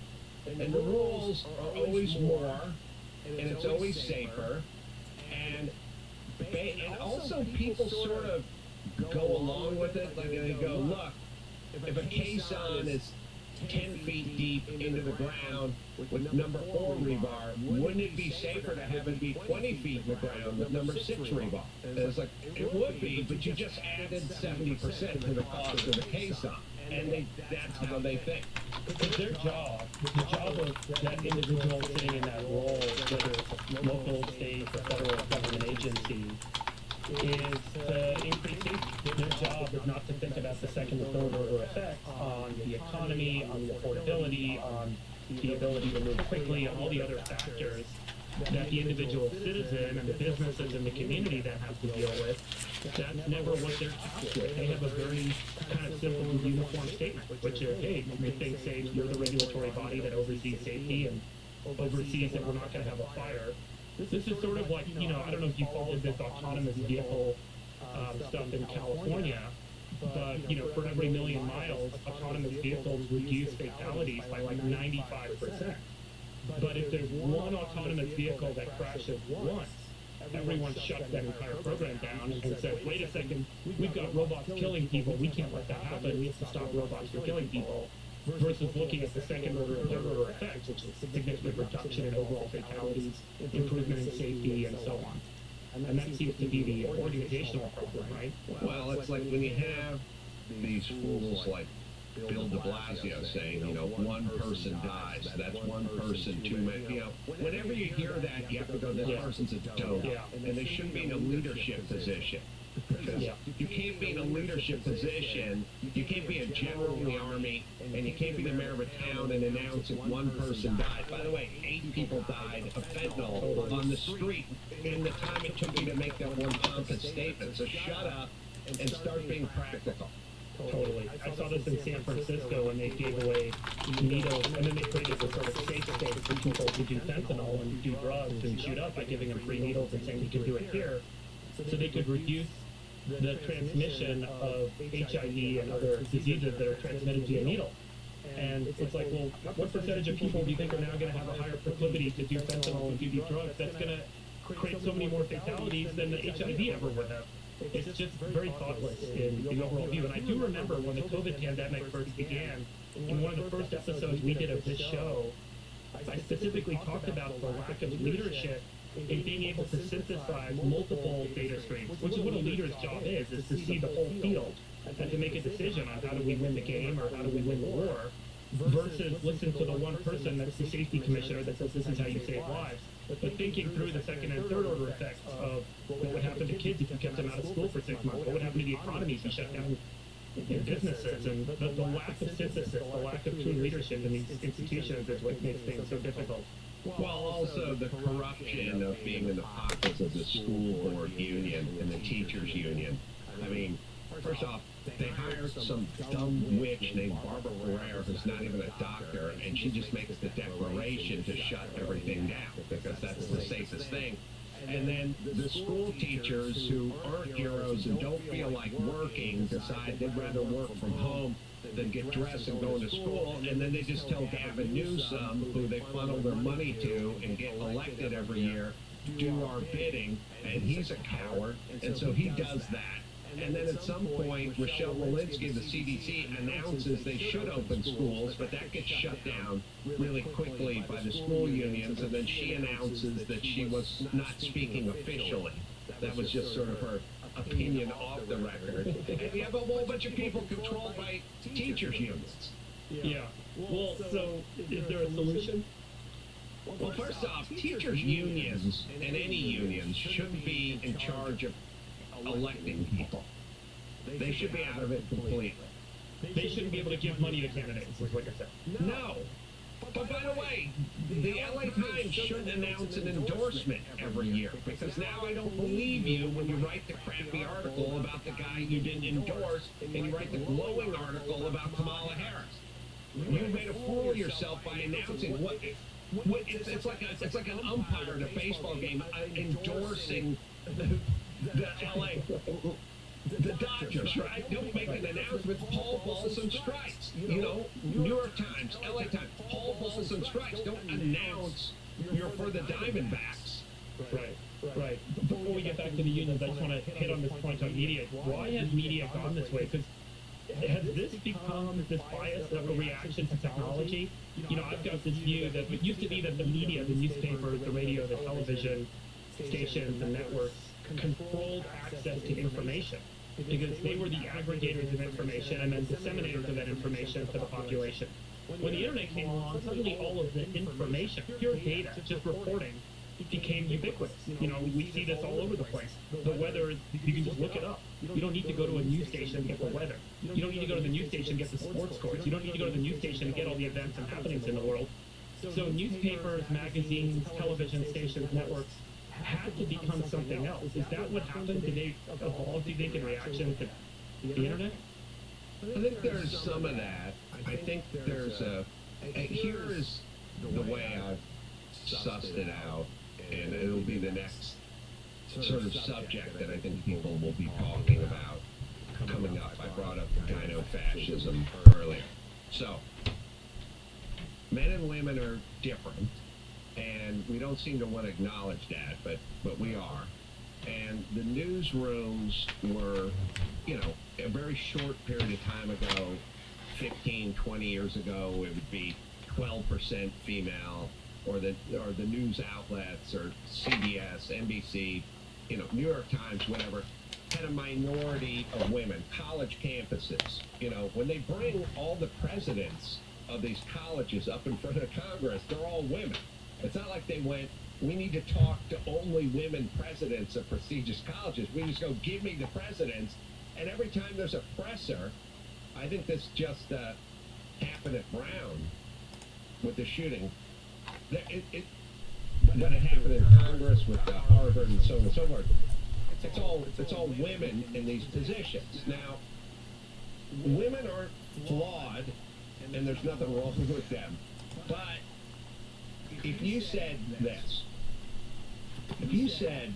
And the rules are always more, and it's always safer, and also people sort of go along with it, like they go, look, if a caisson is 10 feet deep into the ground with number 4 rebar, wouldn't it be safer to have it be 20 feet in the ground with number 6 rebar? And it's like, it would be, but you just added 70% to the cost of the caisson. And that's how they think. It's their job, the job of that individual sitting in that role, whether it's a local, state, or federal government agency, is to increase safety. Their job is not to think about the second or third order effects on the economy, on the affordability, on the ability to move quickly, on all the other factors that the individual citizen and the businesses and the community that have to deal with. That's never what they're tasked with. They have a very kind of simple and uniform statement, which is, hey, make things safe. You're the regulatory body that oversees safety and oversees that we're not going to have a fire. This is sort of like, I don't know if you followed this autonomous vehicle stuff in California, but, for every million miles, autonomous vehicles reduce fatalities by like 95%. But if there's one autonomous vehicle that crashes once, everyone shuts that entire program down and says, wait a second, we've got robots killing people, we can't let that happen, we have to stop robots from killing people, versus looking at the second order and third order effects, which is significant reduction in overall fatalities, improvement in safety, and so on. And that seems to be the organizational problem, right? Well, it's like when you have these fools like Bill de Blasio saying, one person dies, that's one person too many. Whenever you hear that, you have to go, this person's a dope, and they shouldn't be in a leadership position. Because you can't be in a leadership position, you can't be a general in the army, and you can't be the mayor of a town and announce if one person died. By the way, 8 people died of fentanyl on the street in the time it took you to make that one pompous statement. So shut up and start being practical. Totally. I saw this in San Francisco when they gave away needles, and then they created this sort of safe space for people to do fentanyl and do drugs and shoot up by giving them free needles and saying you can do it here, so they could reduce the transmission of HIV and other diseases that are transmitted via needle. And it's like, well, what percentage of people do you think are now going to have a higher proclivity to do fentanyl and do these drugs? That's going to create so many more fatalities than the HIV ever would have. It's just very thoughtless in the overall view. And I do remember when the COVID pandemic first began, in one of the first episodes we did of this show, I specifically talked about the lack of leadership in being able to synthesize multiple data streams, which is what a leader's job is to see the whole field and to make a decision on how do we win the game or how do we win the war, versus listen to the one person that's the safety commissioner that says this is how you save lives. But thinking through the second and third order effects of what would happen to kids if you kept them out of school for 6 months, what would happen to the economy if you shut down businesses, and the lack of synthesis, the lack of true leadership in these institutions is what makes things so difficult. Well, also the corruption of being in the pockets of the school board union and the teachers union. I mean, first off, they hired some dumb witch named Barbara Ferrer, who's not even a doctor, and she just makes the declaration to shut everything down because that's the safest thing. And then the school teachers who aren't heroes and don't feel like working decide they'd rather work from home than get dressed and go into school, and then they just tell Gavin Newsom, who they funnel their money to and get elected every year, do our bidding, and he's a coward, and so he does that. And then at some point, Rochelle Walensky, the CDC, announces they should open schools, but that gets shut down really quickly by the school unions, and then she announces that she was not speaking officially. That was just sort of her opinion off the record. And you have a whole bunch of people controlled by teachers' unions. Yeah. Well, so is there a solution? Well, first off, teachers' unions and any unions shouldn't be in charge of electing people. They should be out of it completely. They shouldn't be able to give money to candidates, is what you're saying. No. But by the way, the LA Times shouldn't announce an endorsement every year, because now I don't believe you when you write the crappy article about the guy you didn't endorse, and you write the glowing article about Kamala Harris. You made a fool of yourself by announcing what it's like an umpire in a baseball game endorsing the LA, the Dodgers, right? Don't make an announcement. Paul balls and strikes. You know, New York Times, LA Times. Paul balls and strikes. Don't announce you're for the Diamondbacks. Right. Before we get back to the unions, I just want to hit on this point on media. Why has media gone this way? Because has this become this bias of a reaction to technology? You know, I've got this view that it used to be that the media, the newspapers, the radio, the television stations and networks controlled access to information because they were the aggregators of information and then disseminators of that information to the population. When the internet came along, suddenly all of the information, pure data, just reporting, became ubiquitous. You know, we see this all over the place. The weather, you can just look it up. You don't need to go to a news station to get the weather. You don't need to go to the news station to get the sports scores. You don't need to go to the news station to get all the events and happenings in the world. So newspapers, magazines, television stations, networks had to become something else. Is that what happened? Did they evolve, do you think, in reaction to the internet? I think there's some of that. I think there's here is the way I've sussed it out, and it'll be the next sort of subject that I think people will be talking about coming up. I brought up gyno-fascism earlier. So, men and women are different, and we don't seem to want to acknowledge that, but we are. And the newsrooms were, you know, a very short period of time ago, 15, 20 years ago, it would be 12% female, or the news outlets, or CBS, NBC, you know, New York Times, whatever, had a minority of women. College campuses, you know, when they bring all the presidents of these colleges up in front of Congress, they're all women. It's not like they went, we need to talk to only women presidents of prestigious colleges. We just go, give me the presidents. And every time there's a presser, I think this just happened at Brown with the shooting. But it happened in Congress with Harvard and so on and so forth. It's all women in these positions. Now, women aren't flawed, and there's nothing wrong with them. But if you said this, if you said,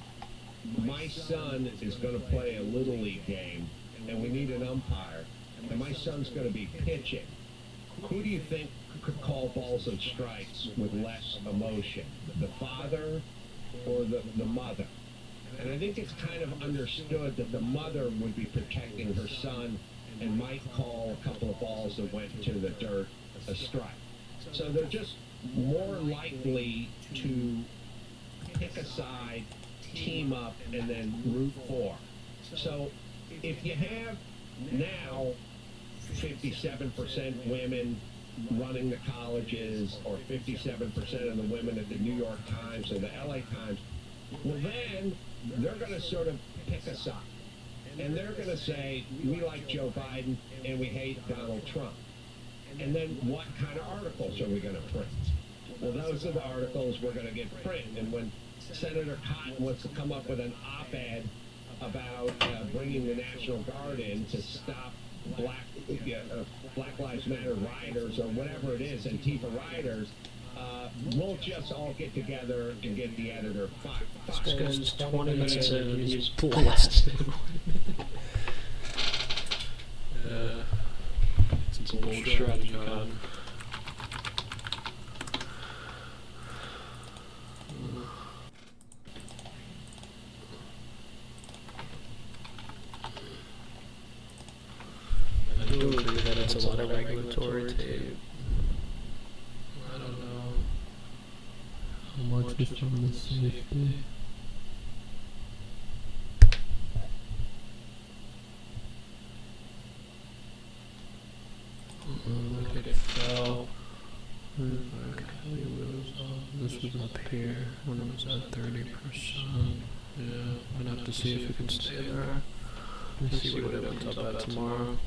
my son is going to play a Little League game, and we need an umpire, and my son's going to be pitching, who do you think could call balls and strikes with less emotion? The father or the mother? And I think it's kind of understood that the mother would be protecting her son and might call a couple of balls that went to the dirt a strike. So they're just more likely to pick a side, team up, and then root for. So if you have now 57% women running the colleges, or 57% of the women at the New York Times or the LA Times, well then they're going to sort of pick a side. And they're going to say, we like Joe Biden and we hate Donald Trump. And then what kind of articles are we going to print? Well, those are the articles we're going to get print. And when Senator Cotton wants to come up with an op-ed about bringing the National Guard in to stop Black Lives Matter rioters, or whatever it is, Antifa rioters, we'll just all get together and get the editor This guy's 20 minutes in, he's blasted. It's a bold strategy, Con. a lot of regulatory tape. I don't know how much is from the safety. Look at it fell. This was up here when it was at 30%. Yeah, I'm gonna have to see if it can stay there. Let me see what it opens up at tomorrow.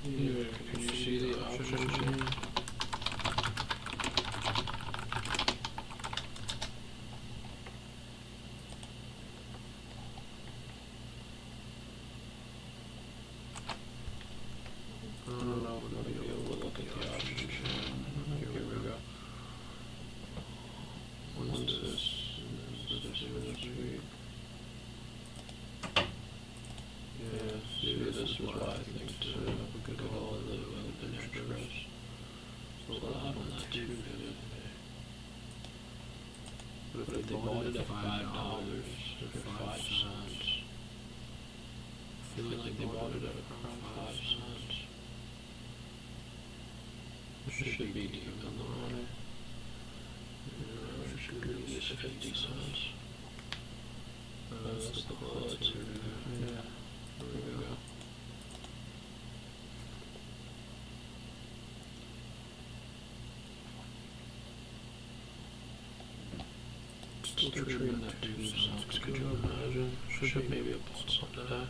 Here, can you see the options here? I don't know if we'll be able to look at the options here. Here we go. What's this? Yeah, see, this is what I think too. We could go all the way with the interest. So a lot on that too. But if they bought it at $5 or 5 cents, I feel like they bought it at around 5 cents. It should be even on it. It should be at least 50 cents. That's the quality. Yeah. There we go. Still trading that 2 cents. Could you imagine? Should maybe have bought some today.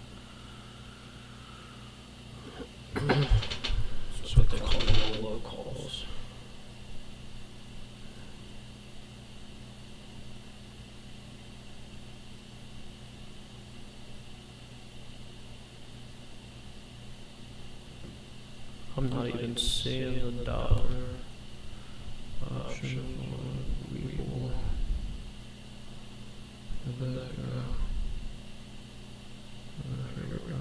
That's what they call low calls. I'm not even seeing the dollar option on Webull. Where'd that go? Here we go.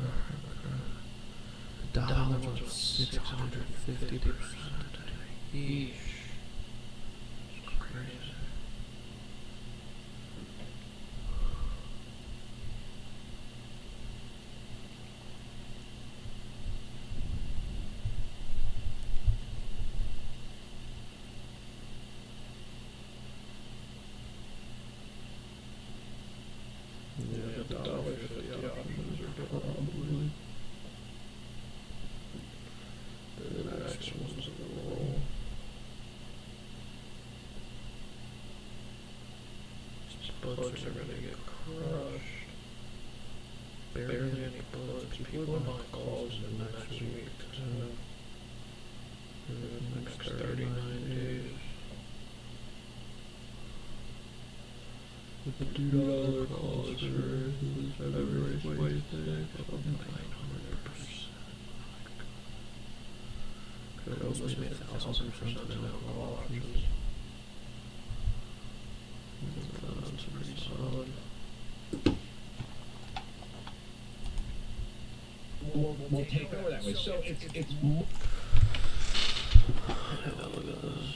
The dollar was 650%. Yeesh. It's crazy. Yeah, the dollar 50 options are probably. The next one's a roll. These puts are gonna get crushed. Barely any puts. People are buying calls in the next week. The next 39 days. With the $2 calls for February's Wednesday, up 900%. Could almost be 1,000% of the call options. That's pretty solid. We'll take over that way. So it's Yeah, look at this.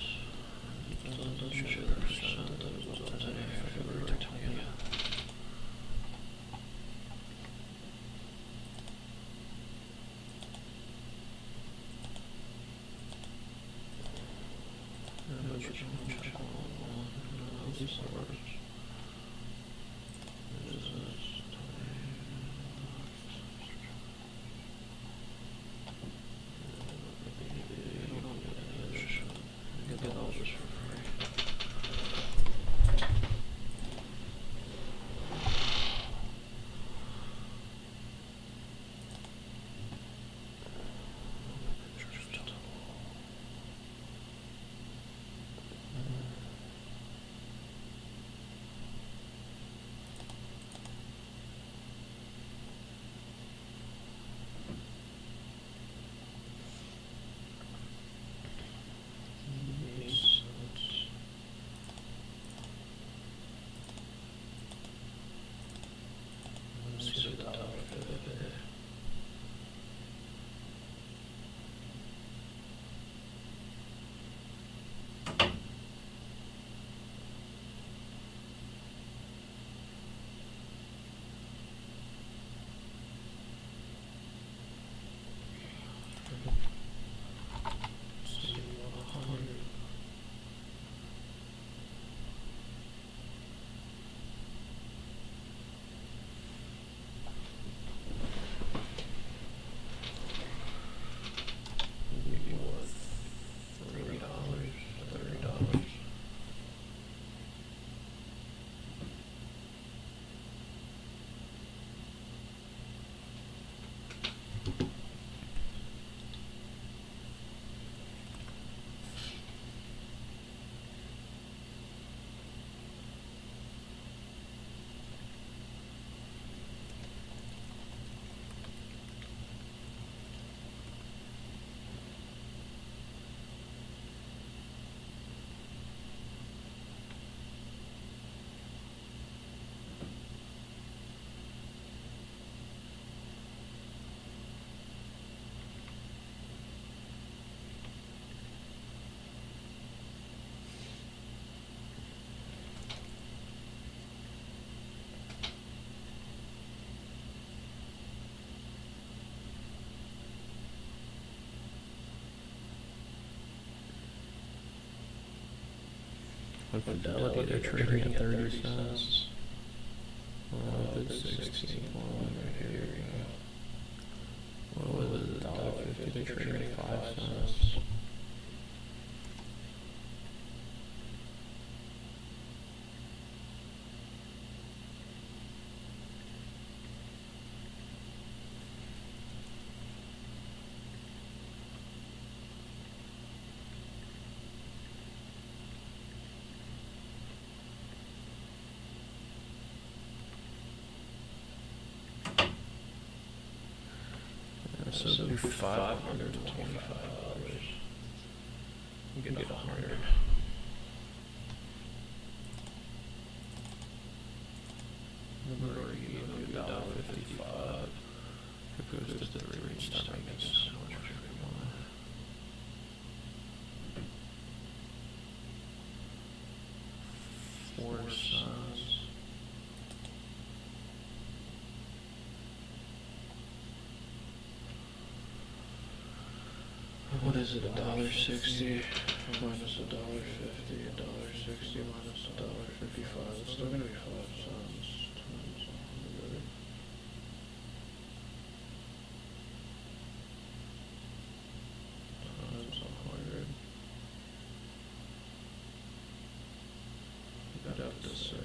On Fidelity, they're trading at 30 cents. It's 16. Here we go. What was it? $1.50. They're trading at 5 cents. So it'll be $525. You can get 100. Number $1.55. If it goes to 3, we start making so much money. $4 cents. What is it? $1.60 minus $1.50, $1.60 minus $1.55. It's still gonna be 5 cents times 100 times 100. You'd have to say.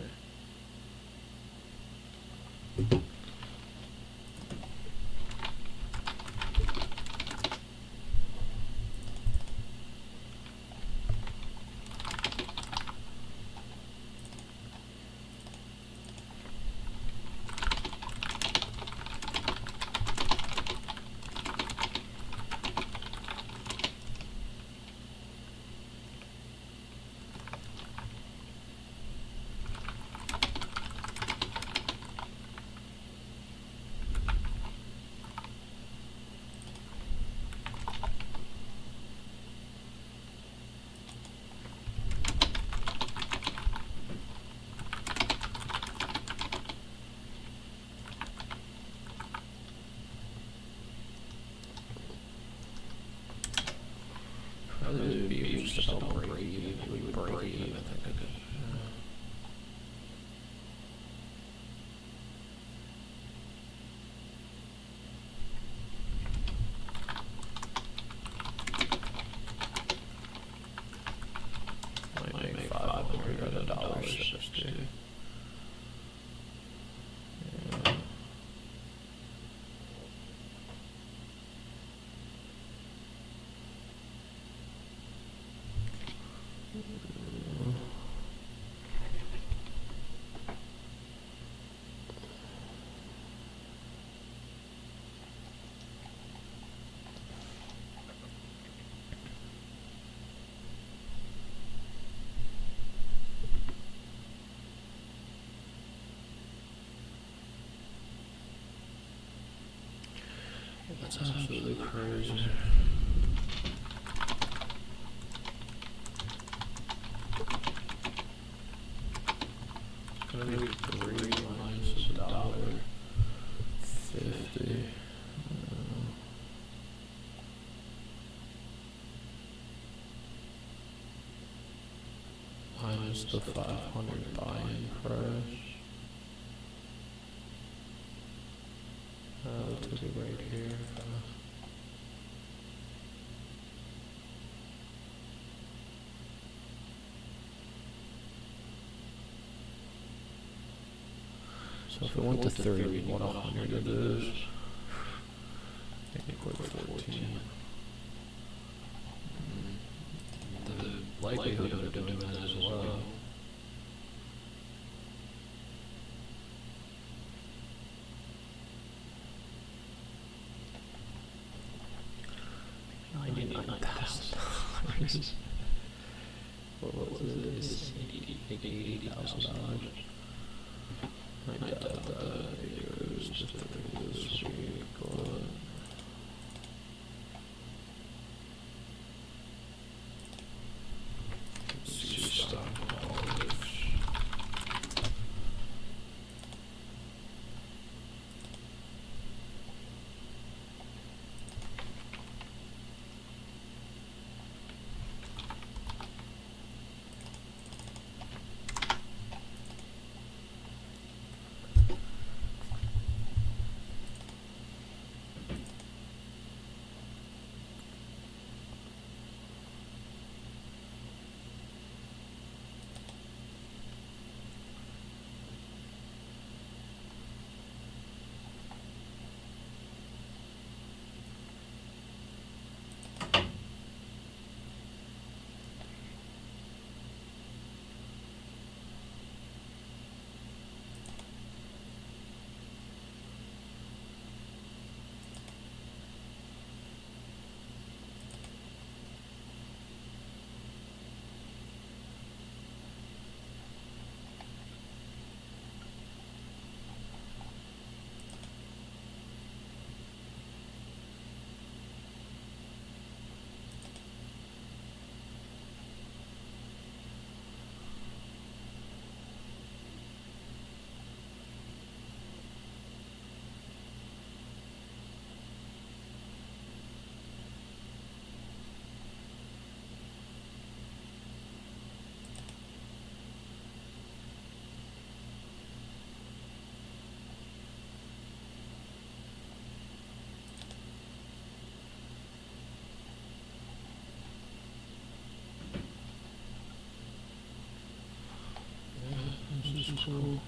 That's absolutely crazy. It's gonna be 3 minus $1.50. Minus the 500 buy-in price. We'll take it right here. So if it went to 30, we'd want 100 of those. Make it quick 14. The likelihood of doing that as well. $99,000. What was it? It's $80,000. I doubt that it goes to 30 this week, but let's see stock knowledge. This is cool.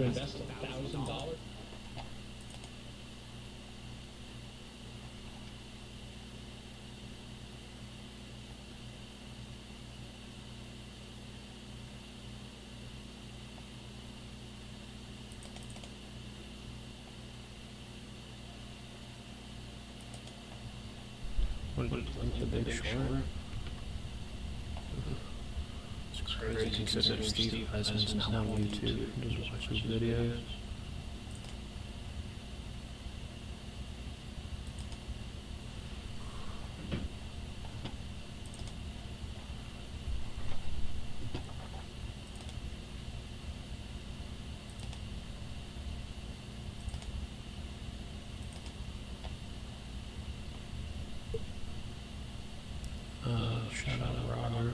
invest $1,000. What the Big Short? It's crazy considering Steve Eisman's now on YouTube and just watch his videos. Shout out Robert.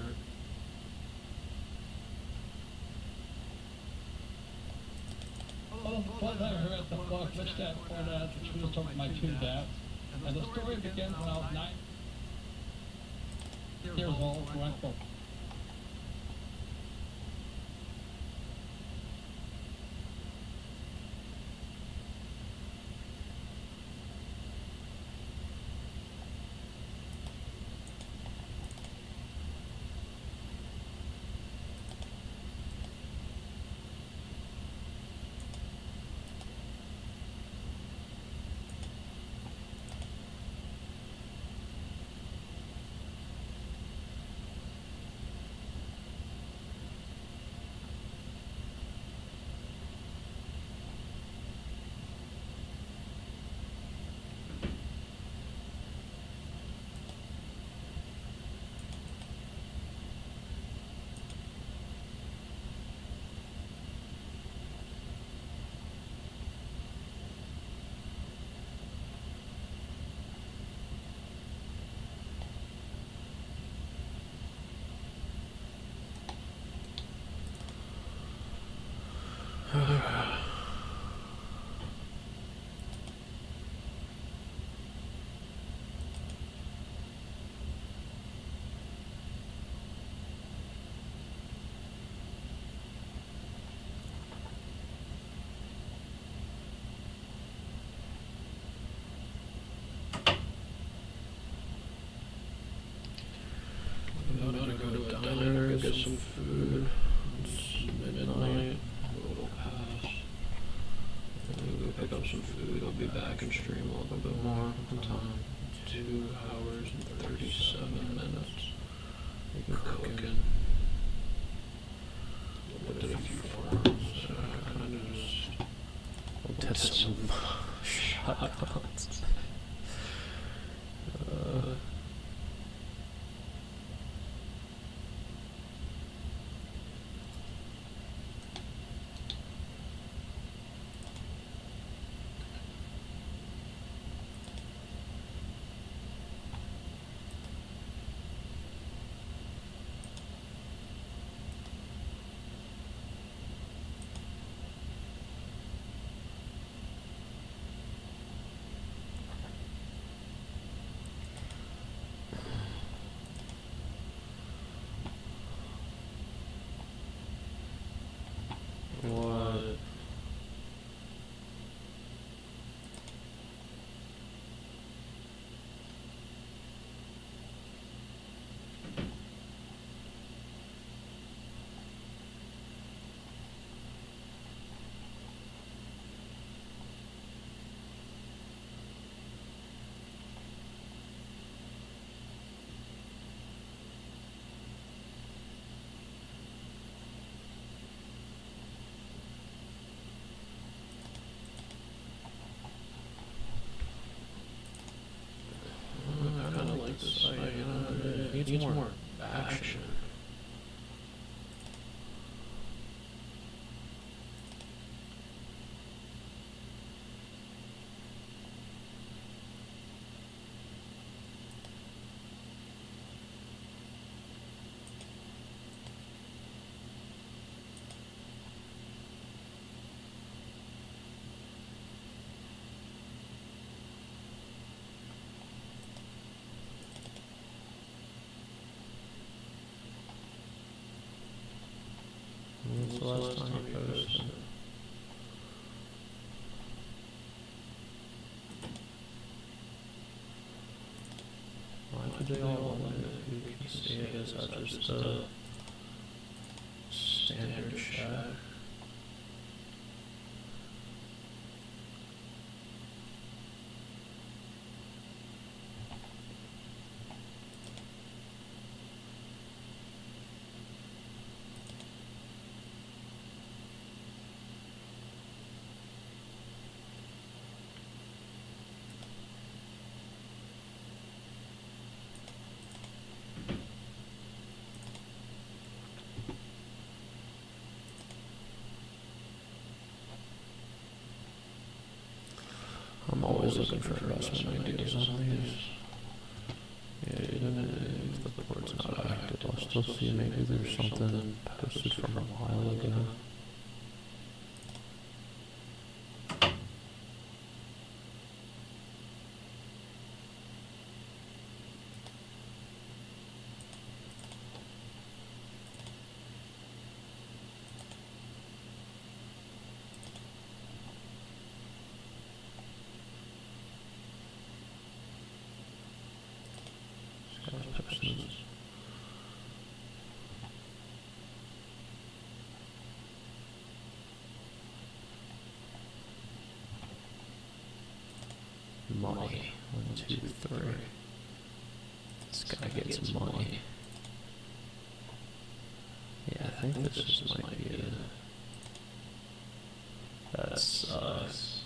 Well, what I heard at the fuck, which dad pointed out that she was talking to my two dads. And the story begins when I was 9 years old, went from I'm gonna go to a diner, get some food. It's midnight. We'll pass. I'm gonna go pick up some food. I'll be back and stream a little bit more on time. 2 hours and 37 minutes. I'm cooking. Looked at a few forums. So I kind of just looked at some shotguns. What? I kind of like this fight, you know, it needs more action. they all limit who can see it? Is that just a standard check? I'm always looking for investment ideas on these. Yeah, even if the board's not active, I'll still see maybe there's something posted from a while ago. Money. 1, 2, 3. This guy gets money. Yeah, I think this just might be it. That sucks.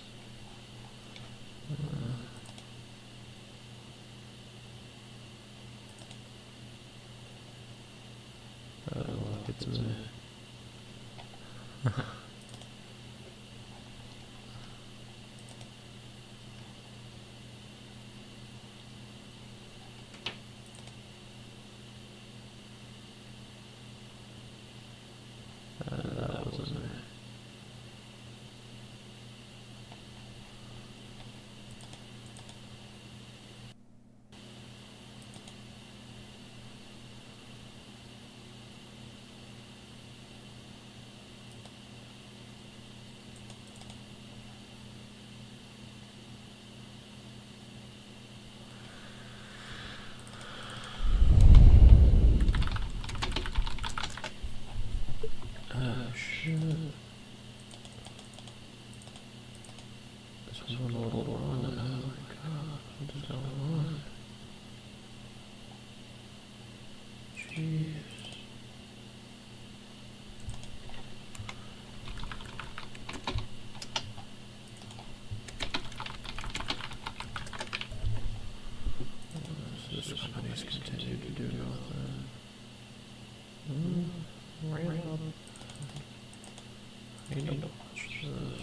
Oh, look, it's me. That wasn't me. Shit. This was a little run. Oh my god, what is going on? Jeez. So this company's continued to do nothing. Right up. I need to watch this.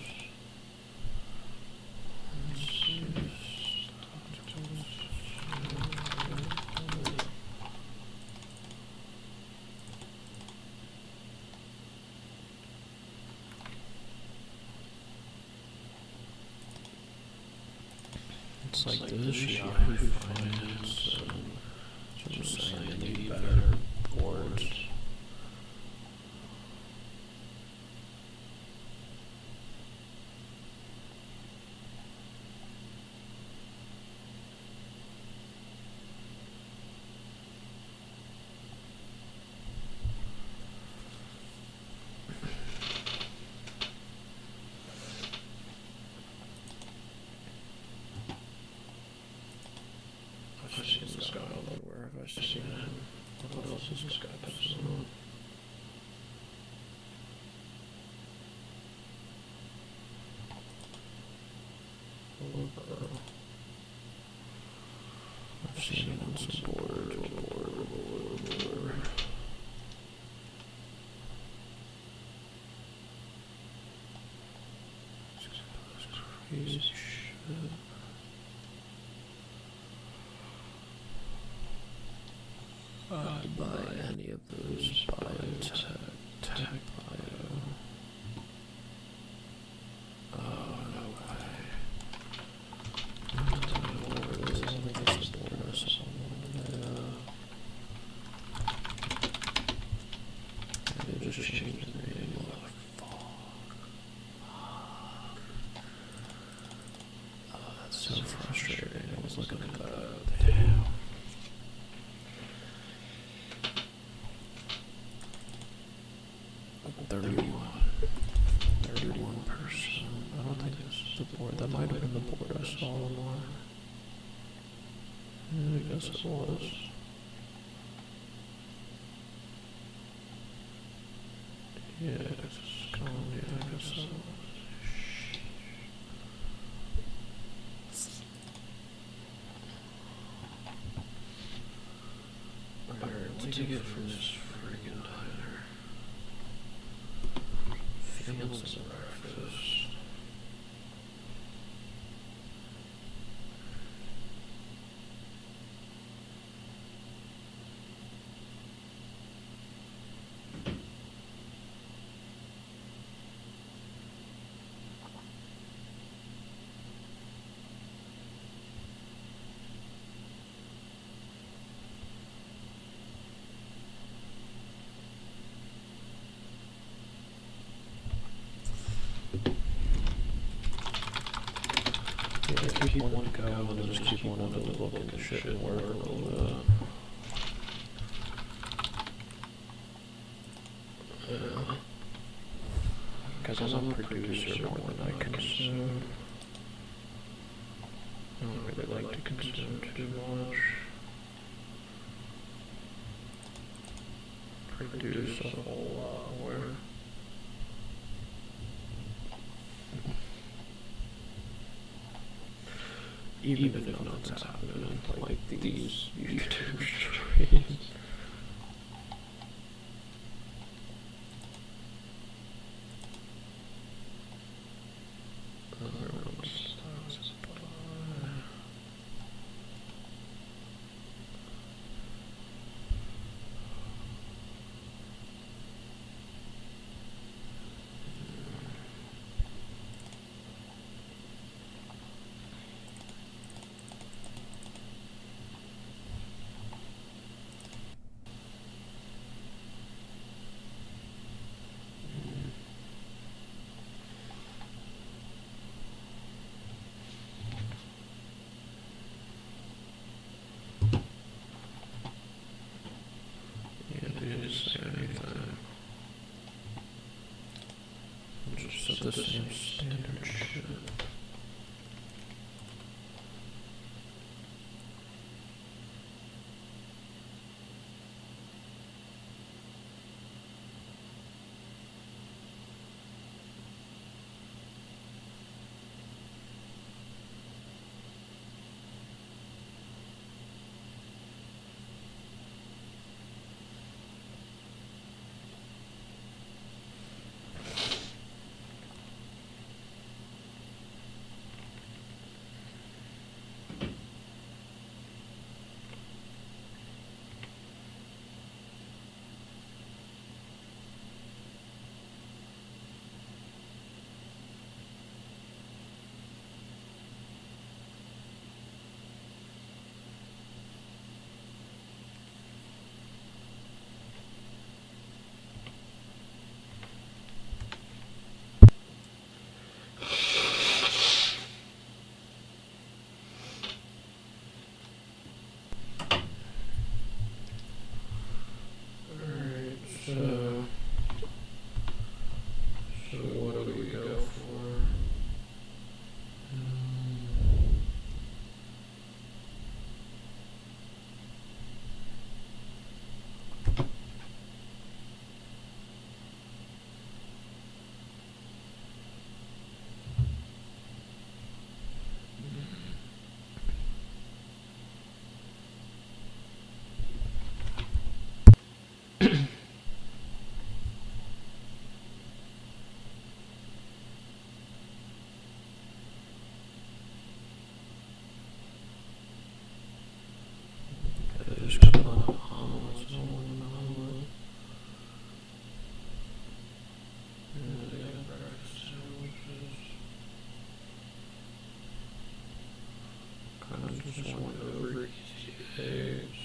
It's like this Yahoo Finance, I'm saying they need better boards. I've seen this guy all over. Where have I seen him? What else is this guy posting on? I've seen him on some board. Crazy shit. I'd buy any of those biotech, tech bio. Oh, no way. I don't know where it is. I think it's the board or something. They just changed the name. Fuck. Oh, that's so frustrating. I was looking at that. Damn. the board? That might have been the board I saw online. Yeah, I guess it was. Yeah, it's gone, yeah, I guess so. Alright, what's it get from this friggin' diner? Fields of breakfast. Yeah, keep wanting to go and then just keep wanting to look and shit and work a little bit. Yeah. Because I'm a producer more than I consume. I don't really like to consume too much. Produce a whole lot more. Even if nothing's happening, like these YouTube streams. Say anything. Just set the same standard shit. So what do we go for? Just put on omelets, I want an omelet. Yeah, they got breakfast sandwiches. Kinda just want over easy eggs.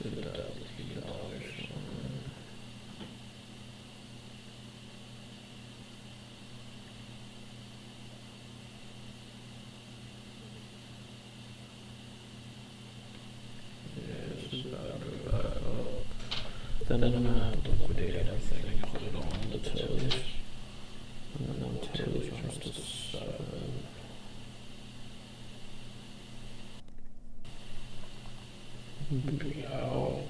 Fidelity dollars. Then I'm gonna have to liquidate everything, put it all on the toes. And then on toes jumps to 7. Ow.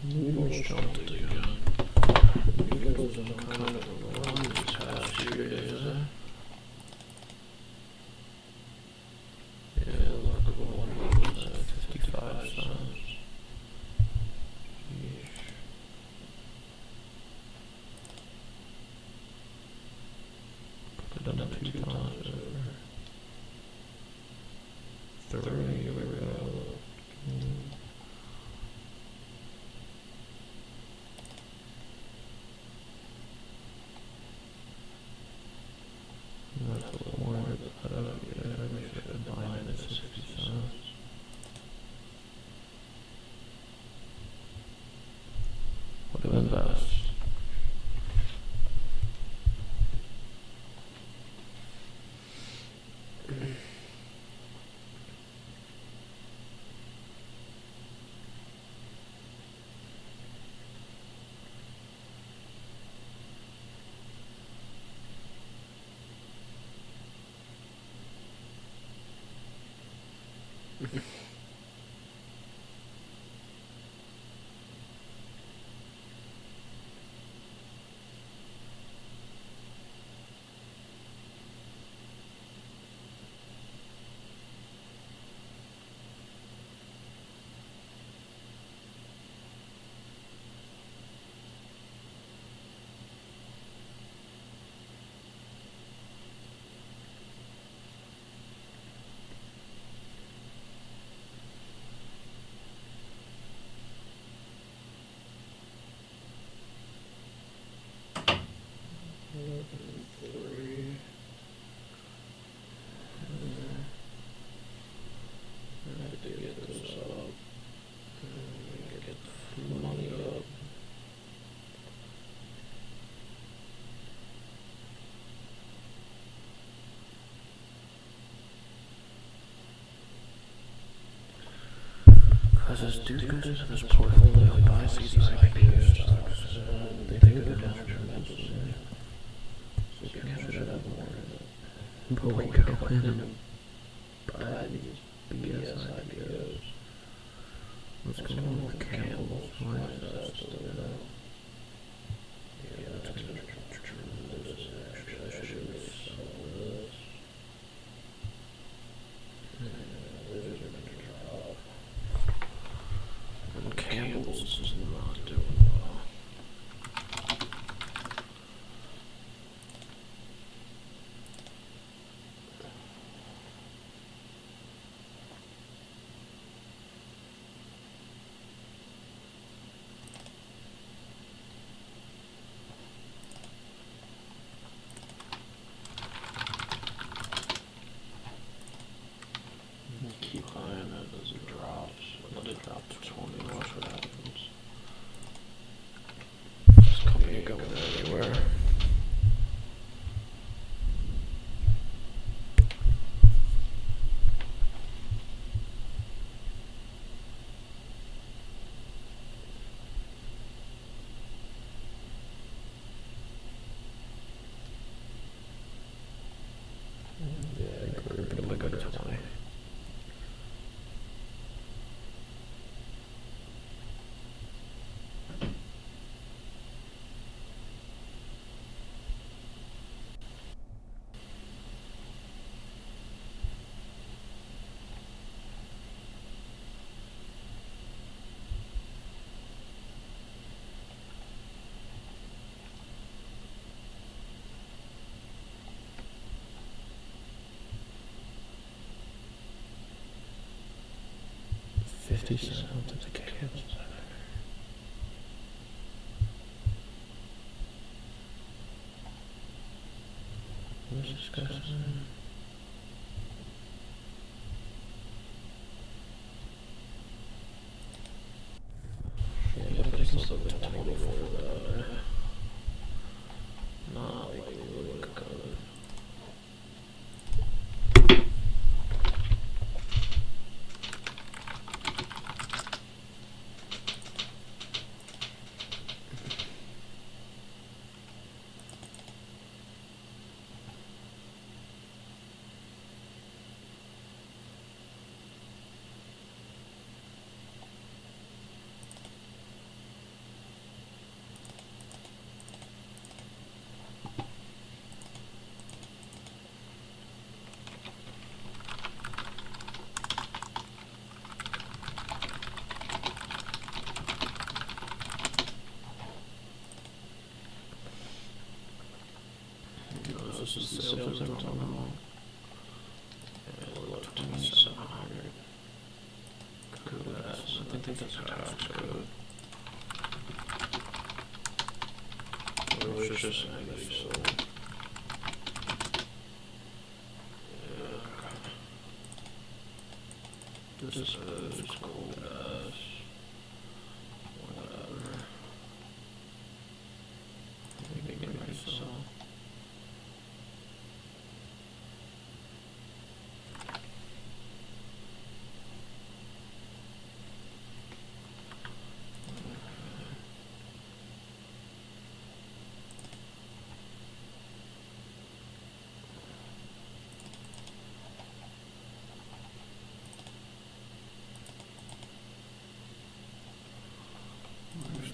What's jumped again? Eagles on kind of a run these past few days, Yeah, look at what one was at 55 cents. Yeesh. Put it done 2 times over. 30, here we go. That's a little more, but yeah, maybe I should buy it at 60 cents. What do I invest? As this dude goes into this portfolio, he buys these IPO stocks, they go down tremendously. So you should have more of it. But we go in and buy these BS IPOs. What's going on with Campbell's? Why is that still there? Yeah, that's going to be tremendous, actually. I should really sell this. Yeah, those are going to drop. And Campbell's is not doing well. 50 cents at the Campbell Center. Let's discuss that. Yeah, but it's also the total for the not likely to cover. This is the sales that we're talking about. Yeah, we're about 2,700. Code S. I think that's a tax code. Or it's just actually sold. Yeah, okay. This is code S. Whatever. Maybe so.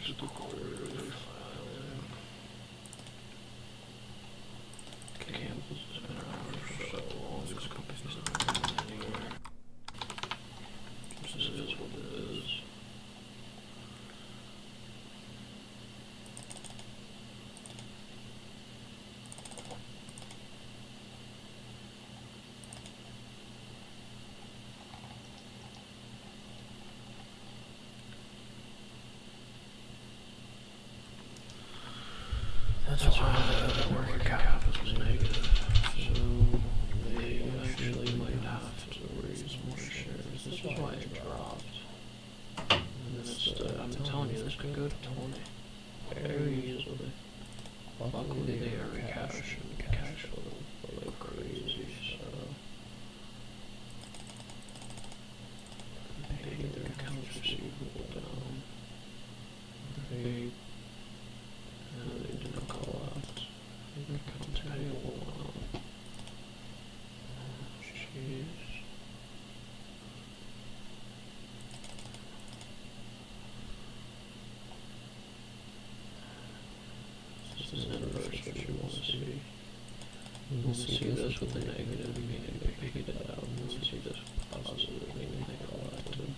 Just the quarterly filing. Campbell's has been around for so long, this company's not going anywhere. This is what it is. That's why the working capital was negative. So they actually might have to raise more shares. This is why it dropped. And this, I'm telling you, this could go to 20 very easily. Luckily, they are cash flow like crazy. So they paid their accounts receivable down. They did not collapse. Their accounts payable went up. Jeez. This is an inverse what you want to see. You want to see this with a negative, meaning they paid it out. You want to see this positive, meaning they collected.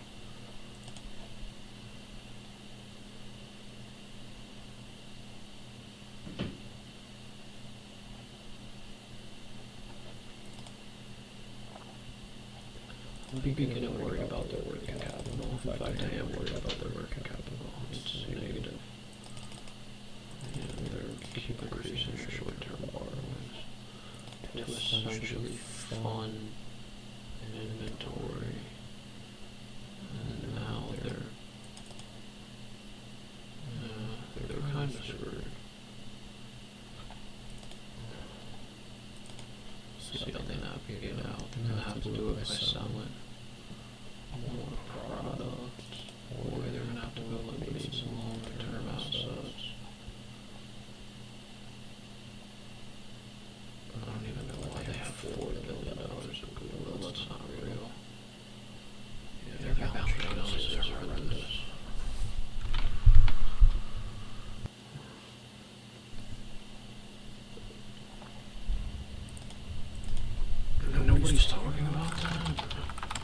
I'm beginning to worry about their working capital. In fact, I am worried about their working capital. It's negative. And they're keep increasing their short-term borrowings to essentially fund inventory. And now they're kind of screwed. See how they navigate out. They're gonna have to do it by selling more product, or they're gonna have to eliminate some longer-term assets. I don't even know why they have $4 billion of goodwill. That's not real. Yeah, their balance sheet is horrendous. Nobody's talking about that.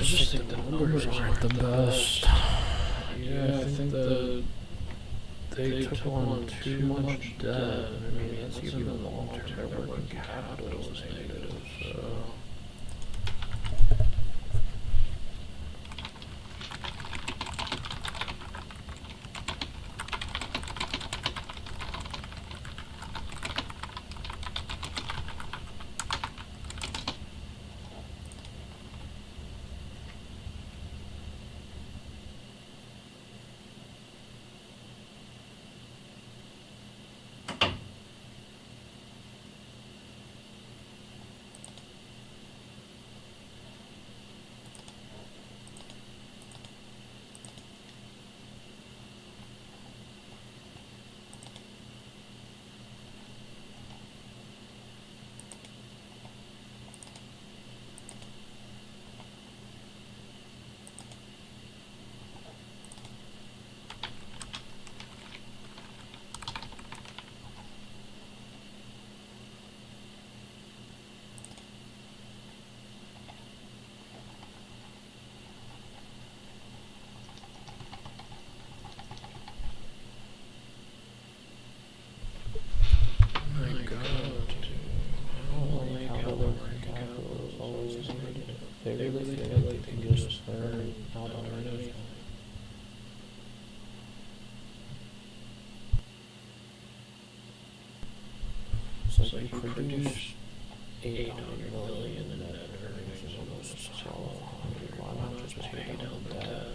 just think the numbers aren't the best. Yeah, I think they took on too much debt. I mean, that's even the long-term working capital is negative, so... They really feel like they can just earn out on anything. So you produce 800 million in net earnings is almost 1,200. Why not just pay down debt?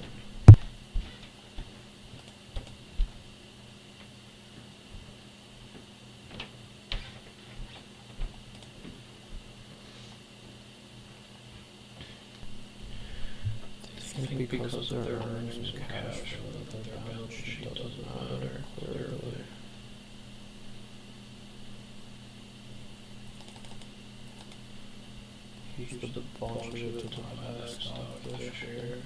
I think because of their earnings and cash flow, that their balance sheet doesn't matter, clearly. He's the deposit to buy back stock this year.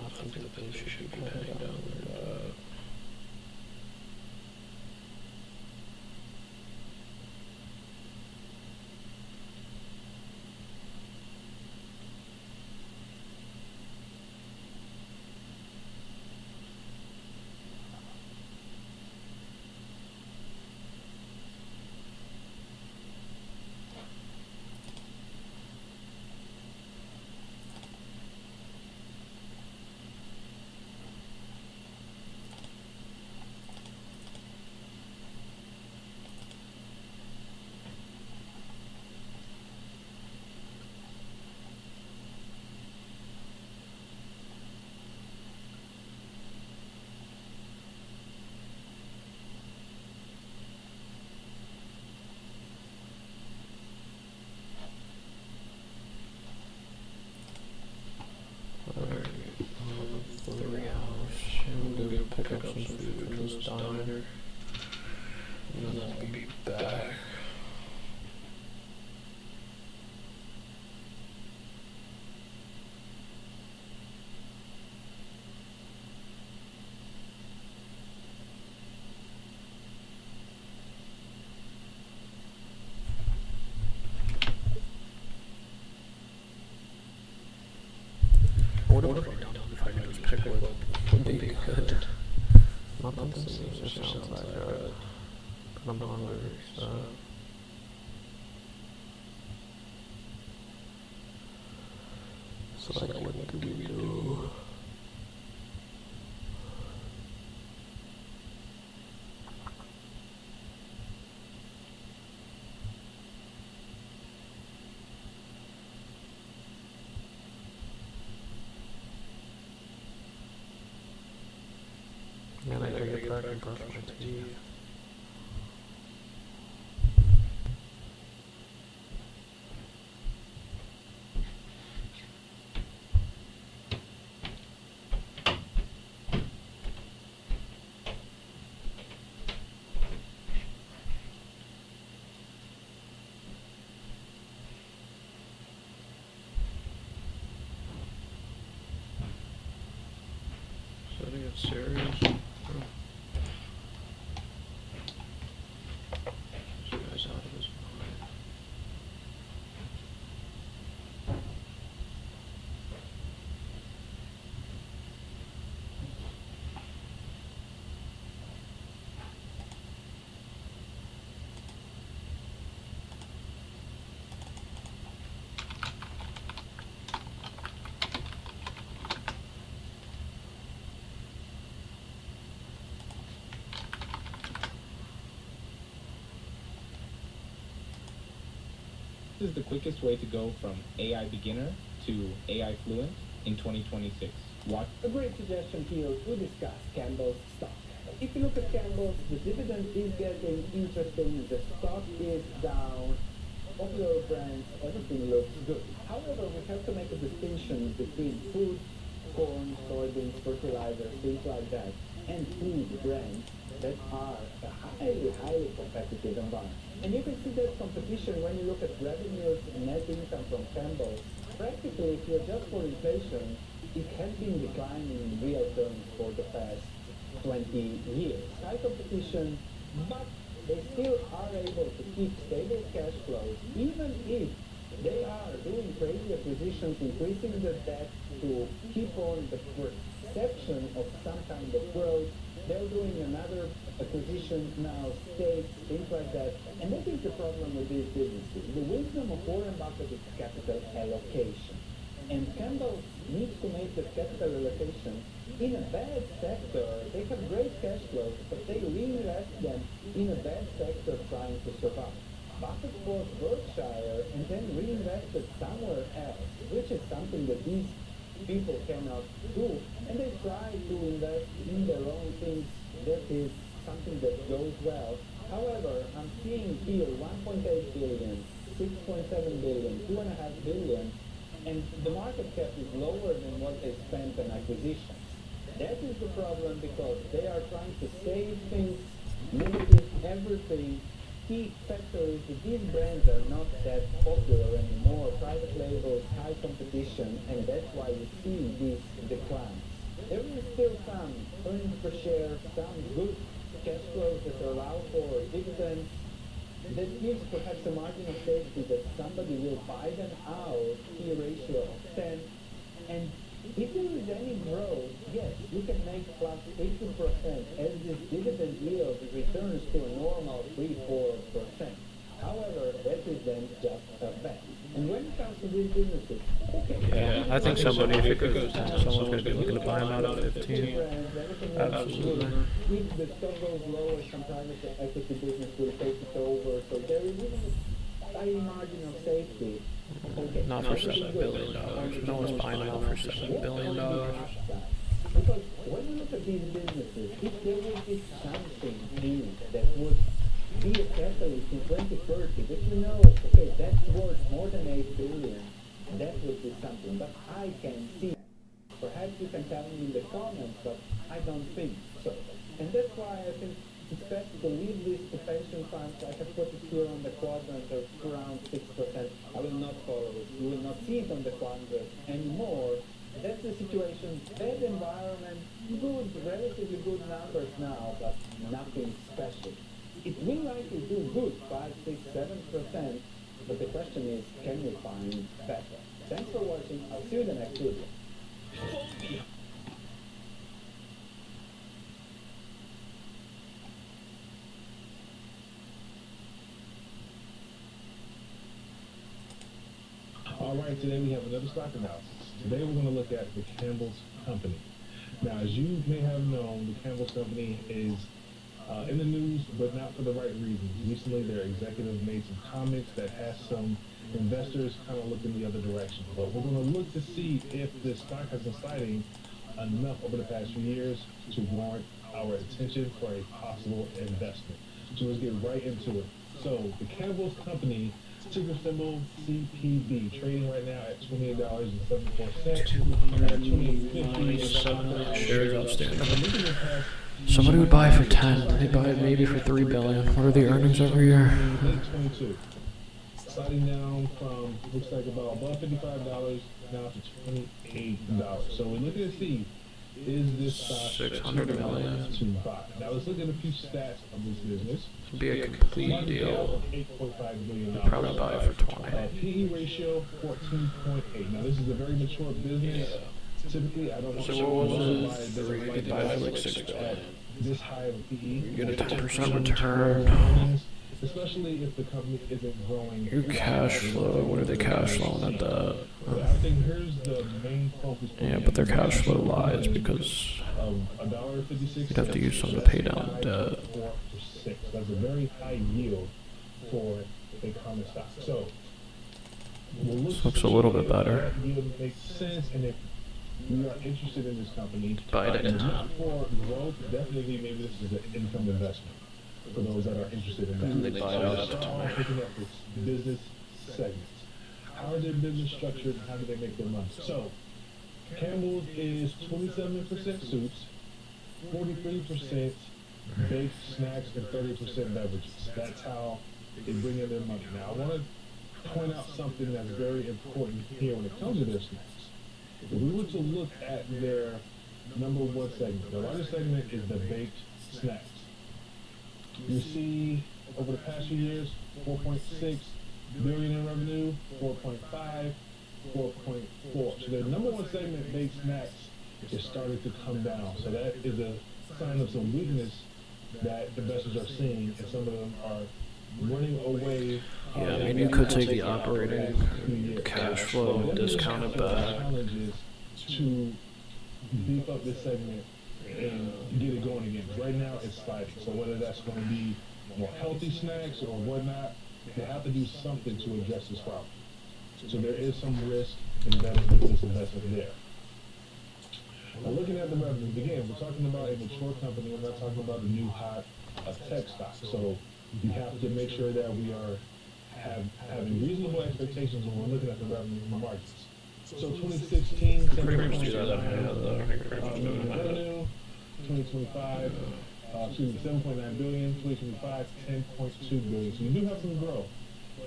I think they should be paying down their debt. Alright, 3 hours. I'm gonna go pick up some food from this diner. And then I'll be back. What have I done if I could just pick what would be good? Nothing seems or sounds like good. But I'm hungry, so... So like, what do we do? Man, I gotta get back and brush my teeth. that serious? This guy's out of his mind. This is the quickest way to go from AI beginner to AI fluent in 2026. What? A great suggestion here to discuss Campbell's stock. If you look at Campbell's, the dividend is getting interesting, the stock is down, popular brands, everything looks good. However, we have to make a distinction between food, corn, soybeans, fertilizer, things like that, and food brands that are a highly competitive environment. And you can see that competition when you look at revenues and net income from Campbell's. Practically, if you adjust for inflation, it has been declining in real terms for the past 20 years. High competition, but they still are able to keep stable cash flows, even if they are doing crazy acquisitions, increasing their debt to keep on the perception of some kind of growth. They're doing another acquisition now, stakes, things like that. And that is the problem with these businesses. The wisdom of Warren Buffett is capital allocation. And Campbell needs to make the capital allocation in a bad sector. They have great cash flows, but they reinvest them in a bad sector trying to survive. Buffett bought Berkshire and then reinvested somewhere else, which is something that these people cannot do. And they try to invest in their own things. That is something that goes well. However, I'm seeing here 1.8 billion, 6.7 billion, 2.5 billion, and the market cap is lower than what they spent on acquisitions. That is the problem because they are trying to save things, negative everything. Key factor is that these brands are not that popular anymore. Private labels, high competition, and that's why you see these declines. There is still some earnings per share, some good cash flows that allow for dividends. That gives perhaps a margin of safety that somebody will buy them out, P ratio of 10. And if there is any growth, yes, you can make plus 18% as this dividend yield returns to a normal 3-4%. However, that is then just a bet. And when it comes to these businesses, okay. Yeah, I think somebody, if it goes down, someone's going to be looking to buy them out at 15. Absolutely. If the stock goes lower, some private equity business will take it over. So there is even a high margin of safety. Okay. Not for $7 billion. No one's buying them out for $7 billion. Because when you look at these businesses, if there would be something new that would be a catalyst in 2030, that you know, okay, that's worth more than 8 billion, that would be something. But I can see. Perhaps you can tell me in the comments, but I don't think so. And that's why I think it's best to leave this to pension funds. I have put it here on the quadrant of around 6%. I will not follow it. You will not see it on the quadrant anymore. That's the situation. Bad environment, good, relatively good numbers now, but nothing special. It will likely do good, 5, 6, 7%, but the question is, can you find better? Thanks for watching. I'll see you in the next video. All right, today we have another stock analysis. Today we're going to look at the Campbell's Company. Now, as you may have known, the Campbell's Company is in the news, but not for the right reasons. Recently, their executive made some comments that has some investors kind of looking the other direction. But we're going to look to see if this stock has been sliding enough over the past few years to warrant our attention for a possible investment. So let's get right into it. So the Campbell's Company, ticker symbol CPB, trading right now at $28.74. 250 shares outstanding. Somebody would buy for 10. They buy it maybe for $3 billion. What are the earnings every year? 22. Sliding down from, looks like about above $55 now to $28. So we're looking to see is this stock 600 million. to buy? Now let's look at a few stats of this business. It'd be a complete Market cap deal. of $8.5 billion. I'd probably buy it for 20. PE ratio 14.8. Now this is a very mature business. Typically, I don't know So what was why it? they You like could buy it for like 6 at billion. this high of a PE. You get a 10% Earnings, return. especially if the company isn't growing. Your cash flow, what are they cash flowing at that? But I think here's the main focus. Yeah, but their cash flow lies because of $1.56. you'd have to use some to pay down the debt. 4%. That's a very high yield for a common stock. So we'll look This looks a little bit better. That yield makes sense, and if we are interested in this company, Buy it at 10. for growth, definitely maybe this is an income investment for those that are interested in that. And they buy it out at So the start off looking at this business segments. How are their business structured and how do they make their money? So Campbell's is 27% soups, 43% baked snacks, and 30% beverages. That's how they bring in their money. Now, I want to point out something that's very important here when it comes to their snacks. If we were to look at their number one segment, the largest segment is the baked snacks. You see, over the past few years, 4.6 billion in revenue, 4.5, 4.4. So their number one segment, baked snacks, is starting to come down. So that is a sign of some weakness that investors are seeing, and some of them are running away. Yeah, I mean, you could take the operating cash flow and discount it back. Challenges to beef up this segment and get it going again. Right now, it's sliding. So whether that's going to be more healthy snacks or whatnot, they have to do something to address this problem. So there is some risk embedded with this investment there. Now, looking at the revenues, again, we're talking about a mature company. We're not talking about a new hot tech stock. So you have to make sure that we are having reasonable expectations when we're looking at the revenue and the margins. So 2016, Pretty much do that in my head, though. revenue, 2025, 7.9 billion, 2025, 10.2 billion. So you do have some growth,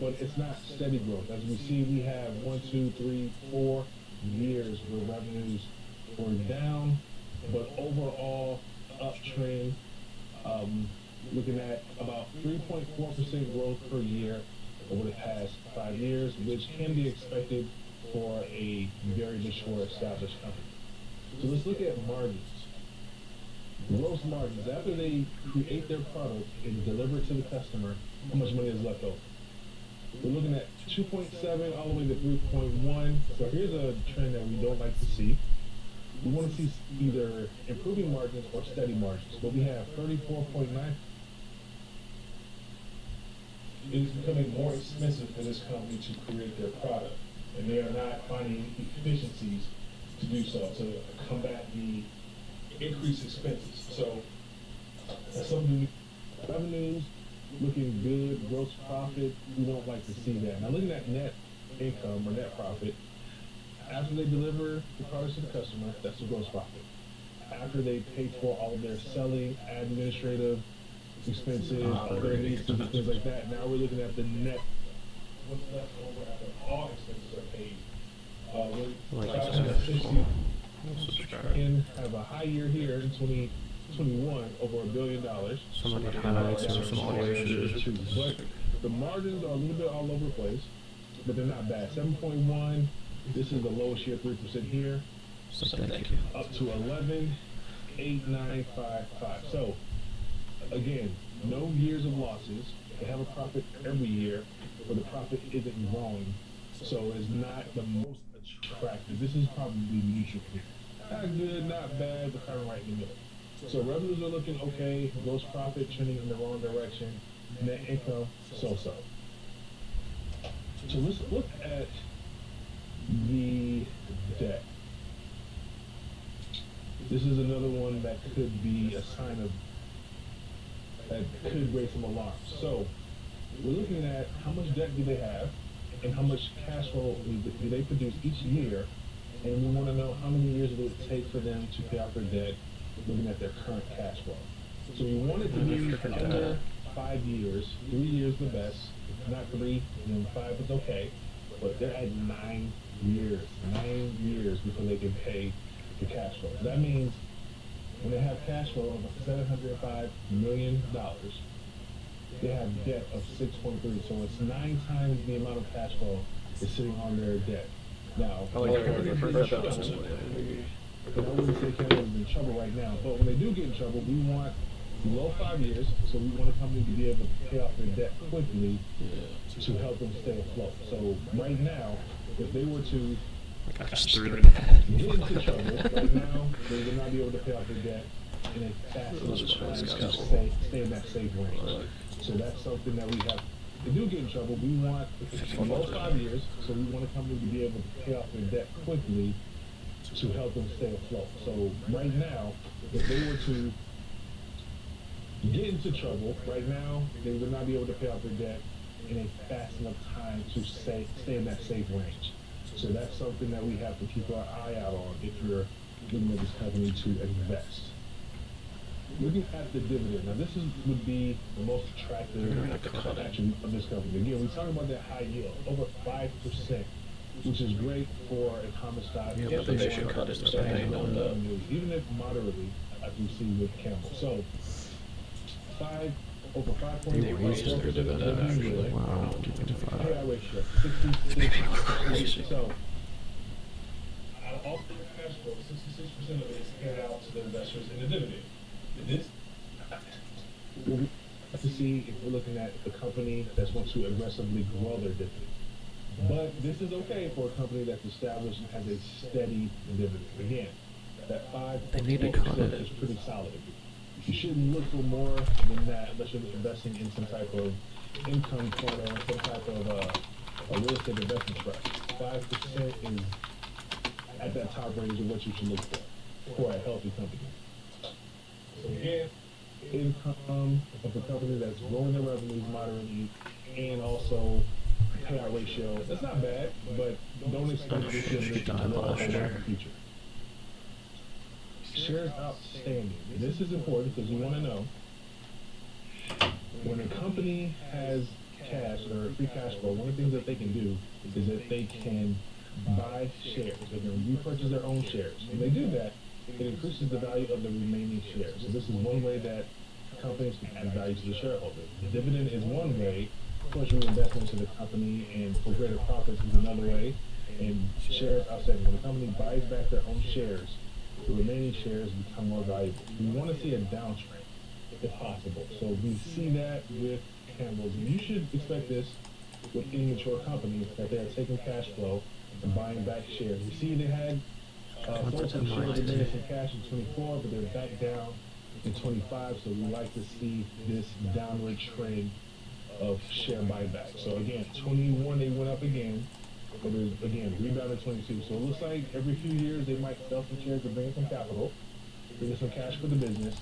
but it's not steady growth. As we see, we have 1, 2, 3, 4 years where revenues were down, but overall uptrend, looking at about 3.4% growth per year over the past 5 years, which can be expected for a very mature established company. So let's look at margins. Gross margins, after they create their product and deliver it to the customer, how much money is left over? We're looking at 2.7 all the way to 3.1. So here's a trend that we don't like to see. We want to see either improving margins or steady margins. But we have 34.9. It is becoming more expensive for this company to create their product, and they are not finding efficiencies to do so, to combat the increased expenses. So that's something. Revenues looking good, gross profit, we don't like to see that. Now looking at net income or net profit, after they deliver the products to the customer, that's the gross profit. After they pay for all of their selling, administrative expenses, operating expenses, things like that, now we're looking at the net, what's left over after all expenses are paid. Can have a high year here in 2021, over $1 billion. Somebody highlights some audio issues. But the margins are a little bit all over the place, but they're not bad. 7.1, this is the lowest year, 3% here. Thank you. Up to 11, 8, 9, 5, 5. So, again, no years of losses. They have a profit every year, but the profit isn't growing. So it's not the most attractive. This is probably neutral here. Not good, not bad, but kind of right in the middle. So revenues are looking okay. Gross profit trending in the wrong direction. Net income, so-so. So let's look at the debt. This is another one that could be a sign of, that could raise some alarms. So we're looking at how much debt do they have and how much cash flow do they produce each year, and we want to know how many years will it take for them to pay off their debt, looking at their current cash flow. So we want it to be under 5 years, 3 years the best, not 3, and then 5 is okay, but they're at 9 years, 9 years before they can pay the cash flow. That means when they have cash flow of $705 million, they have debt of 6.3. So it's 9 times the amount of cash flow is sitting on their debt. Now, I like when how they you get refer in to trouble, that as and I wouldn't say Campbell is in trouble right now, but when they do get in trouble, we want below 5 years, so we want a company to be able to pay off their debt quickly to help them stay afloat. So right now, if they were to I just threw it. get into trouble, right now, they would not be able to pay off their debt in a fast enough time to stay in that safe range. So that's something that we have. If they do get in trouble, we want below 5 years, so we want a company to be able to pay off their debt quickly to help them stay afloat. So right now, if they were to get into trouble, right now, they would not be able to pay off their debt in a fast enough time to stay in that safe range. So that's something that we have to keep our eye out on if you're looking at this company to invest. Looking at the dividend, now this would be the most attractive attribute of this company. Again, we're talking about that high yield, over 5%, which is great for a common stock. Yeah, but they should cut it to paying on that. Even if moderately, as we see with Campbell. So, over 5.8%. They raised their dividend actually. Wow, 2.5. Payout ratio, 66%. So, out of all the cash flow, 66% of it is paid out to the investors in the dividend. This, we'll have to see if we're looking at a company that's going to aggressively grow their dividend. But this is okay for a company that's established and has a steady dividend. Again, that 5% is pretty solid. You shouldn't look for more than that unless you're investing in some type of income fund or some type of a real estate investment trust. 5% is at that top range of what you should look for a healthy company. So again, income of a company that's growing their revenues moderately and also payout ratio. That's not bad, but don't expect this dividend to grow in the future. Shares outstanding. This is important because you want to know when a company has cash or free cash flow, one of the things that they can do is that they can buy shares. They can repurchase their own shares. When they do that, it increases the value of the remaining shares. So this is one way that companies can add value to the shareholder. The dividend is one way. Of course, you invest into the company and for greater profits is another way. And shares outstanding. When a company buys back their own shares, the remaining shares become more valuable. We want to see a downtrend, if possible. So we see that with Campbell's. And you should expect this with any mature company, that they are taking cash flow and buying back shares. We see they had sold some shares and made some cash in 24, but they're back down in 25. So we like to see this downward trend of share buyback. So again, 21 they went up again. But there's, again, rebounded 22. So it looks like every few years they might sell some shares to bring in some capital, bring in some cash for the business.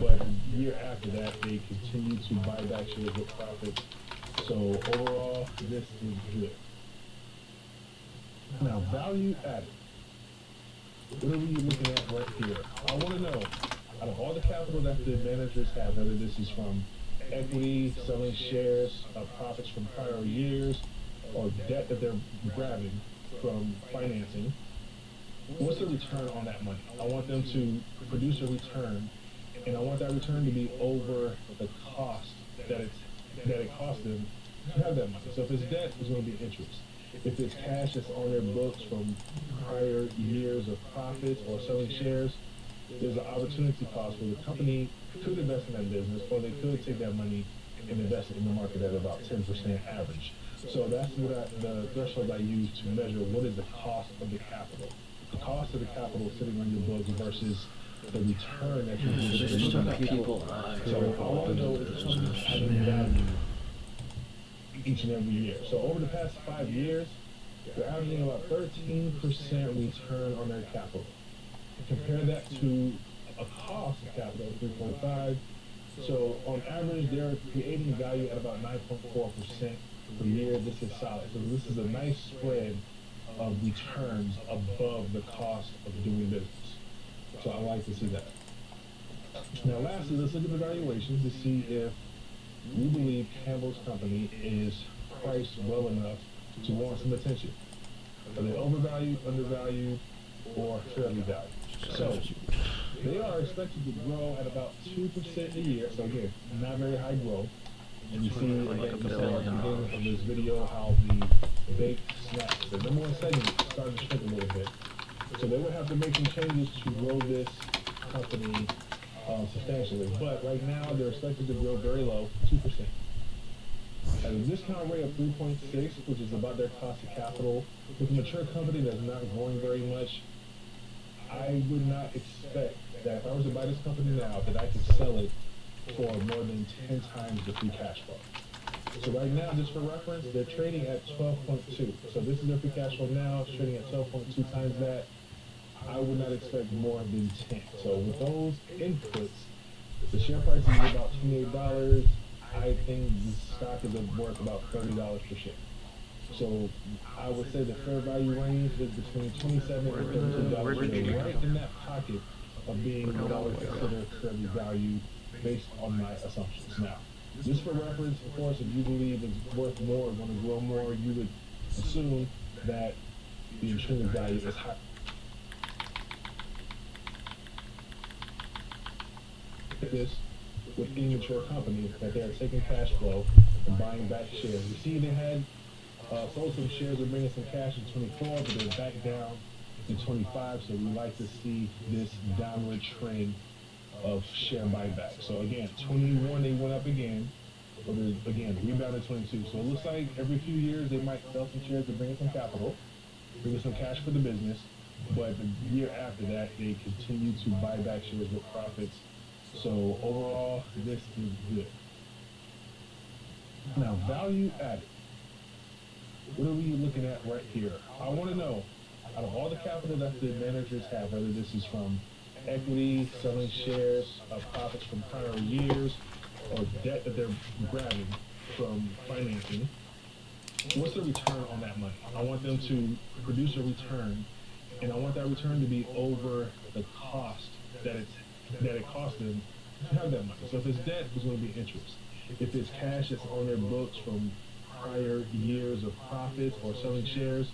But the year after that, they continue to buy back shares with profits. So overall, this is good. Now, value added. What are we looking at right here? I want to know, out of all the capital that the managers have, whether this is from equity, selling shares, profits from prior years, or debt that they're grabbing from financing, what's the return on that money? I want them to produce a return, and I want that return to be over the cost that it costs them to have that money. So if it's debt, it's going to be interest. If it's cash that's on their books from prior years of profits or selling shares, there's an opportunity cost where the company could invest in that business, or they could take that money and invest it in the market at about 10% average. So that's what the threshold I use to measure what is the cost of the capital. The cost of the capital sitting on your books versus the return that you're getting. There's some people So I want to know if the company's adding value each and every year. So over the past 5 years, they're averaging about 13% return on their capital. Compare that to a cost of capital of 3.5. So on average, they're creating value at about 9.4% per year. This is solid. So this is a nice spread of returns above the cost of doing business. So I like to see that. Now lastly, let's look at the valuations to see if we believe Campbell's company is priced well enough to warrant some attention. Are they overvalued, undervalued, or fairly valued? So they are expected to grow at about 2% a year. So again, not very high growth. And you see again, you saw at the beginning of this video how the baked snacks, the number one segment, started to shrink a little bit. So they would have to make some changes to grow this company substantially. But right now, they're expected to grow very low, 2%. At a discount rate of 3.6, which is about their cost of capital, with a mature company that's not growing very much, I would not expect that if I was to buy this company now, that I could sell it for more than 10 times the free cash flow. So right now, just for reference, they're trading at 12.2. So this is their free cash flow now, it's trading at 12.2 times that. I would not expect more than 10. So with those inputs, the share price is about $28. I think the stock is worth about $30 per share. So I would say the fair value range is between $27 and $32, right in that pocket of being what I would consider fairly valued based on my assumptions. Now, just for reference, of course, if you believe it's worth more, going to grow more, you would assume that the intrinsic value is high. This with any mature company that they are taking cash flow and buying back shares. You see, they had sold some shares and bringing some cash in 24, but they're back down in 25. So we like to see this downward trend of share buyback. So again, 21 they went up again, but again rebounded 22. So it looks like every few years they might sell some shares to bring in some capital, bring in some cash for the business. But the year after that, they continue to buy back shares with profits. So overall, this is good. Now, value added. What are we looking at right here? I want to know, out of all the capital that the managers have, whether this is from equity, selling shares, profits from prior years, or debt that they're grabbing from financing, what's the return on that money? I want them to produce a return, and I want that return to be over the cost that it costs them to have that money. So if it's debt, it's going to be interest. If it's cash that's on their books from prior years of profits or selling shares,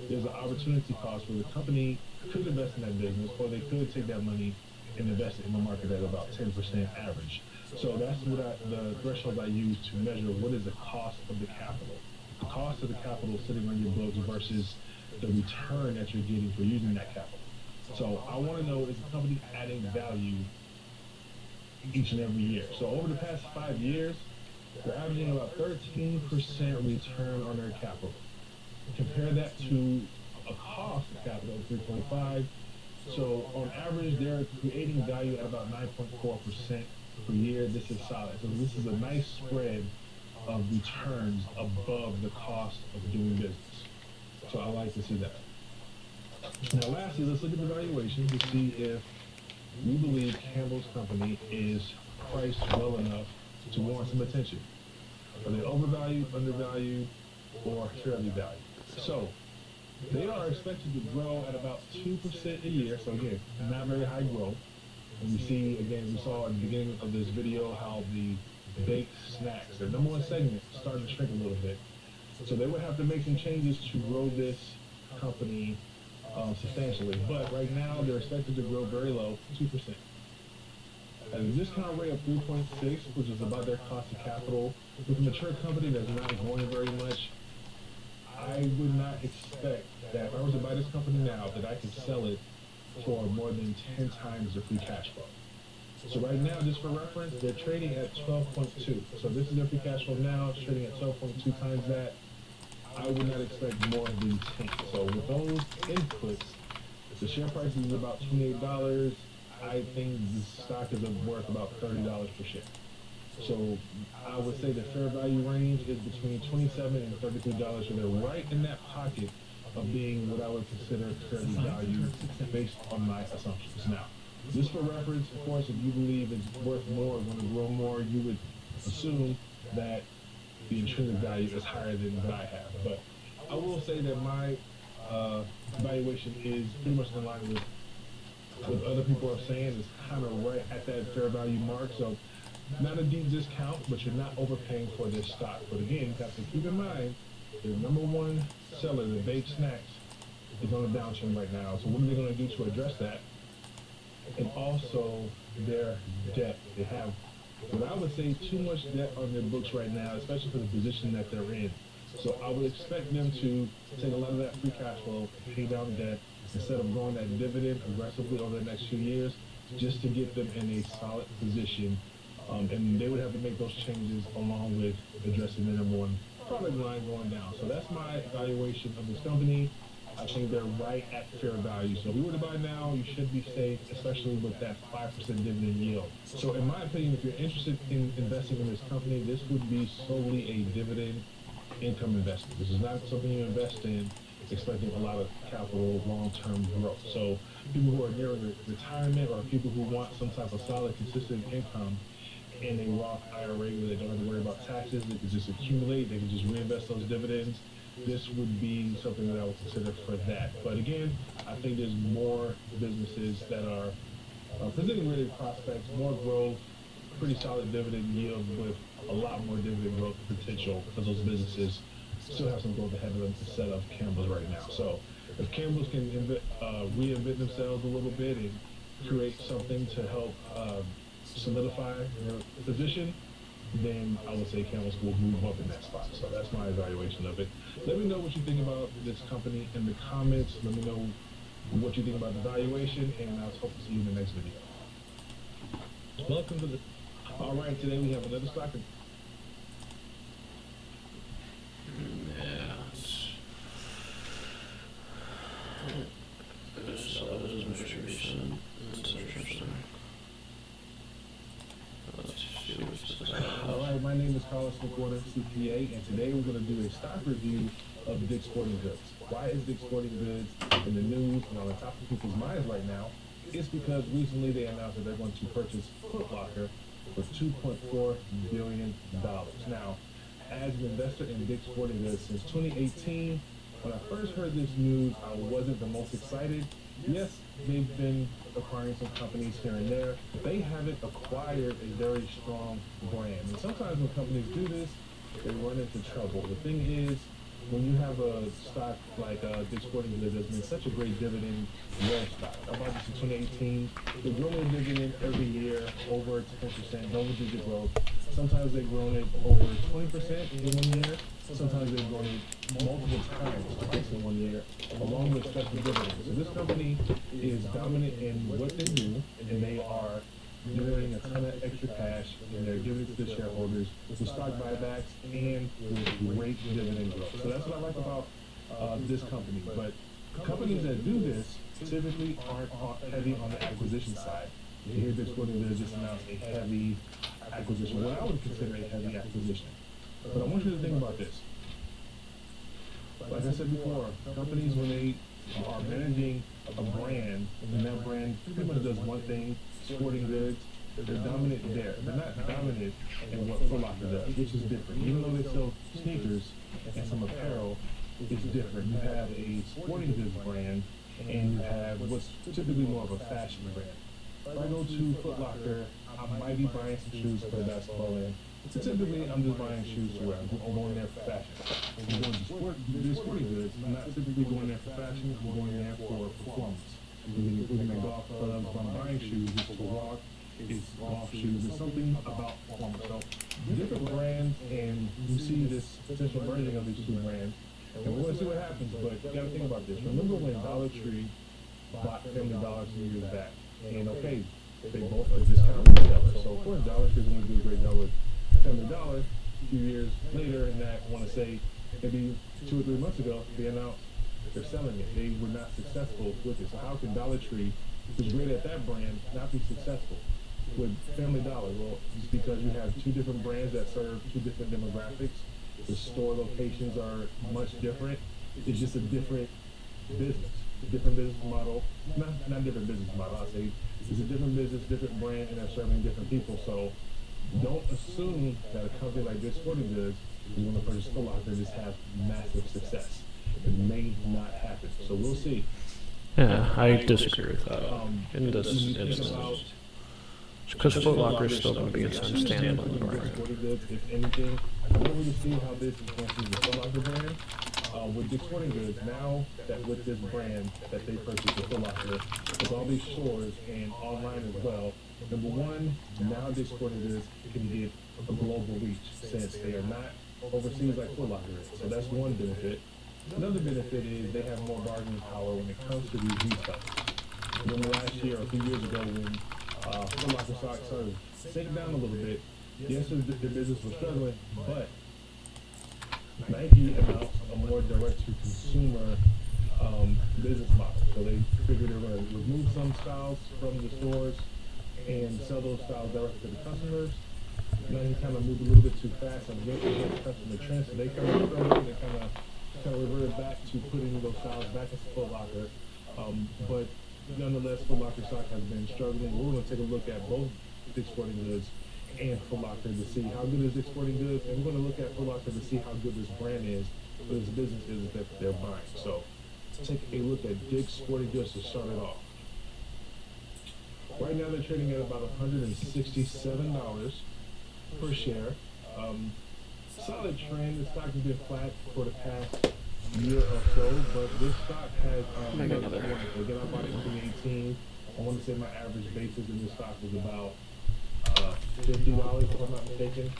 there's an opportunity cost where the company could invest in that business, or they could take that money and invest it in the market at about 10% average. So that's what the threshold I use to measure what is the cost of the capital. The cost of the capital sitting on your books versus the return that you're getting for using that capital. So I want to know, is the company adding value each and every year? So over the past 5 years, they're averaging about 13% return on their capital. Compare that to a cost of capital of 3.5. So on average, they're creating value at about 9.4% per year. This is solid. So this is a nice spread of returns above the cost of doing business. So I like to see that. Now lastly, let's look at the valuation to see if we believe Campbell's company is priced well enough to warrant some attention. Are they overvalued, undervalued, or fairly valued? So they are expected to grow at about 2% a year. So again, not very high growth. And we see, again, we saw at the beginning of this video how the baked snacks, their number one segment, started to shrink a little bit. So they would have to make some changes to grow this company substantially. But right now, they're expected to grow very low, 2%. At a discount rate of 3.6, which is about their cost of capital, with a mature company that's not growing very much, I would not expect that if I was to buy this company now, that I could sell it for more than 10 times the free cash flow. So right now, just for reference, they're trading at 12.2. So this is their free cash flow now, it's trading at 12.2 times that. I would not expect more than 10. So with those inputs, the share price is about $28. I think the stock is worth about $30 per share. So I would say the fair value range is between $27 and $33. So they're right in that pocket of being what I would consider fairly valued based on my assumptions. Now, just for reference, of course, if you believe it's worth more, going to grow more, you would assume that the intrinsic value is higher than what I have. But I will say that my valuation is pretty much in line with what other people are saying. It's kind of right at that fair value mark. So not a deep discount, but you're not overpaying for this stock. But again, you have to keep in mind, the number one seller, the baked snacks, is on a downtrend right now. So what are they going to do to address that? and also their debt. They have what I would say too much debt on their books right now, especially for the position that they're in. So I would expect them to take a lot of that free cash flow, pay down debt, instead of growing that dividend aggressively over the next few years, just to get them in a solid position. And they would have to make those changes along with addressing the number one product line going down. So that's my evaluation of this company. I think they're right at fair value. So if you were to buy now, you should be safe, especially with that 5% dividend yield. So in my opinion, if you're interested in investing in this company, this would be solely a dividend income investment. This is not something you invest in expecting a lot of capital long-term growth. So people who are nearing retirement or people who want some type of solid, consistent income in a Roth IRA where they don't have to worry about taxes, they can just accumulate, they can just reinvest those dividends, this would be something that I would consider for that. But again, I think there's more businesses that are presenting really prospects, more growth, pretty solid dividend yield with a lot more dividend growth potential because those businesses still have some growth ahead of them instead of Campbell's right now. So if Campbell's can reinvent themselves a little bit and create something to help solidify their position, then I would say Campbell's will move up in that spot. So that's my evaluation of it. Let me know what you think about this company in the comments. Let me know what you think about the valuation, and I'll hope to see you in the next video. Welcome to the... All right, today we have another stock. Alright, my name is Carlos McWhorter, CPA, and today we're going to do a stock review of Dick's Sporting Goods. Why is Dick's Sporting Goods in the news and on the top of people's minds right now? It's because recently they announced that they're going to purchase Foot Locker for $2.4 billion. Now, as an investor in Dick's Sporting Goods since 2018, when I first heard this news, I wasn't the most excited. Yes, they've been acquiring some companies here and there. They haven't acquired a very strong brand. And sometimes when companies do this, they run into trouble. The thing is, when you have a stock like Dick's Sporting Goods that's been such a great dividend growth stock, I bought this in 2018. They've grown their dividend every year over 10%, double-digit growth. Sometimes they've grown it over 20% in 1 year. Sometimes they've grown it multiple times in 1 year, along with special dividends. So this company is dominant in what they do, and they are generating a ton of extra cash in their dividends to the shareholders with stock buybacks and with great dividend growth. So that's what I like about this company. But companies that do this typically aren't heavy on the acquisition side. You hear Dick's Sporting Goods just announced a heavy acquisition, what I would consider a heavy acquisition. But I want you to think about this. Like I said before, companies, when they are managing a brand, and that brand pretty much does one thing, sporting goods, they're dominant there. They're not dominant in what Foot Locker does, which is different. Even though they sell sneakers and some apparel, it's different. You have a sporting goods brand, and you have what's typically more of a fashion brand. If I go to Foot Locker, I might be buying some shoes for the basketball end. So typically, I'm just buying shoes for I'm going there for fashion. When I'm going to sporting goods, I'm not typically going there for fashion, I'm going there for performance. Looking at golf clubs, if I'm buying shoes, it's to walk, it's golf shoes, it's something about performance. So different brands, and you see this potential merging of these two brands, and we're going to see what happens, but you got to think about this. Remember when Dollar Tree bought Family Dollar some years back? And okay, they both are discount retailers. So of course Dollar Tree is going to do a great job with Family Dollar. A few years later, in that, I want to say maybe 2 or 3 months ago, they announced they're selling it. They were not successful with it. So how can Dollar Tree, who's great at that brand, not be successful with Family Dollar? Well, it's because you have two different brands that serve two different demographics. The store locations are much different. It's just a different business. Different business model, not different business model, I'll say it's a different business, different brand, and they're serving different people. So don't assume that a company like Dick's Sporting Goods is going to purchase Foot Locker and just have massive success. It may not happen. So we'll see. Yeah, I disagree with that in this instance. Because Foot Locker is still going to be its own standalone brand. If anything, I don't really see how this enhances the Foot Locker brand. with Dick's Sporting Goods, now that with this brand that they purchased with Foot Locker, with all these stores and online as well, number one, now Dick's Sporting Goods can get a global reach since they are not overseas like Foot Locker is. So that's one benefit. Another benefit is they have more bargaining power when it comes to these retailers. Remember last year or a few years ago when Foot Locker stock started sink down a little bit, yes, their business was struggling, but Nike announced a more direct-to-consumer business model. So they figured they were going to remove some styles from the stores and sell those styles directly to the customers. Nike kind of moved a little bit too fast and went against customer trends, so they kind of struggled. They kind of reverted back to putting those styles back into Foot Locker. But nonetheless, Foot Locker stock has been struggling. We're going to take a look at both Dick's Sporting Goods and Foot Locker to see how good is Dick's Sporting Goods, and we're going to look at Foot Locker to see how good this brand is, or this business is that they're buying. So let's take a look at Dick's Sporting Goods to start it off. Right now they're trading at about $167 per share. Solid trend. The stock has been flat for the past year or so, but this stock has again, I bought it in 2018. I want to say my average basis in this stock was about $50 if I'm not mistaken.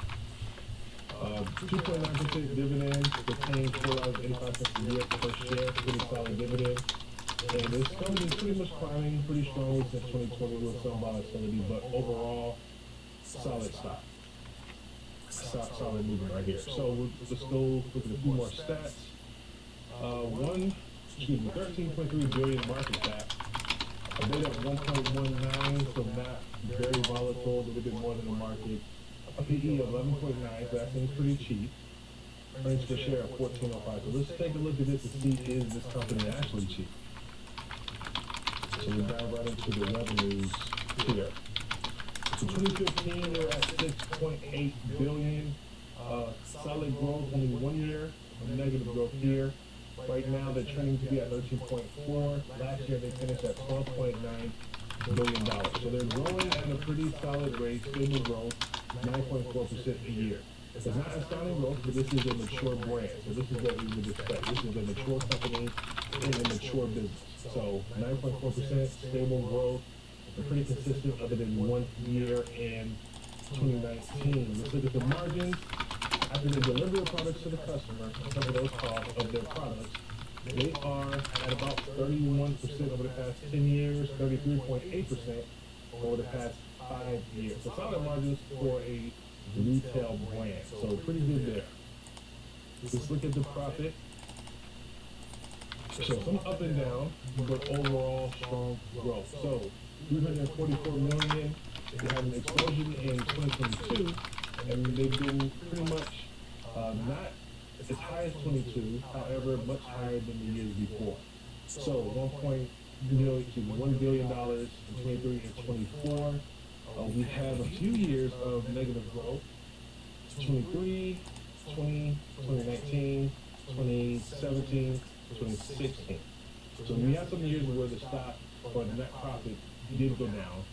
2.9% dividend. They're paying $4.85 a year per share. Pretty solid dividend. And this company is pretty much climbing pretty strongly since 2020 with some volatility, but overall, solid stock. Solid movement right here. So let's go look at a few more stats. 13.3 billion market cap. A bid of 1.19, so not very volatile, a little bit more than the market. A PE of 11.9, so that seems pretty cheap. Earnings per share of 14.05. So let's take a look at this to see is this company actually cheap. So we dive right into the revenues here. In 2015, they were at 6.8 billion. Solid growth, only 1 year of negative growth here. Right now, they're trending to be at 13.4. Last year, they finished at $12.9 billion. So they're growing at a pretty solid rate, stable growth, 9.4% a year. It's not astounding growth, but this is a mature brand. So this is what we would expect. This is a mature company in a mature business. So 9.4% stable growth, pretty consistent other than 1 year in 2019. Let's look at the margins. After they deliver the products to the customer, some of those costs of their products, they are at about 31% over the past 10 years, 33.8% over the past 5 years. So solid margins for a retail brand. So pretty good there. Let's look at the profit. So some up and down, but overall strong growth. So 344 million. They had an explosion in 2022, and they've been pretty much not as high as 22, however, much higher than the years before. So $1 billion in 23 and 24. We have a few years of negative growth. 23, 20, 2019, 2017, 2016. So we have some years where the stock or the net profit did go down.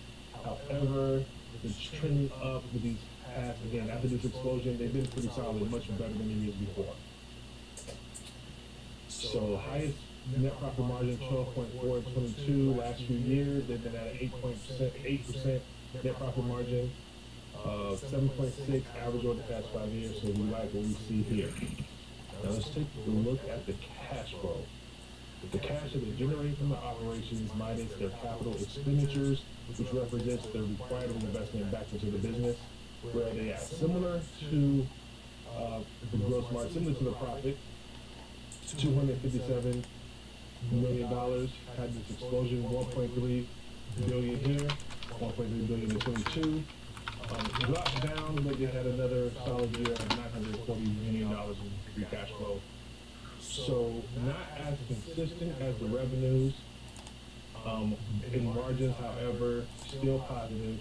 However, it's trending up with these past, again, after this explosion, they've been pretty solid, much better than the years before. So highest net profit margin, 12.4 in 22. Last few years, they've been at an 8% net profit margin. 7.6 average over the past 5 years, so we like what we see here. Now let's take a look at the cash flow. The cash that they generate from the operations minus their capital expenditures, which represents their required investment back into the business, where they are similar to the gross margin, similar to the profit. $257 million had this explosion, 1.3 billion here, 1.3 billion in 22. Dropped down, but they had another solid year of $940 million in free cash flow. So not as consistent as the revenues. In margins, however, still positive.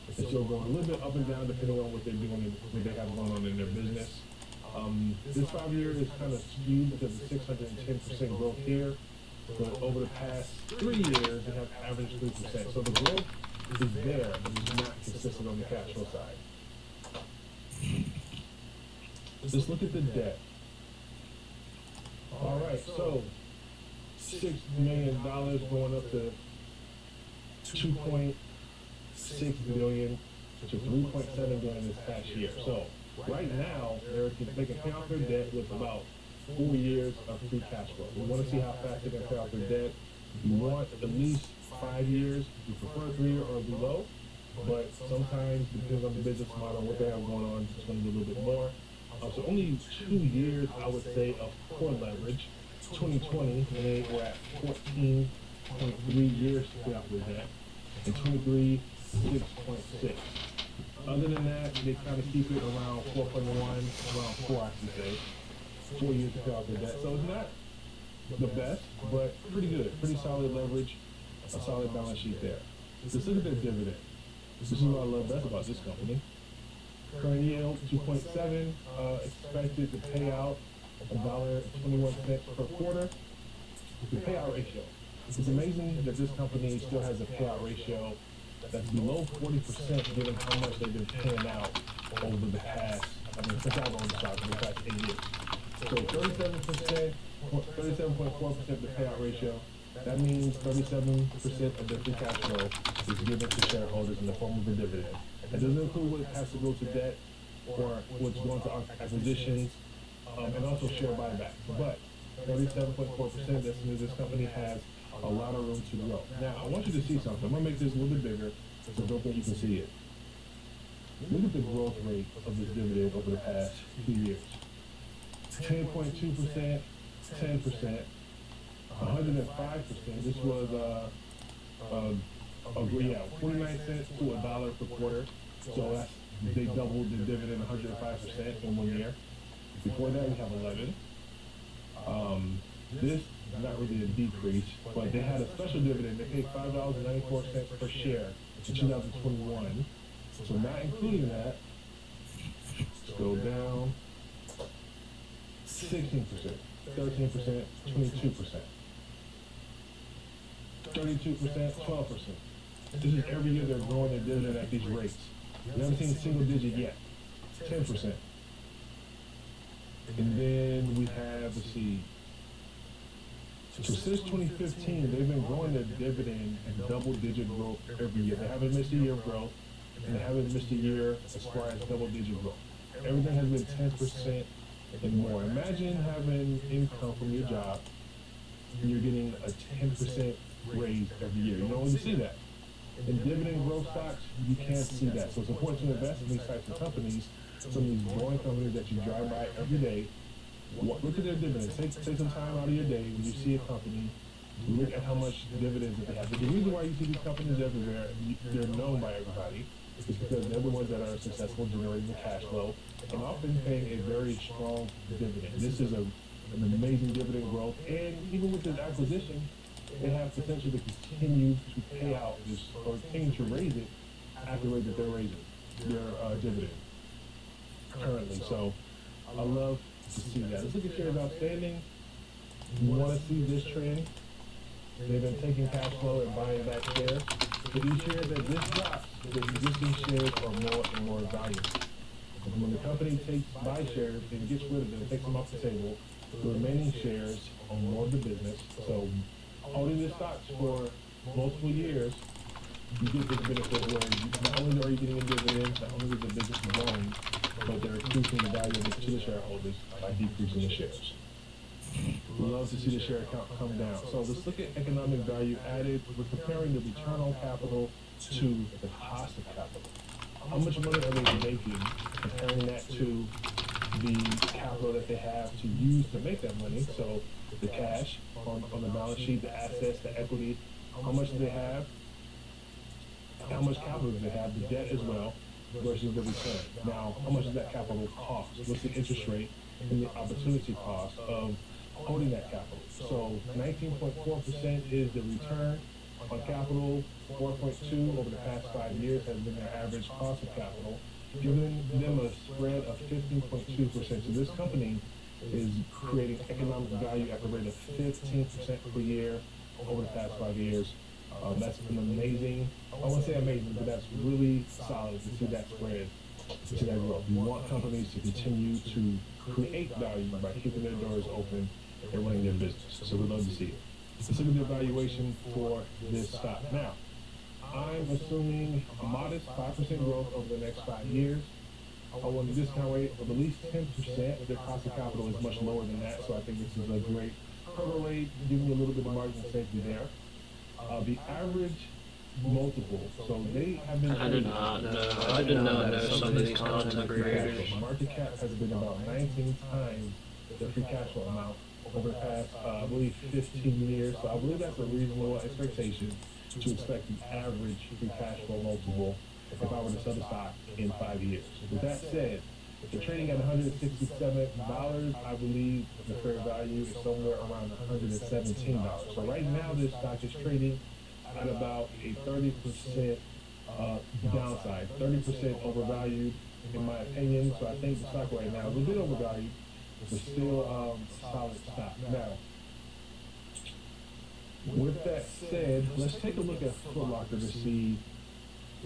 It's still going a little bit up and down depending on what they're doing and what they have going on in their business. This 5 year is kind of skewed because of 610% growth here. But over the past 3 years, they have averaged 3%. So the growth is there, but it's not consistent on the cash flow side. Let's look at the debt. All right, so $6 million going up to 2.6 billion to 3.7 billion this past year. So right now, they can pay off their debt with about 4 years of free cash flow. We want to see how fast they can pay off their debt. We want at least 5 years. We prefer 3 or below, but sometimes depends on the business model, what they have going on, it's going to be a little bit more. So only 2 years, I would say, of core leverage. 2020, when they were at 14.3 years to pay off their debt, and 23, 6.6. Other than that, they kind of keep it around 4.1, around 4, I should say. 4 years to pay off their debt. So it's not the best, but pretty good. Pretty solid leverage, a solid balance sheet there. Let's look at their dividend. This is what I love best about this company. Current yield, 2.7, expected to pay out $1.21 per quarter. The payout ratio. It's amazing that this company still has a payout ratio that's below 40% given how much they've been paying out over the past, since I've owned the stock, for the past 8 years. So 37.4% the payout ratio. That means 37% of their free cash flow is given to shareholders in the form of a dividend. That doesn't include what has to go to debt or what's going to acquisitions and also share buybacks. But 37.4%, that means this company has a lot of room to grow. Now, I want you to see something. I'm going to make this a little bit bigger so I don't think you can see it. Look at the growth rate of this dividend over the past few years. 10.2%, 10%, 105%. This was 49 cents to $1 per quarter. So that's, they doubled the dividend 105% in 1 year. Before that, we have 11. This is not really a decrease, but they had a special dividend. They paid $5.94 per share in 2021. So not including that, let's go down 16%, 13%, 22%, 32%, 12%. This is every year they're growing their dividend at these rates. We haven't seen single digit yet, 10%. And then we have, let's see, so since 2015, they've been growing their dividend at double-digit growth every year. They haven't missed a year of growth, and they haven't missed a year as far as double-digit growth. Everything has been 10% and more. Imagine having income from your job, and you're getting a 10% raise every year. You don't want to see that. In dividend growth stocks, you can't see that. So it's important to invest in these types of companies, some of these growing companies that you drive by every day. Look at their dividends. Take some time out of your day when you see a company. Look at how much dividends that they have. But the reason why you see these companies everywhere, they're known by everybody, is because they're the ones that are successful generating the cash flow and often paying a very strong dividend. This is an amazing dividend growth. And even with this acquisition, they have potential to continue to pay out this or continue to raise it at the rate that they're raising their dividend currently. So I love to see that. Let's look at shares outstanding. You want to see this trend. They've been taking cash flow and buying back shares. For these shares that this drops, the existing shares are more and more valuable. And when the company buys shares and gets rid of them, takes them off the table, the remaining shares are more of the business. So holding the stocks for multiple years, you get this benefit where not only are you getting a dividend, not only is the business growing, but they're increasing the value of it to the shareholders by decreasing the shares. Love to see the share count come down. So let's look at economic value added. We're comparing the return on capital to the cost of capital. How much money are they making? Comparing that to the capital that they have to use to make that money. So the cash on the balance sheet, the assets, the equity, how much do they have? How much capital do they have? The debt as well versus the return. Now, how much does that capital cost? What's the interest rate and the opportunity cost of holding that capital? So 19.4% is the return on capital. 4.2 over the past 5 years has been their average cost of capital, giving them a spread of 15.2%. So this company is creating economic value at the rate of 15% per year over the past 5 years. That's been amazing. I won't say amazing, but that's really solid to see that spread, to see that growth. You want companies to continue to create value by keeping their doors open and running their business. So we'd love to see it. Let's look at the evaluation for this stock. Now, I'm assuming a modest 5% growth over the next 5 years. I want a discount rate of at least 10%. Their cost of capital is much lower than that, so I think this is a great hurdle rate, giving you a little bit of margin of safety there. The average multiple, so they have been... I did not know some of these content creators. Market cap has been about 19 times their free cash flow amount over the past, I believe, 15 years. So I believe that's a reasonable expectation to expect the average free cash flow multiple if I were to sell the stock in 5 years. With that said, if they're trading at $167, I believe the fair value is somewhere around $117. So right now, this stock is trading at about a 30% downside, 30% overvalued, in my opinion. So I think the stock right now is a bit overvalued, but still a solid stock. Now, with that said, let's take a look at Foot Locker to see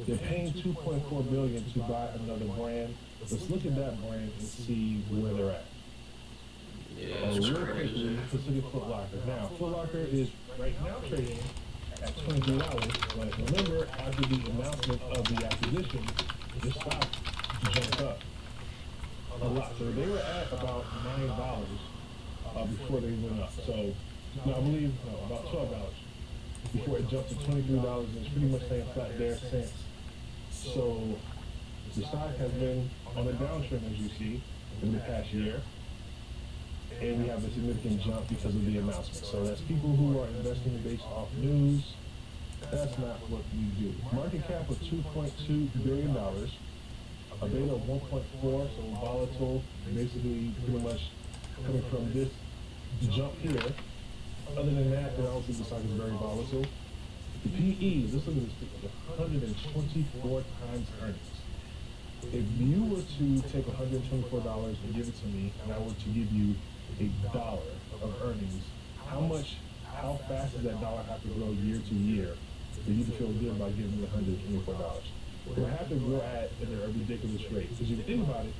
they're paying $2.4 billion to buy another brand. Let's look at that brand and see where they're at. Yeah, it's real crazy. quickly, let's look at Foot Locker. Now, Foot Locker is right now trading at $23, but remember, after the announcement of the acquisition, the stock jumped up a lot. So they were at about $9 before they went up. So, no, I believe about $12 before it jumped to $23, and it's pretty much staying flat there since. So the stock has been on a downtrend, as you see, in the past year. And we have a significant jump because of the announcement. So that's people who are investing based off news. That's not what we do. Market cap of $2.2 billion, a beta of 1.4, so volatile, basically pretty much coming from this jump here. Other than that, I don't think the stock is very volatile. The PE, let's look at this, 124 times earnings. If you were to take $124 and give it to me, and I were to give you $1 of earnings, how fast does that dollar have to grow year to year for you to feel good about giving me $124? It would have to grow at a ridiculous rate. Because if you think about it,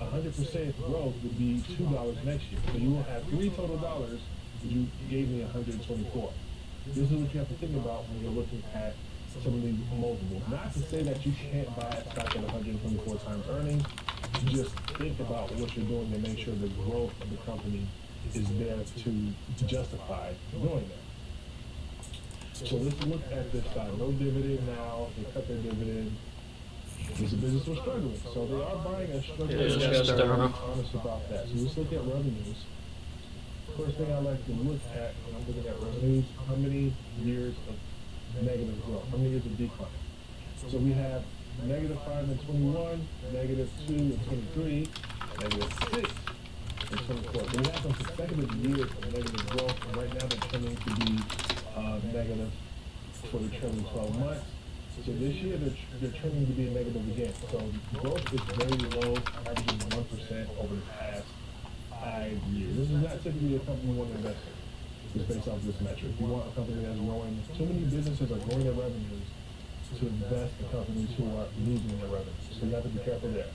100% growth would be $2 next year. So you will have $3 total dollars, but you gave me 124. This is what you have to think about when you're looking at some of these multiples. Not to say that you can't buy a stock at 124 times earnings. Just think about what you're doing to make sure the growth of the company is there to justify doing that. So let's look at this side. No dividend now. They cut their dividend. It's a business we're struggling. So they are buying a struggling business. I'm honest about that. So let's look at revenues. First thing I like to look at when I'm looking at revenues, how many years of negative growth, how many years of decline. So we have -5 in 21, -2 in 23, -6 in 24. So we have some consecutive years of negative growth, and right now they're trending to be negative for the trailing 12 months. So this year they're trending to be negative again. So growth is very low, averaging 1% over the past 5 years. This is not typically a company you want to invest in. It's based off this metric. You want a company that's growing. Too many businesses are growing their revenues to invest in companies who are losing their revenues. So you have to be careful there.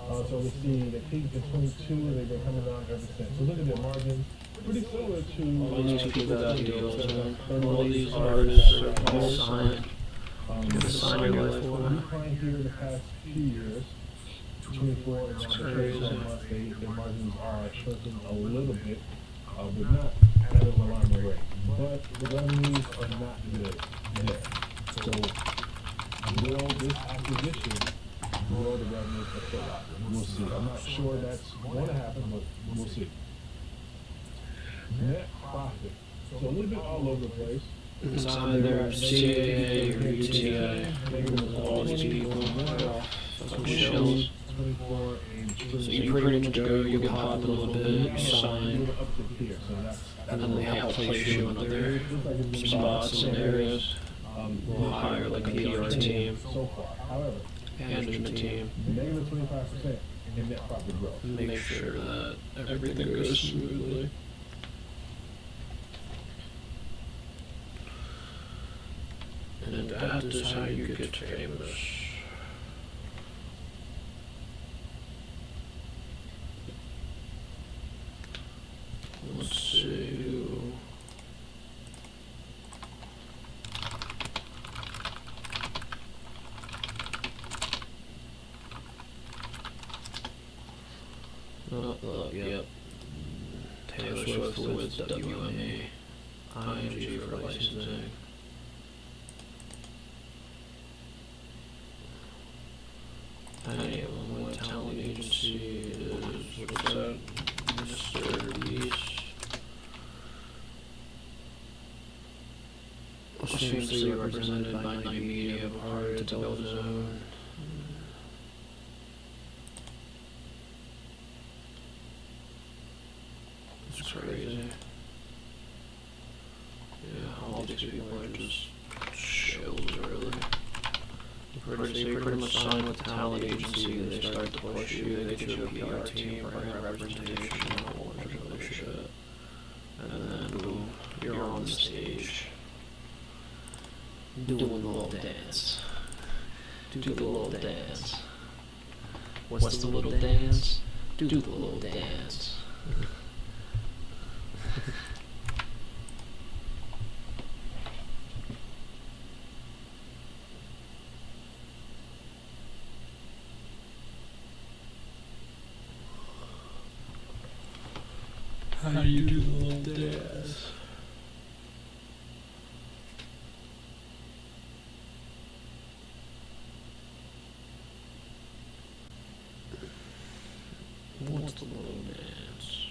So let's see, they peaked in 22 and they've been coming down ever since. So look at their margins. Pretty similar to All these people got deals, man. All these artists are all signed. You gotta sign your life away. Decline here in the past few years. 24 and It's their crazy. margins are shrinking a little bit, but not at an alarming rate. But the revenues are not good there. So will this acquisition grow the revenues of Foot Locker? We'll see. I'm not sure that's going to happen, but we'll see. Net profit. So a little bit all over the place. It's either CAA or UTA. All these people fucking shells. 24 and So you pretty much go, you get hot a little bit, you sign, and then they help place you in other spots and areas. We'll hire like a PR team, So far, however, management team, negative 25% in net profit growth. make sure that everything goes smoothly. And that is how you get famous. Let's with WME, IMG for licensing. Any of them with talent agency is, what's that, Mr. Beast. Famously represented by Night Media prior to Telezone. It's crazy. Yeah, all these people are just shills, really. You pretty much sign with the talent agency, they start to push you, they get you a PR team, brand representation, and a whole bunch of other shit. And then, boom, you're on the stage. Doing the little dance. Do the little dance. What's the little dance? Do the little dance. How do you do the little dance? What's the little dance?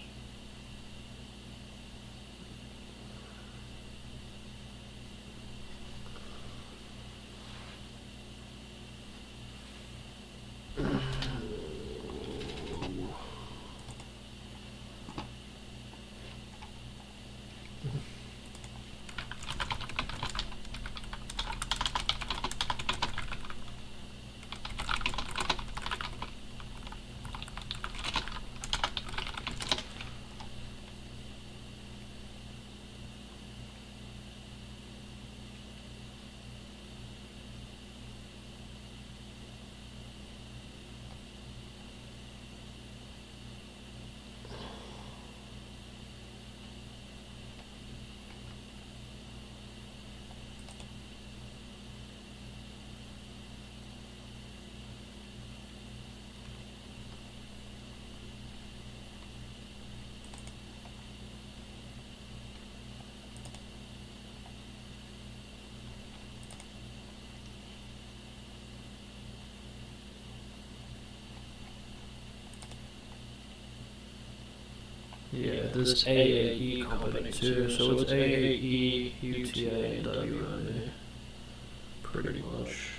Yeah, this AAE company too, so it's AAE, UTA, and WME. Pretty much.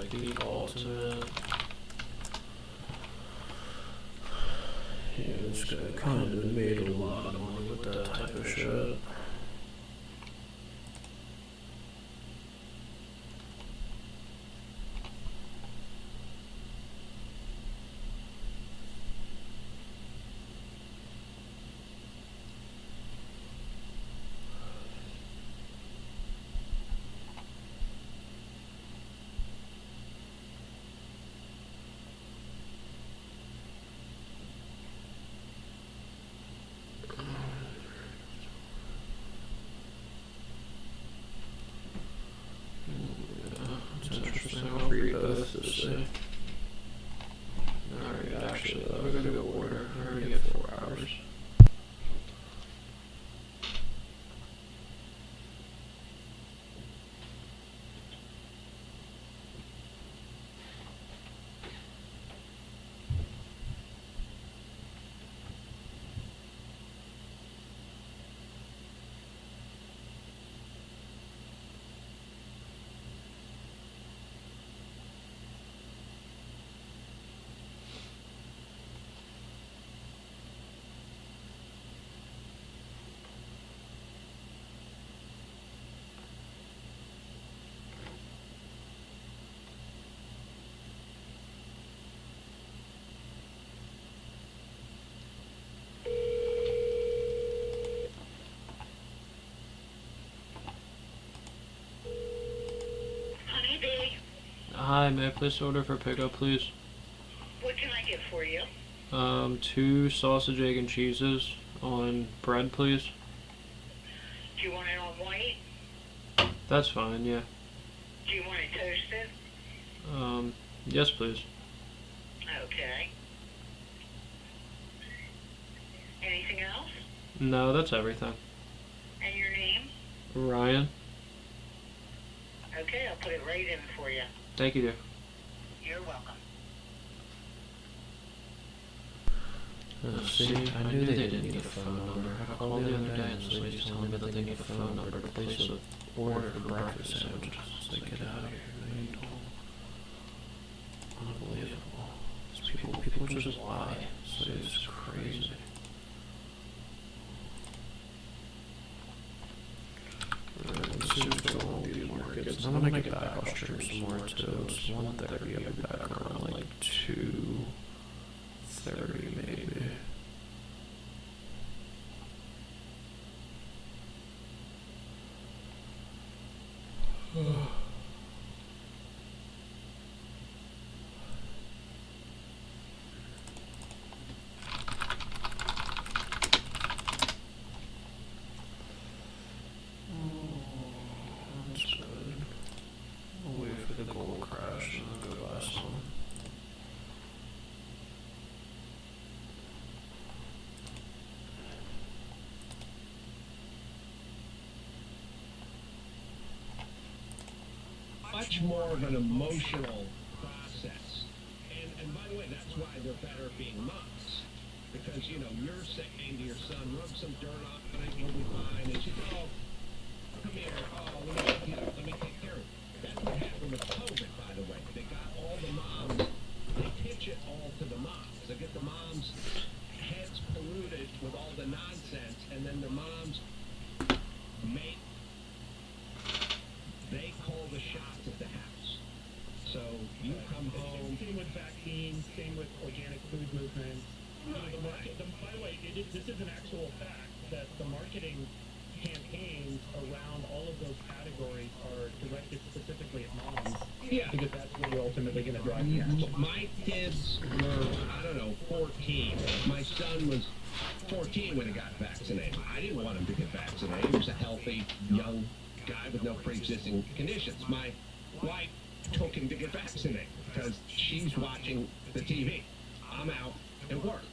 like the ultimate. Yeah, this guy kind of made a lot of money with that type of shit. It's interesting. I'll read both to see. Alright, actually, though, I'm gonna go order. I already get 4 hours. Hi, may I place an order for pickup, please? What can I get for you? 2 sausage, egg, and cheeses on bread, please. Do you want it on white? That's fine, yeah. Do you want it toasted? Yes, please. Okay. Anything else? No, that's everything. And your name? Ryan? Okay, I'll put it right in for you. Thank you, dear. You're welcome. See, I knew they didn't need a phone number. I called the other day and the lady's telling me that they need a phone number to place an order for breakfast sandwiches. It's like, get out of here. They ain't told. Unbelievable. These people just lie. It's crazy. Let's see what's going on with these markets. And then when I get back, I'll stream some more too. It's 1:30. I'll be back around like 2:30 maybe. That's good. I'll wait for the gold crash and then go buy some. Much more of an emotional process. And by the way, that's why they're better being moms. Because, you know, you're saying to your son, rub some dirt on it, you'll be fine. And she's, oh, come here, let me take care of it. That's what happened with COVID, by the way. They got all the moms, they pitch it all to the moms. They get the moms' heads polluted with all the nonsense, and then the moms they call the shots at the house. So you come home. Same with vaccines, same with organic food movements. The market, by the way, this is an actual fact that the marketing campaigns around all of those categories are directed specifically at moms. Yeah. Because that's what you're ultimately going to drive the action. My kids were, 14. My son was 14 when he got vaccinated. I didn't want him to get vaccinated. He was a healthy, young guy with no pre-existing conditions. My wife took him to get vaccinated because she's watching the TV. I'm out at work.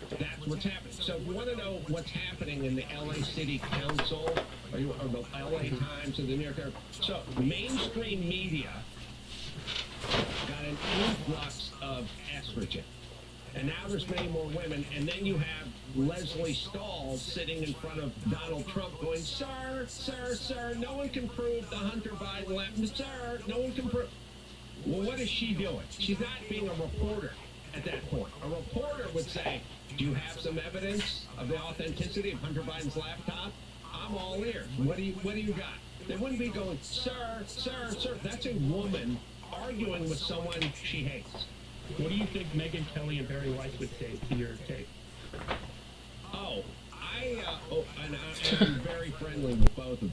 That's what's happening. So if you want to know what's happening in the LA City Council or the LA Times or the New York Times, so mainstream media got an influx of estrogen. And now there's many more women, and then you have Leslie Stahl sitting in front of Donald Trump going, sir, no one can prove the Hunter Biden left. Sir, no one can prove. Well, what is she doing? She's not being a reporter at that point. A reporter would say, do you have some evidence of the authenticity of Hunter Biden's laptop? I'm all ears. What do you got? They wouldn't be going, sir, sir, sir. That's a woman arguing with someone she hates. What do you think Megyn Kelly and Barry Weiss would say to your take? Oh, and I'm very friendly with both of them.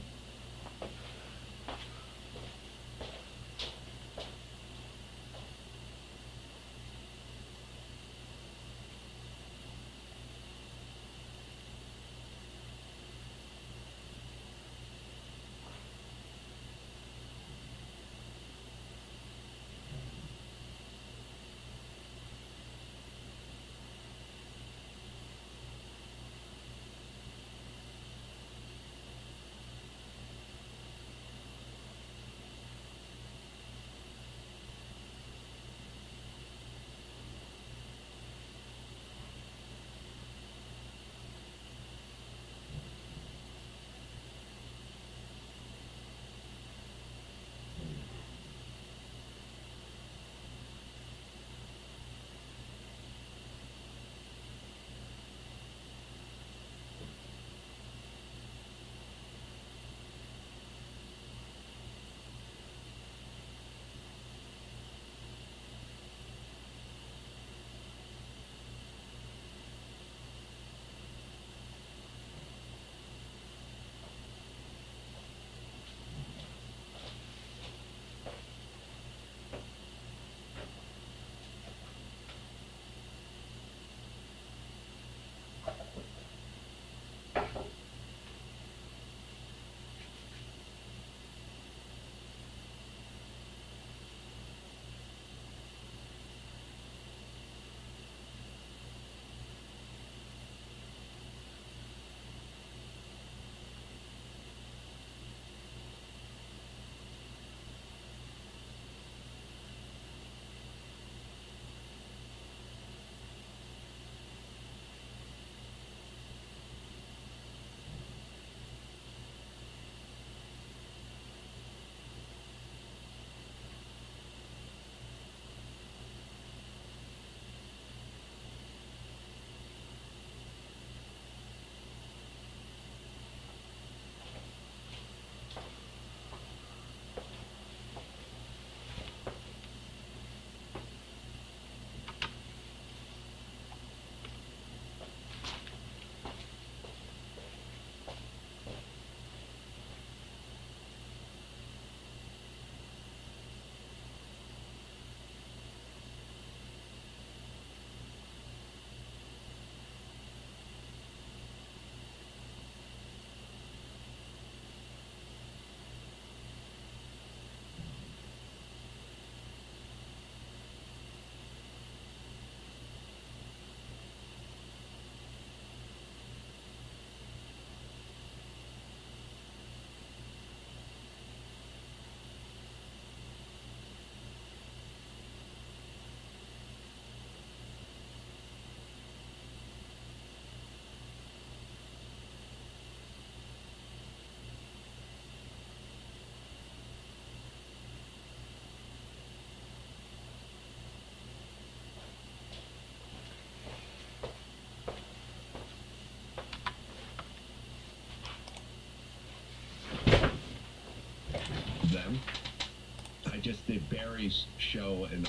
I just did Barry's show and